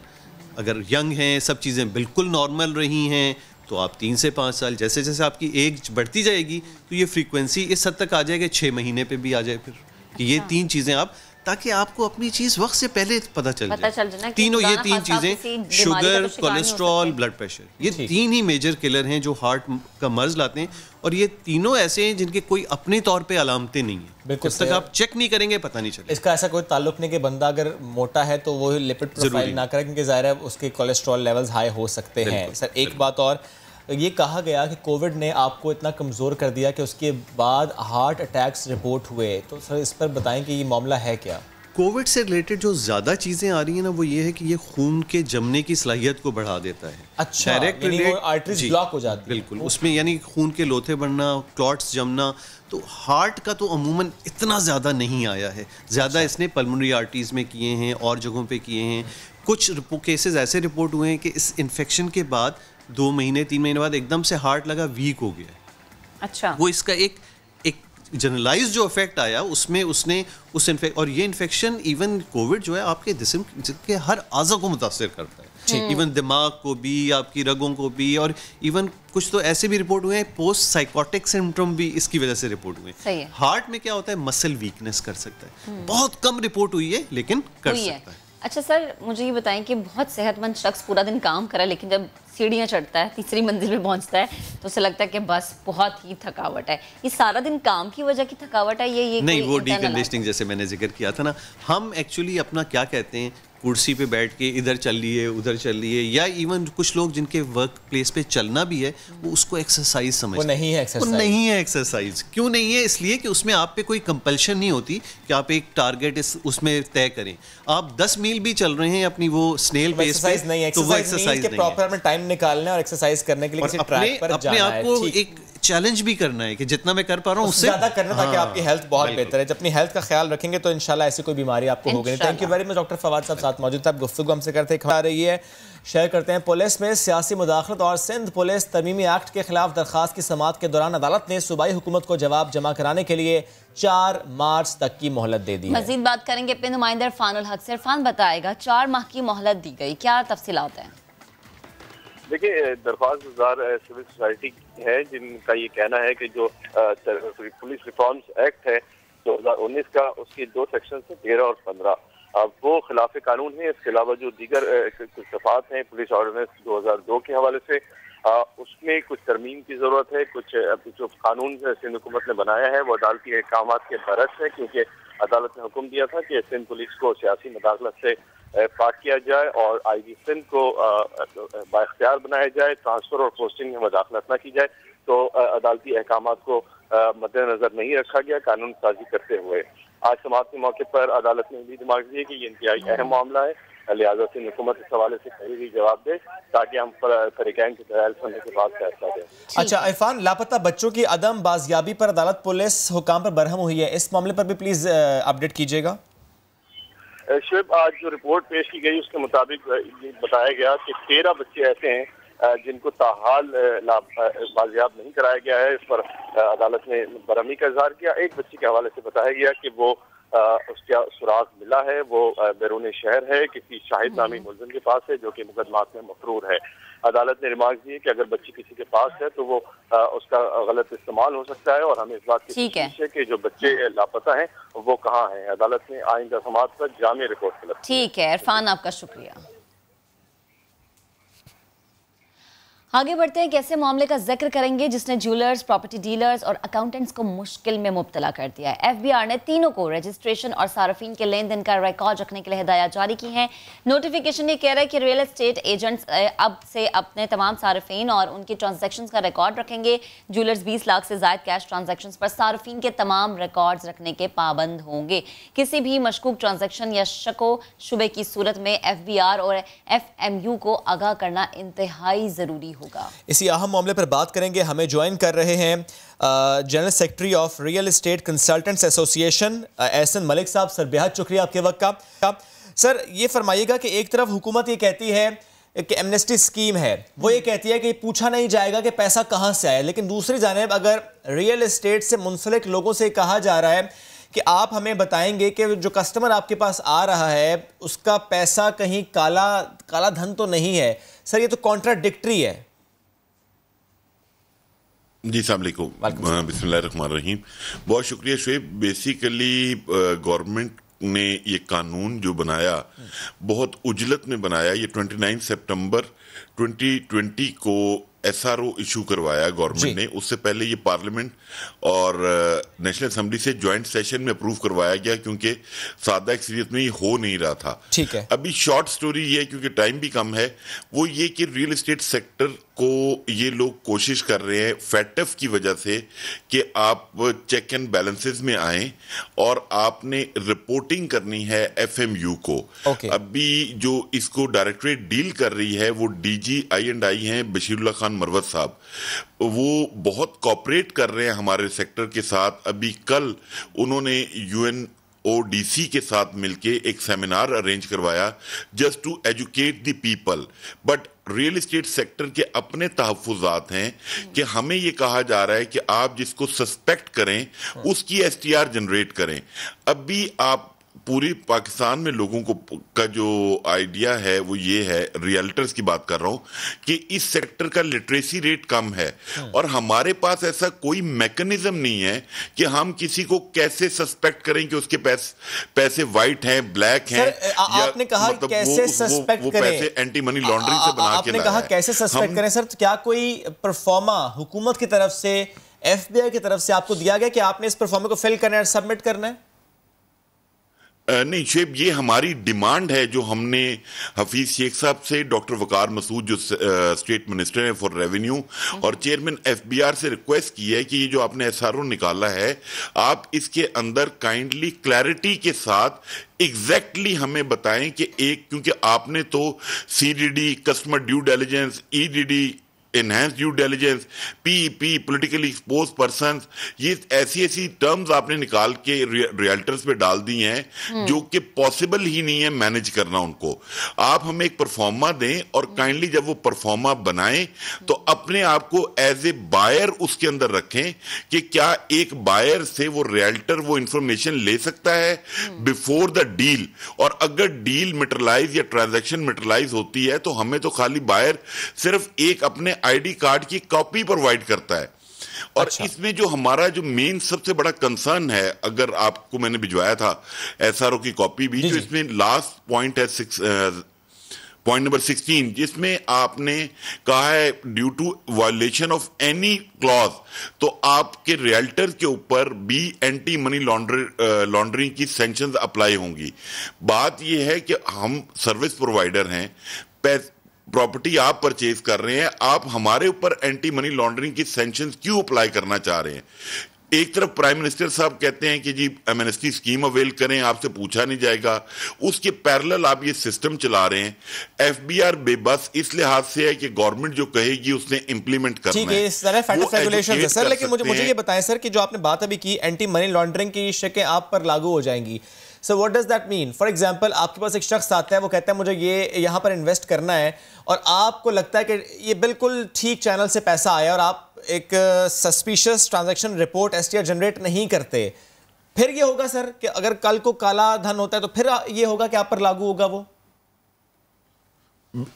अगर यंग हैं, सब चीज़ें बिल्कुल नॉर्मल रही हैं, तो आप 3 से 5 साल, जैसे जैसे आपकी एज बढ़ती जाएगी तो ये फ्रीक्वेंसी इस हद तक आ जाएगी 6 महीने पे भी आ जाए फिर कि ये 3 चीज़ें आप, ताकि आपको अपनी चीज़ वक्त से पहले पता चल जाए। तीनों, ये 3 चीज़ें, शुगर, कोलेस्ट्रॉल, ब्लड प्रेशर, ये 3 ही मेजर किलर हैं जो हार्ट का मर्ज लाते हैं, और ये तीनों ऐसे हैं जिनके कोई अपने तौर पे अलामतें नहीं है। जब तक आप चेक नहीं करेंगे पता नहीं चलेगा। इसका ऐसा कोई ताल्लुक नहीं कि बंदा अगर मोटा है तो वो लिपिड प्रोफाइल ना करे, क्योंकि ज़ाहिर है उसके कोलेस्ट्रॉल लेवल्स हाई हो सकते हैं। सर एक बात और, ये कहा गया कि कोविड ने आपको इतना कमज़ोर कर दिया कि उसके बाद हार्ट अटैक्स रिपोर्ट हुए, तो सर इस पर बताएं कि ये मामला है क्या? कोविड से रिलेटेड जो ज़्यादा चीज़ें आ रही हैं ना, वो ये है कि ये खून के जमने की सलाहियत को बढ़ा देता है। अच्छा, यानी वो आर्टरीज ब्लॉक हो जाती है। बिल्कुल, उसमें यानी खून के लोथे बढ़ना, क्लॉट्स जमना। तो हार्ट का तो अमूमन इतना ज़्यादा नहीं आया है, ज़्यादा इसने पल्मोनरी आर्टरीज में किए हैं और जगहों पे किए हैं। कुछ केसेस ऐसे रिपोर्ट हुए हैं कि इस इन्फेक्शन के बाद 2 महीने 3 महीने बाद एकदम से हार्ट लगा वीक हो गया। अच्छा, वो इसका एक जनरलाइज जो इफेक्ट आया उसमें उसने उस और ये इन्फेक्शन, इवन कोविड जो है आपके जिस्म के हर आज़ा को मुतासर करता है, इवन दिमाग को भी, आपकी रगों को भी, और इवन कुछ तो ऐसे भी रिपोर्ट हुए हैं पोस्ट साइकोटिक सिम्टम भी इसकी वजह से रिपोर्ट हुए हैं। हार्ट में क्या होता है, मसल वीकनेस कर सकता है, बहुत कम रिपोर्ट हुई है लेकिन कर सकता है। अच्छा सर, मुझे ये बताएं कि बहुत सेहतमंद शख्स पूरा दिन काम करा, लेकिन जब सीढ़ियाँ चढ़ता है, 3री मंजिल पे पहुंचता है, तो उसे लगता है कि बस बहुत ही थकावट है। ये सारा दिन काम की वजह की थकावट है? ये नहीं, वो डी कंडीशनिंग जैसे मैंने जिक्र किया था ना, हम एक्चुअली अपना क्या कहते हैं, कुर्सी पे बैठ के इधर चल लिए उधर चल लिए, या इवन कुछ लोग जिनके वर्क प्लेस पे चलना भी है वो उसको एक्सरसाइज समझते हैं। वो नहीं है एक्सरसाइज। वो नहीं है एक्सरसाइज। क्यों नहीं है? इसलिए कि उसमें आप पे कोई कंपल्शन नहीं होती कि आप एक टारगेट उसमें तय करें। आप 10 मील भी चल रहे हैं अपनी वो स्नेल पेस पे, तो वो एक्सरसाइज नहीं है। प्रॉपर में टाइम निकालना और एक्सरसाइज करने के लिए किसी ट्रैक पर अपने आप को एक चैलेंज भी करना है कि जितना मैं कर पा रहा हूँ उससे ज्यादा करना, ताकि आपकी हेल्थ बहुत बेहतर है। जब अपनी हेल्थ का ख्याल रखेंगे तो इंशाल्लाह ऐसी कोई बीमारी आपको होगी नहीं। Thank you very much doctor Fawad साहब साथ मौजूद थे। आप गुफ्तगू हमसे करते आ रही है, शेयर करते हैं। पुलिस में सियासी मुदाखलत और सिंध पुलिस तरमीमी एक्ट के खिलाफ दरखास्त की समाअत के दौरान अदालत ने सूबाई हुकूमत को जवाब जमा कराने के लिए 4 मार्च तक की मोहलत दे दी। मजीद बात करेंगे अपने नुमाइंदे इरफानुल हक से। इरफान बताएगा 4 माह की मोहलत दी गई, क्या तफसीलात हैं? देखिए, दरख्वास्त गुजार सिविल सोसाइटी है जिनका ये कहना है कि जो पुलिस रिफॉर्म्स एक्ट है 2019 का, उसके 2 सेक्शन है 13 और 15 वो खिलाफ कानून है। इसके अलावा जो दीगर कुछ दफात हैं पुलिस ऑर्डिनेंस 2002 के हवाले से, उसमें कुछ तरमीम की जरूरत है। कुछ जो कानून सिंध हुकूमत ने बनाया है वो अदालती अहकाम के बरस है, क्योंकि अदालत ने हुक्म दिया था कि सिंध पुलिस को सियासी मुदाखलत से पाक किया जाए और आईजी सिंध को बाइख्तियार बनाया जाए, ट्रांसफर और पोस्टिंग में मुदाखलत न की जाए। तो अदालती अहकाम को मद्देनजर नहीं रखा गया कानून साजी करते हुए। आज समाअत के मौके पर अदालत ने भी दिमाग दिया कि ये इंतहाई अहम मामला है, लिहाजा से हुकूमत इस हवाले से कहीं जवाब दे ताकि हम फरीकैन के दलाइल सुनने के बाद फैसला दें। अच्छा इरफान, लापता बच्चों की अदम बाजियाबी पर अदालत पुलिस हुकाम पर बरहम हुई है, इस मामले पर भी प्लीज अपडेट कीजिएगा। शुभ, आज जो रिपोर्ट पेश की गई उसके मुताबिक ये बताया गया कि 13 बच्चे ऐसे हैं जिनको ताहाल बाजियाब नहीं कराया गया है। इस पर अदालत ने बरहमी का इजहार किया। एक बच्चे के हवाले से बताया गया कि वो उसका सुराग मिला है, वो बैरून शहर है, किसी शाहिद नामी मुलजिम के पास है जो कि मुकदमात में मफरूर है। अदालत ने रिमार्क दिए कि अगर बच्ची किसी के पास है तो वो उसका गलत इस्तेमाल हो सकता है और हमें इस बात की कोशिश है कि जो बच्चे लापता हैं वो कहाँ हैं। अदालत ने आइंदा समाअत पर जामी रिपोर्ट तलब। ठीक है इरफान, आपका शुक्रिया। आगे बढ़ते हैं, कैसे मामले का जिक्र करेंगे जिसने ज्वेलर्स, प्रॉपर्टी डीलर्स और अकाउंटेंट्स को मुश्किल में मुब्तला कर दिया है। एफबीआर ने तीनों को रजिस्ट्रेशन और सार्फिन के लेन देन का रिकॉर्ड रखने के लिए हिदायत जारी की है। नोटिफिकेशन ये कह रहा है कि रियल एस्टेट एजेंट्स अब से अपने तमाम सार्फिन और उनकी ट्रांजैक्शंस का रिकॉर्ड रखेंगे। ज्वेलर्स 20 लाख से ज्यादा कैश ट्रांजैक्शंस पर सार्फिन के तमाम रिकॉर्ड्स रखने के पाबंद होंगे। किसी भी मशकूक ट्रांजैक्शन या शको शुबे की सूरत में एफबीआर और एफएमयू को आगाह करना इंतहाई जरूरी होगा। इसी अहम मामले पर बात करेंगे। हमें ज्वाइन कर रहे हैं general secretary of real estate consultants association Ehsan Malik साहब। सर बेहद शुक्रिया आपके वक्त का। सर ये फरमाइएगा कि एक तरफ हुकूमत ये कहती है कि एमनेस्टी स्कीम है, वो ये कहती है कि पूछा नहीं जाएगा कि पैसा कहाँ से आया, लेकिन दूसरी जानिब अगर रियल एस्टेट से मुंसलिक लोगों से कहा जा रहा है कि आप हमें बताएंगे कि जो कस्टमर आपके पास आ रहा है उसका पैसा कहीं काला धन तो नहीं है। सर ये तो कॉन्ट्राडिक्टरी है। जी अस्सलाम वालेकुम, बिस्मिल्लाहिर्रहमानिर्रहीम। बहुत शुक्रिया शुएब। बेसिकली गवर्नमेंट ने ये कानून जो बनाया बहुत उजलत में बनाया। ये 29 सितंबर 2020 को एसआरओ इशू करवाया गवर्नमेंट ने। उससे पहले ये पार्लियामेंट और नेशनल असेंबली से ज्वाइंट सेशन में अप्रूव करवाया गया क्योंकि सादा एक्सीरियत में ये हो नहीं रहा था। ठीक है, अभी शॉर्ट स्टोरी ये है क्योंकि टाइम भी कम है, वो ये कि रियल एस्टेट सेक्टर को ये लोग कोशिश कर रहे हैं फैटफ की वजह से कि आप चेक एंड बैलेंसेस में आए और आपने रिपोर्टिंग करनी है एफएमयू को। अभी जो इसको डायरेक्टरेट डील कर रही है वो डीजी आई हैं बशीरुल्लाह खान मरवत साहब। वो बहुत कोऑपरेट कर रहे हैं हमारे सेक्टर के साथ। अभी कल उन्होंने UNODC के साथ मिलके एक सेमिनार अरेंज करवाया just to educate the people. But real estate sector के अपने तहफ़्फ़ुज़ात हैं कि हमें ये कहा जा रहा है कि आप जिसको सस्पेक्ट करें उसकी STR जनरेट करें। अभी आप पूरी पाकिस्तान में लोगों को का जो आइडिया है वो ये है, रियल्टर्स की बात कर रहा हूँ, कि इस सेक्टर का लिटरेसी रेट कम है और हमारे पास ऐसा कोई मैकेनिज्म नहीं है कि हम किसी को कैसे सस्पेक्ट करें कि उसके पैसे वाइट हैं, ब्लैक हैं। आपने कहा मतलब कैसे सस्पेक्ट करें, पैसे एंटी मनी लॉन्ड्रिंग से बना के आपने कहा कैसे सस्पेक्ट करें। सर क्या कोई परफॉर्मा हुकूमत की तरफ से, FBI की तरफ से आपको दिया गया कि आपने इस परफॉर्मा को फिल करना है, सबमिट करना है? नहीं शेब, ये हमारी डिमांड है जो हमने हफीज शेख साहब से, डॉक्टर वकार मसूद जो स्टेट मिनिस्टर हैं फॉर रेवेन्यू और चेयरमैन एफबीआर से रिक्वेस्ट की है कि ये जो आपने एसआरओ निकाला है, आप इसके अंदर काइंडली क्लैरिटी के साथ एग्जैक्टली हमें बताएं कि क्योंकि आपने तो CDD, customer due diligence, EDD, enhance due diligence, PEP, politically expose person, ये ऐसी टर्म्स आपने निकाल के रियल्टर्स पे डाल दी हैं जो कि पॉसिबल ही नहीं है मैनेज करना उनको। आप हमें एक परफॉर्मा दें और काइंडली जब वो परफॉर्मा बनाएं तो अपने आप को एज ए बायर उसके अंदर रखें कि क्या एक बायर से वो रियल्टर वो इंफॉर्मेशन ले सकता है बिफोर द डील, और अगर डील मेटेरियलाइज या ट्रांजैक्शन मेटेरियलाइज होती है तो हमें तो खाली बायर सिर्फ एक अपने आईडी कार्ड की कॉपी प्रोवाइड करता है। और अच्छा। इसमें जो हमारा जो मेन सबसे बड़ा कंसर्न है, अगर आपको मैंने भिजवाया था एसआरओ की कॉपी भी, जो इसमें लास्ट पॉइंट है पॉइंट नंबर 16, जिसमें आपने कहा है due to violation of any clause, तो आपके रियल्टर के ऊपर भी एंटी मनी लॉन्ड्रिंग की सैंक्शंस अप्लाई होंगी। बात यह है कि हम सर्विस प्रोवाइडर हैं, प्रॉपर्टी आप परचेज कर रहे हैं, आप हमारे ऊपर एंटी मनी लॉन्ड्रिंग की सैंक्शंस क्यों अप्लाई करना चाह रहे हैं? एक तरफ प्राइम मिनिस्टर साहब कहते हैं कि जी एमएनएसटी स्कीम अवेल करें, आपसे पूछा नहीं जाएगा, उसके पैरेलल आप ये सिस्टम चला रहे हैं। एफबीआर बेबस इस लिहाज से है कि गवर्नमेंट जो कहेगी उसने इंप्लीमेंट करना है। इस तरह फैक्ट रेगुलेशंस है सर, लेकिन मुझे ये बताएं सर कि जो आपने बात अभी की एंटी मनी लॉन्ड्रिंग की शकें आप पर लागू हो जाएंगी, so what does that mean? For example आपके पास एक शख्स आता है, वो कहता है मुझे ये यहाँ पर इन्वेस्ट करना है, और आपको लगता है कि ये बिल्कुल ठीक चैनल से पैसा आया और आप एक suspicious transaction report STR generate नहीं करते, फिर ये होगा सर कि अगर कल को काला धन होता है तो फिर ये होगा कि आप पर लागू होगा वो?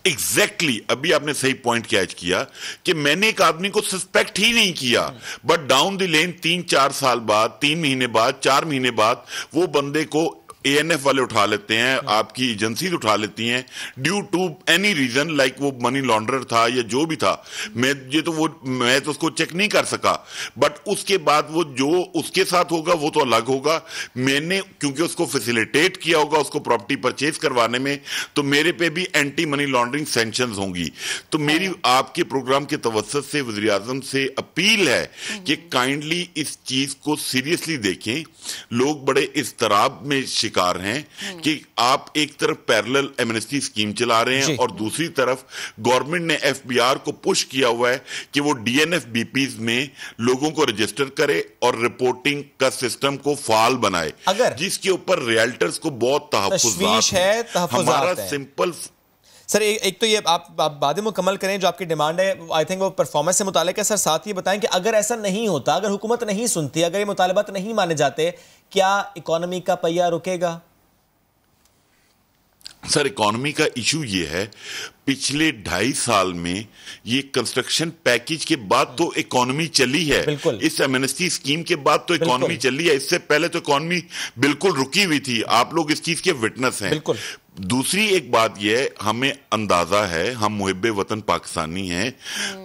एग्जैक्टली अभी आपने सही पॉइंट कैच किया कि मैंने एक आदमी को सस्पेक्ट ही नहीं किया, बट डाउन द लेन 3-4 साल बाद, 3 महीने बाद, 4 महीने बाद वो बंदे को एएनएफ वाले उठा लेते हैं, आपकी एजेंसीज उठा लेती हैं due to any reason, like वो मनी लॉन्ड्रर था या जो भी था। मैं तो उसको चेक नहीं कर सका, बट उसके बाद वो जो उसके साथ होगा वो तो अलग होगा। मैंने क्योंकि उसको फैसिलिटेट किया होगा उसको प्रॉपर्टी परचेज करवाने में, तो मेरे पे भी एंटी मनी लॉन्ड्रिंग सैंक्शंस होंगी। तो मेरी आपके प्रोग्राम के तवज्जुह से वज़ीर आज़म से अपील है कि काइंडली इस चीज को सीरियसली देखें। लोग बड़े इज़्तिराब में शिकार हैं कि आप एक तरफ पैरेलल एमनेस्टी स्कीम चला रहे हैं और दूसरी तरफ गवर्नमेंट ने एफबीआर को पुश किया हुआ है कि वो डीएनएफ बीपीज में लोगों को रजिस्टर करे और रिपोर्टिंग का सिस्टम को फाल बनाए, जिसके ऊपर रियल्टर्स को बहुत तहफ़्फ़ुज़ात है। हमारा सिंपल सर एक तो ये आप बाद में मुकम्मल करें जो आपकी डिमांड है, आई थिंक वो परफॉर्मेंस से मुताल्लिक है। सर साथ ही बताएं कि अगर ऐसा नहीं होता, अगर हुकूमत नहीं सुनती, अगर ये मुतालबात नहीं माने जाते, क्या इकोनॉमी का पहिया रुकेगा? सर इकोनॉमी का इशू ये है, पिछले 2.5 साल में ये कंस्ट्रक्शन पैकेज के बाद तो इकोनॉमी चली है, इस एमनेस्टी स्कीम के बाद तो इकोनॉमी चली है, इससे पहले तो इकोनॉमी बिल्कुल रुकी हुई थी। आप लोग इस चीज के विटनेस हैं। दूसरी एक बात यह, हमें अंदाजा है, हम मुहिब्बे वतन पाकिस्तानी हैं,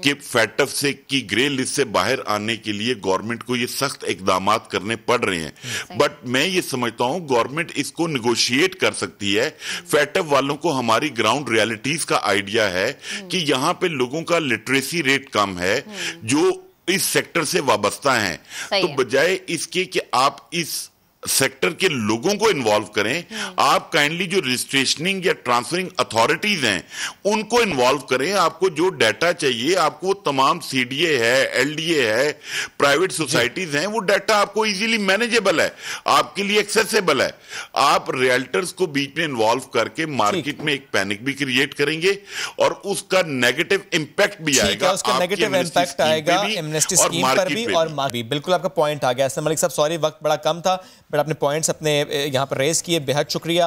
कि फैटफ से की ग्रे लिस्ट से बाहर आने के लिए गवर्नमेंट को ये सख्त इकदाम करने पड़ रहे हैं। बट मैं ये समझता हूं गवर्नमेंट इसको निगोशिएट कर सकती है। फैटफ वालों को हमारी ग्राउंड रियलिटीज का आइडिया है कि यहां पे लोगों का लिटरेसी रेट कम है जो इस सेक्टर से वाबस्ता हैं, तो बजाय इसके कि आप इस सेक्टर के लोगों को इन्वॉल्व करें, आप काइंडली जो रजिस्ट्रेशनिंग या ट्रांसफरिंग अथॉरिटीज हैं उनको इन्वॉल्व करें। आपको जो डाटा चाहिए, आपको तमाम सीडीए है, एलडीए है, प्राइवेट सोसाइटीज हैं, वो डाटा आपको इजीली मैनेजेबल है, आपके लिए एक्सेसिबल है। आप रियल्टर्स को बीच में इन्वॉल्व करके मार्केट में एक पैनिक भी क्रिएट करेंगे और उसका नेगेटिव इंपैक्ट भी आएगा, उसका नेगेटिव इंपैक्ट आएगा एमनेस्टी स्कीम पर भी और बिल्कुल आपका पॉइंट आ गया। मलिक साहब सॉरी वक्त बड़ा कम था, बट आपने पॉइंट्स अपने यहाँ पर रेज किए, बेहद शुक्रिया।